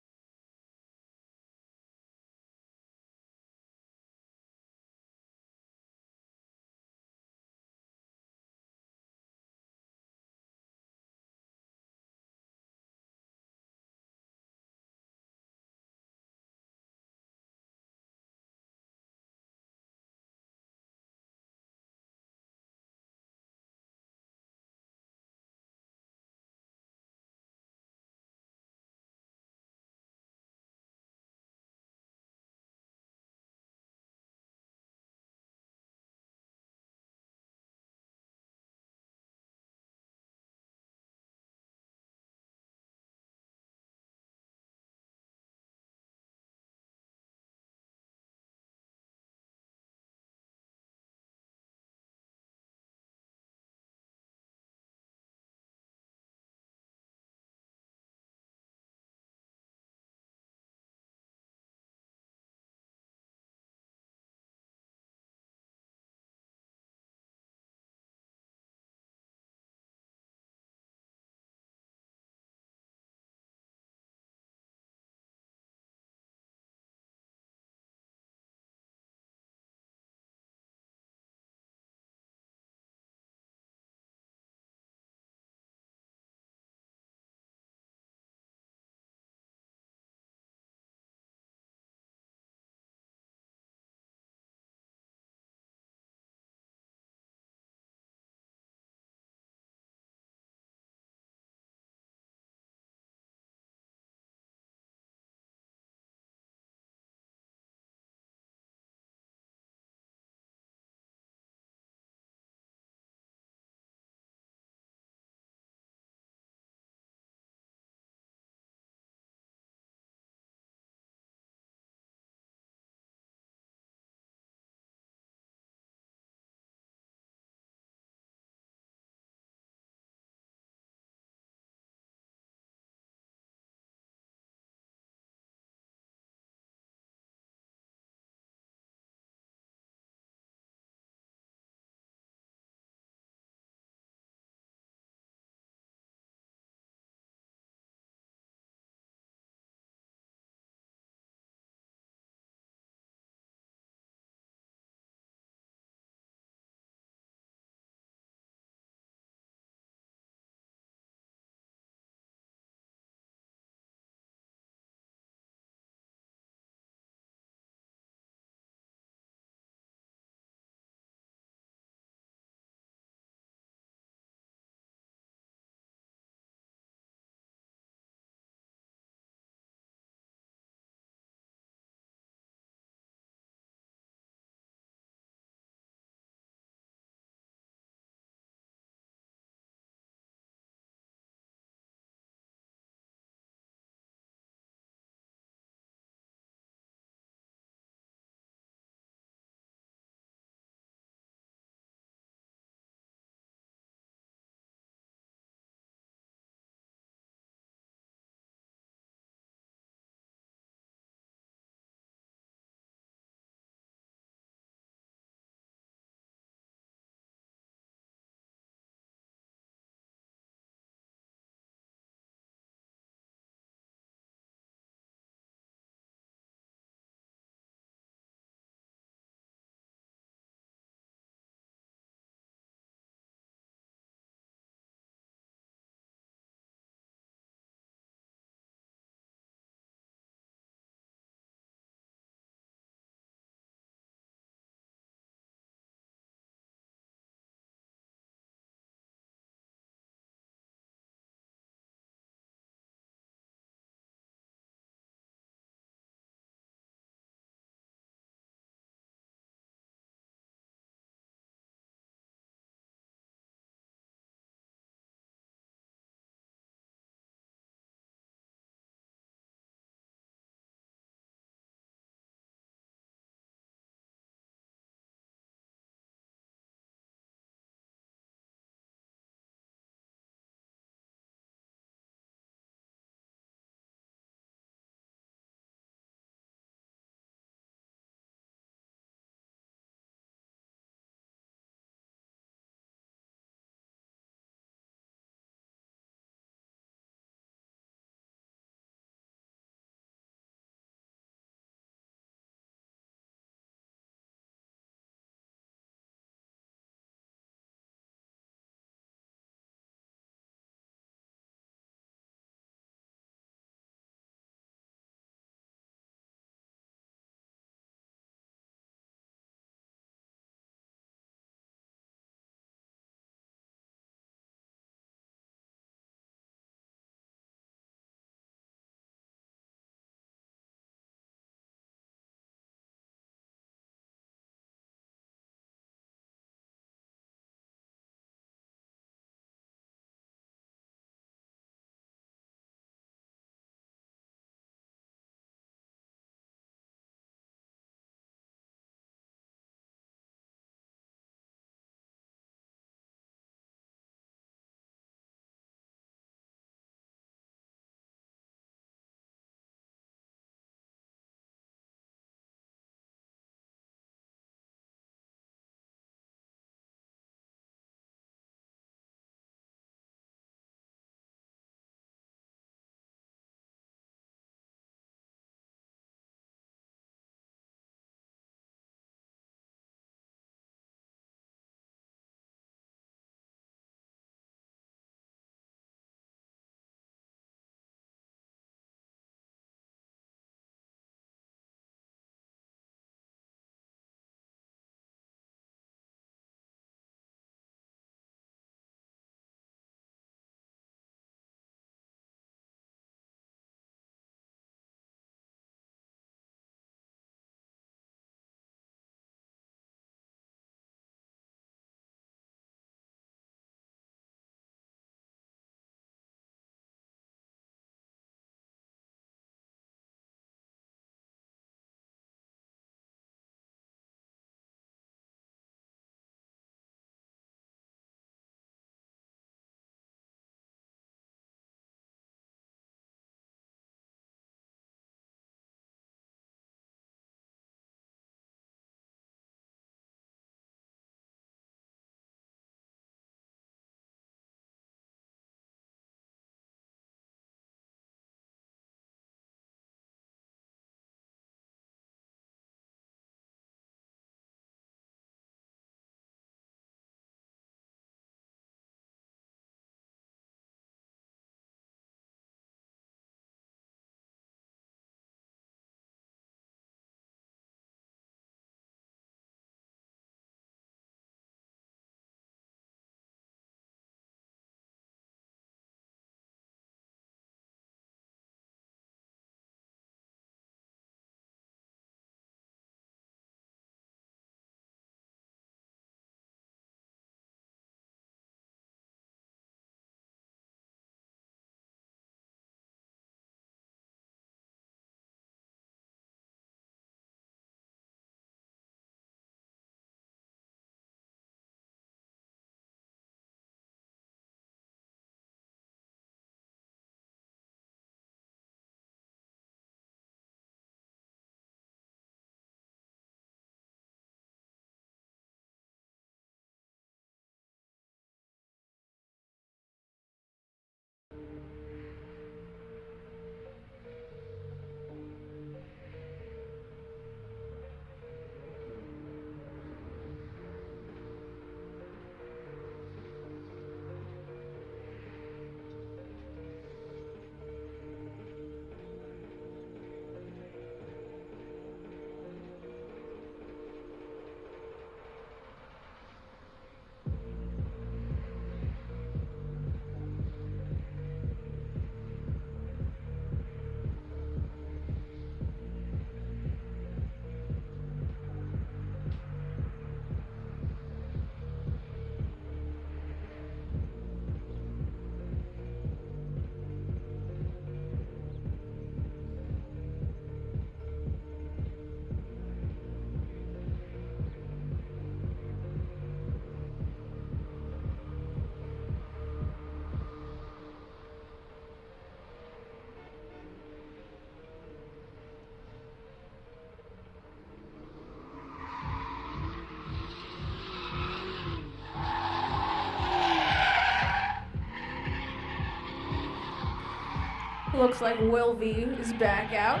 Looks like Will V is back out.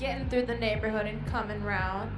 Getting through the neighborhood and coming round.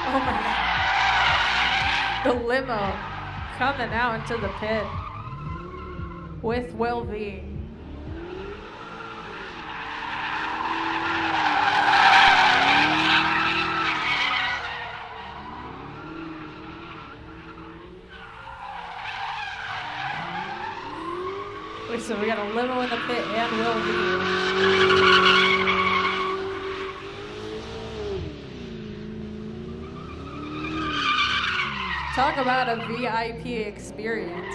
Oh my God. The limo coming out into the pit with Will V. Wait, so we got a limo in the pit and Will V. Talk about a VIP experience.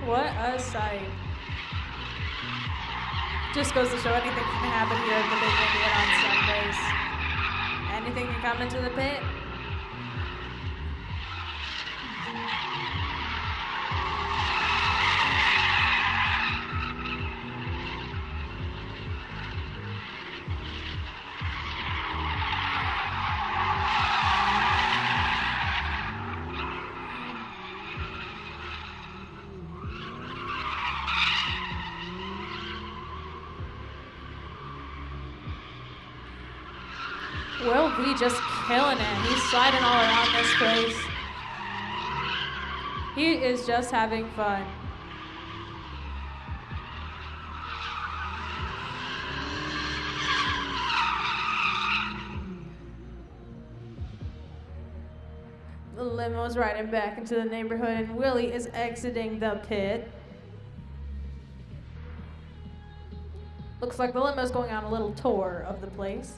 What a sight. Just goes to show anything can happen here at the Big Indian on Sundays. Anything can come into the pit. Will V just killing it. He's sliding all around this place. He is just having fun. The limo's riding back into the neighborhood and Willie is exiting the pit. Looks like the limo's going on a little tour of the place.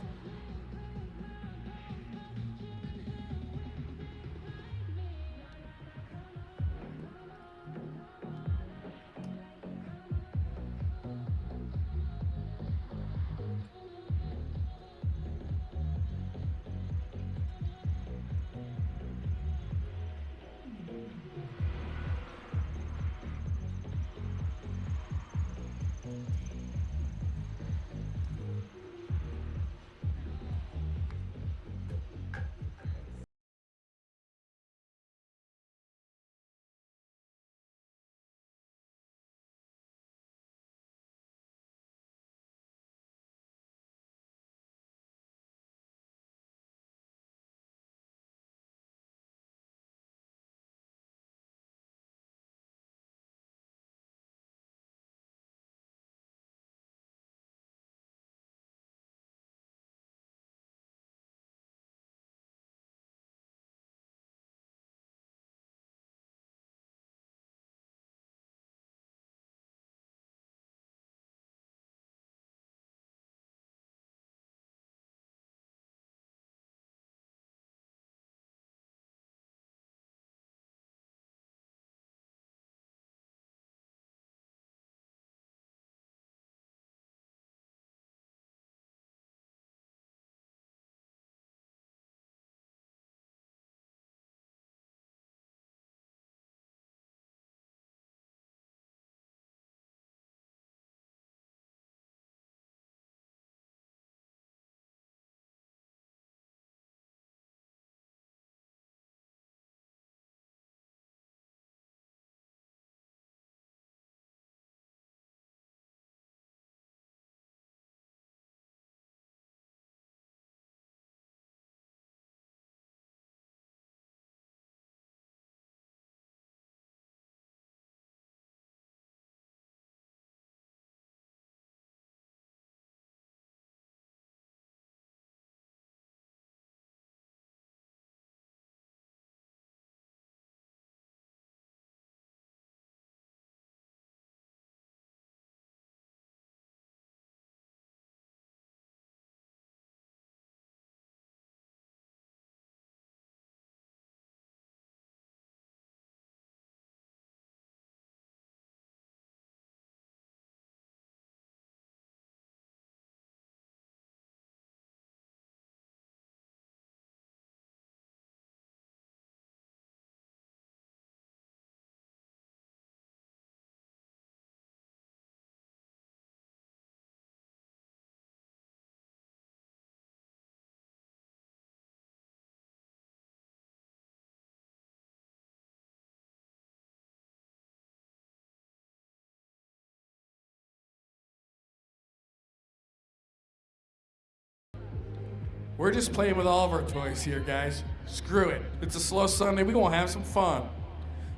We're just playing with all of our toys here, guys. Screw it. It's a slow Sunday. We're going to have some fun.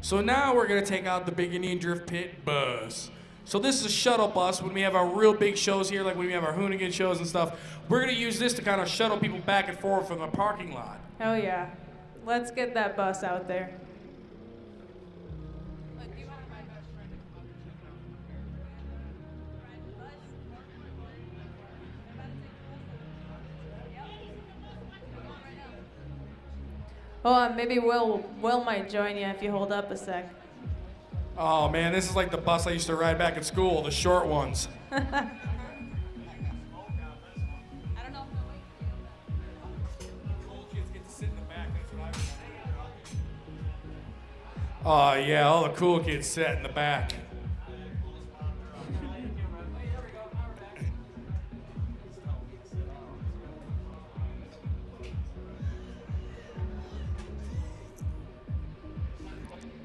So now we're going to take out the Big Indian Drift Pit bus. So this is a shuttle bus. When we have our real big shows here, like when we have our Hoonigan shows and stuff, we're going to use this to kind of shuttle people back and forth from the parking lot. Oh yeah. Let's get that bus out there. Oh, maybe Will might join you if you hold up a sec. Oh man, this is like the bus I used to ride back at school, the short ones. I don't know. Cool kids get to sit in the back, that's what I was. Oh yeah, all the cool kids sat in the back.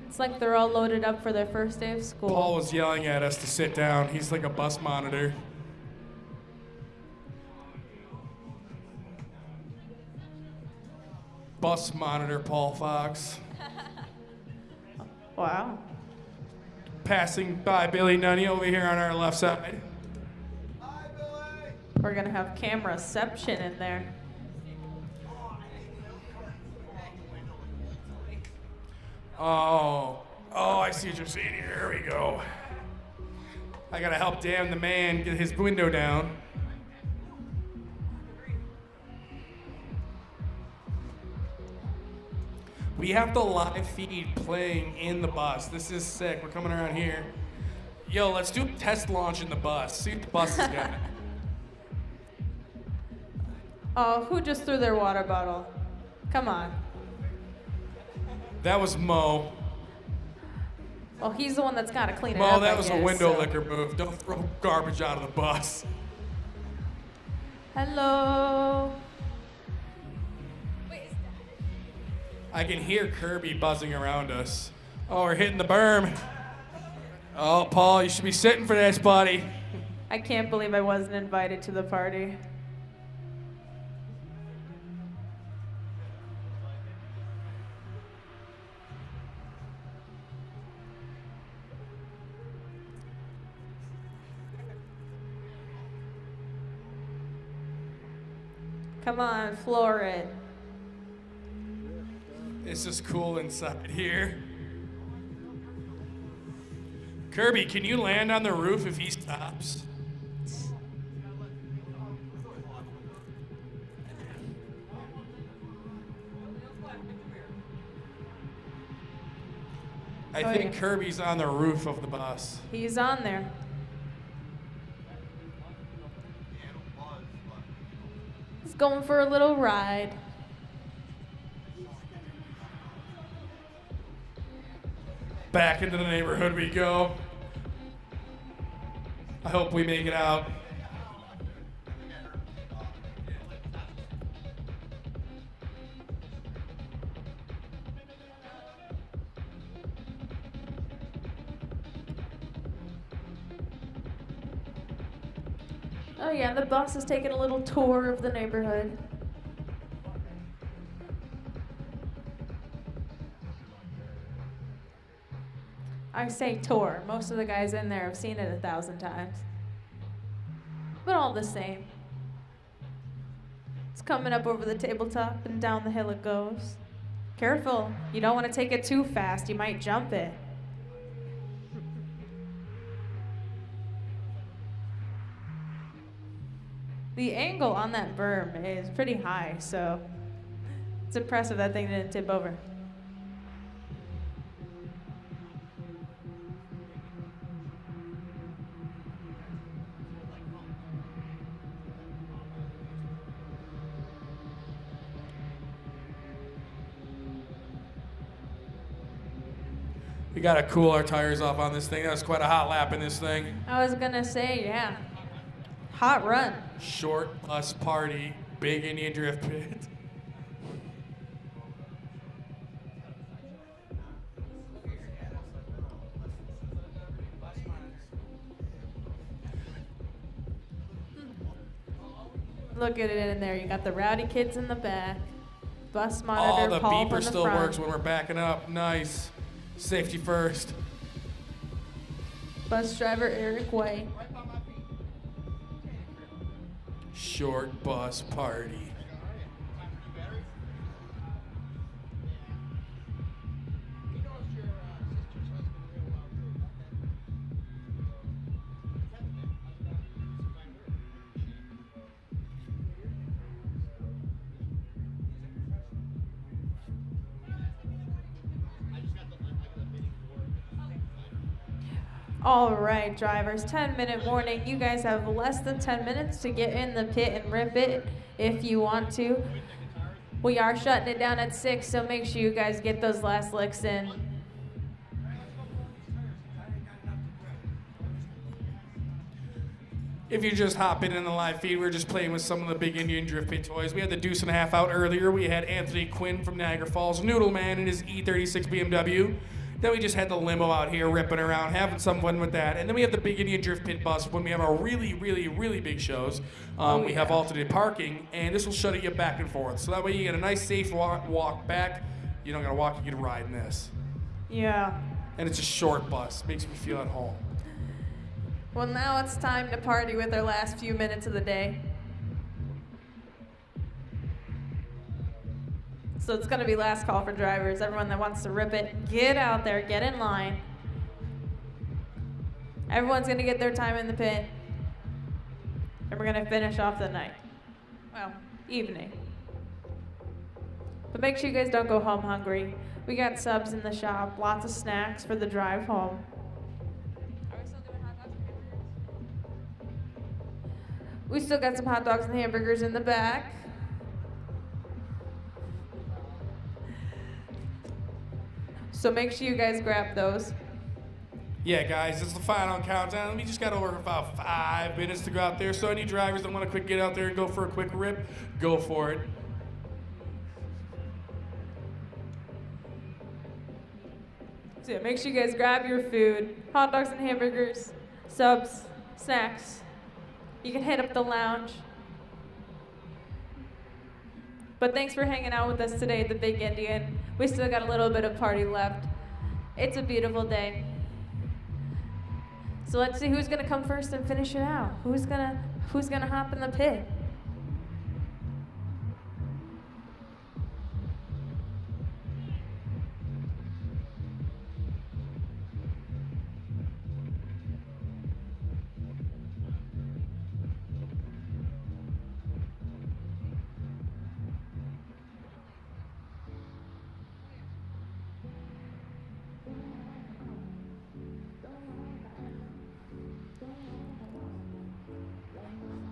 It's like they're all loaded up for their first day of school. Paul was yelling at us to sit down. He's like a bus monitor. Bus monitor Paul Fox. Wow. Passing by Billy Nunny over here on our left side. Hi, Billy. We're gonna have cameraception in there. Oh, I see what you're saying here. There we go. I gotta help Dan the man get his window down. We have the live feed playing in the bus. This is sick. We're coming around here. Yo, let's do a test launch in the bus. See what the bus has got. Oh, who just threw their water bottle? Come on. That was Mo. Well, he's the one that's got to clean it Mo, up. that I was a guess, window so. licker move. Don't throw garbage out of the bus. Hello. I can hear Kirby buzzing around us. Oh, we're hitting the berm. Oh, Paul, you should be sitting for this, buddy. I can't believe I wasn't invited to the party. Come on, floor it. It's just cool inside here. Kirby, can you land on the roof if he stops? I think yeah. Kirby's on the roof of the bus. He's on there. He's going for a little ride. Back into the neighborhood we go. I hope we make it out. Oh yeah, the bus is taking a little tour of the neighborhood. I say tour. Most of the guys in there have seen it 1,000 times. But all the same. It's coming up over the tabletop and down the hill it goes. Careful, you don't want to take it too fast. You might jump it. The angle on that berm is pretty high, so it's impressive that thing didn't tip over. We gotta cool our tires off on this thing. That was quite a hot lap in this thing. I was gonna say, yeah. Hot run. Short bus party, Big Indian Drift Pit. Look at it in there. You got the rowdy kids in the back. Bus Oh, monitor, the Paul beeper in the still front. works when we're backing up. Nice. Safety first. Bus driver Eric White. Short bus party. All right, drivers, 10-minute warning. You guys have less than 10 minutes to get in the pit and rip it if you want to. We are shutting it down at 6, so make sure you guys get those last licks in. If you're just hopping in the live feed, we're just playing with some of the big Indian Drift Pit toys. We had the Deuce and a Half out earlier. We had Anthony Quinn from Niagara Falls, Noodle Man in his E36 BMW. Then we just had the limo out here ripping around, having some fun with that. And then we have the big Indian Drift Pit bus when we have our really, really, really big shows. We have alternate parking, and this will shuttle you back and forth. So that way you get a nice, safe walk back. You don't gotta walk, you get a ride in this. Yeah. And it's a short bus. Makes me feel at home. Well, now it's time to party with our last few minutes of the day. So it's gonna be last call for drivers. Everyone that wants to rip it, get out there, get in line. Everyone's gonna get their time in the pit. And we're gonna finish off the night. Well, evening. But make sure you guys don't go home hungry. We got subs in the shop, lots of snacks for the drive home. Are we still doing hot dogs and hamburgers? We still got some hot dogs and hamburgers in the back. So make sure you guys grab those. Yeah, guys, it's the final countdown. We just got over about 5 minutes to go out there. So any drivers that want to quick get out there and go for a quick rip, go for it. So yeah, make sure you guys grab your food, hot dogs and hamburgers, subs, snacks. You can hit up the lounge. But thanks for hanging out with us today at the Big Indian. We still got a little bit of party left. It's a beautiful day. So let's see who's gonna come first and finish it out. Who's gonna hop in the pit?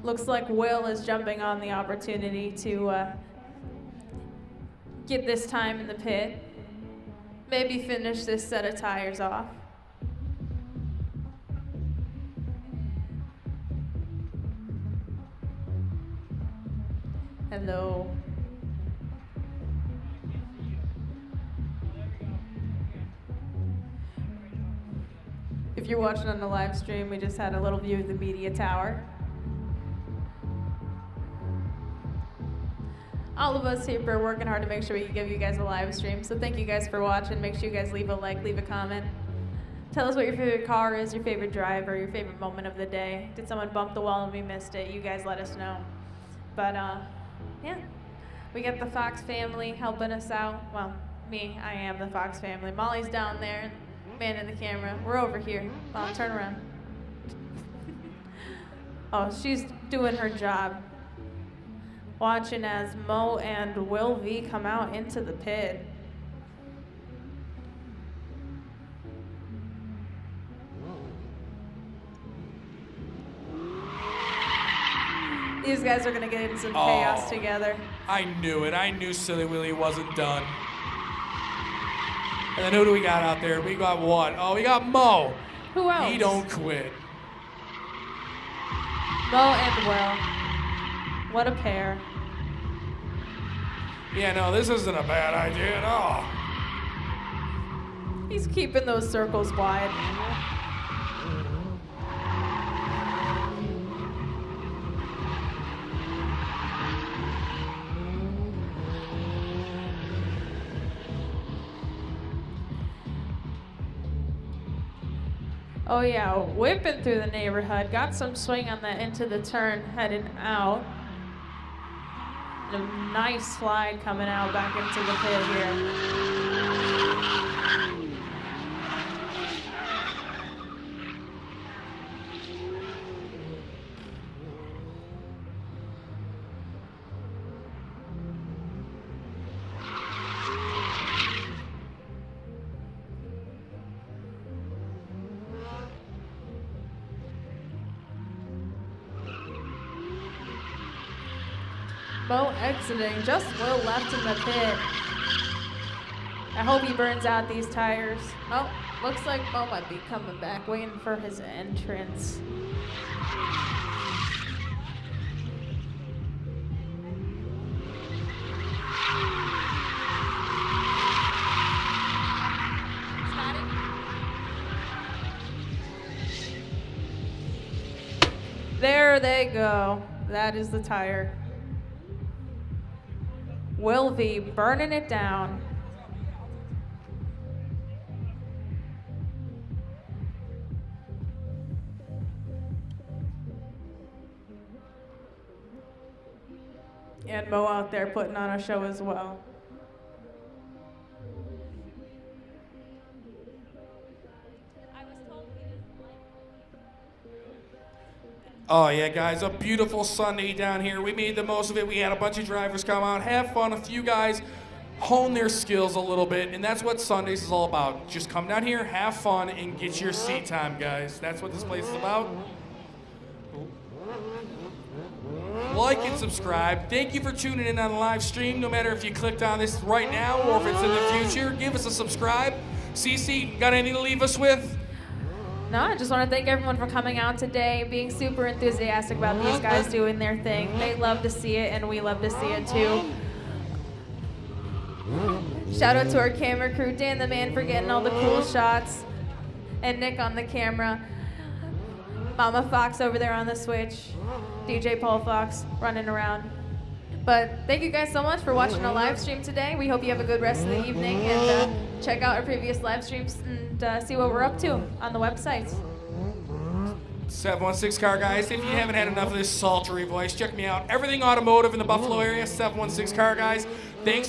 Looks like Will is jumping on the opportunity to get this time in the pit. Maybe finish this set of tires off. Hello. If you're watching on the live stream, we just had a little view of the media tower. All of us here are working hard to make sure we can give you guys a live stream. So thank you guys for watching. Make sure you guys leave a like, leave a comment. Tell us what your favorite car is, your favorite driver, your favorite moment of the day. Did someone bump the wall and we missed it? You guys let us know. But yeah, we got the Fox family helping us out. Well, me, I am the Fox family. Molly's down there, man in the camera. We're over here. Mom, turn around. Oh, she's doing her job. Watching as Mo and Will V come out into the pit. These guys are gonna get in some chaos together. I knew it. I knew Silly Willy wasn't done. And then who do we got out there? We got what? Oh, we got Mo. Who else? He don't quit. Mo and Will. What a pair. Yeah, no, this isn't a bad idea at all. He's keeping those circles wide. Oh yeah, whipping through the neighborhood. Got some swing on the into the turn, heading out. And a nice slide coming out back into the pit here. Bo exiting, just Will left in the pit. I hope he burns out these tires. Oh, looks like Bo might be coming back, waiting for his entrance. There they go. That is the tire. Will V burning it down. And Mo out there putting on a show as well. Oh yeah, guys, a beautiful Sunday down here. We made the most of it. We had a bunch of drivers come out, have fun. A few guys hone their skills a little bit, and that's what Sundays is all about. Just come down here, have fun, and get your seat time, guys. That's what this place is about. Like and subscribe. Thank you for tuning in on the live stream. No matter if you clicked on this right now or if it's in the future, give us a subscribe. Cece, got anything to leave us with? No, I just want to thank everyone for coming out today, being super enthusiastic about these guys doing their thing. They love to see it, and we love to see it too. Shout out to our camera crew, Dan the man for getting all the cool shots, and Nick on the camera. Mama Fox over there on the switch. DJ Paul Fox running around. But thank you guys so much for watching our live stream today. We hope you have a good rest of the evening, and check out our previous live streams and see what we're up to on the website. 716 Car Guys. If you haven't had enough of this sultry voice, check me out. Everything automotive in the Buffalo area, 716 Car Guys. Thanks for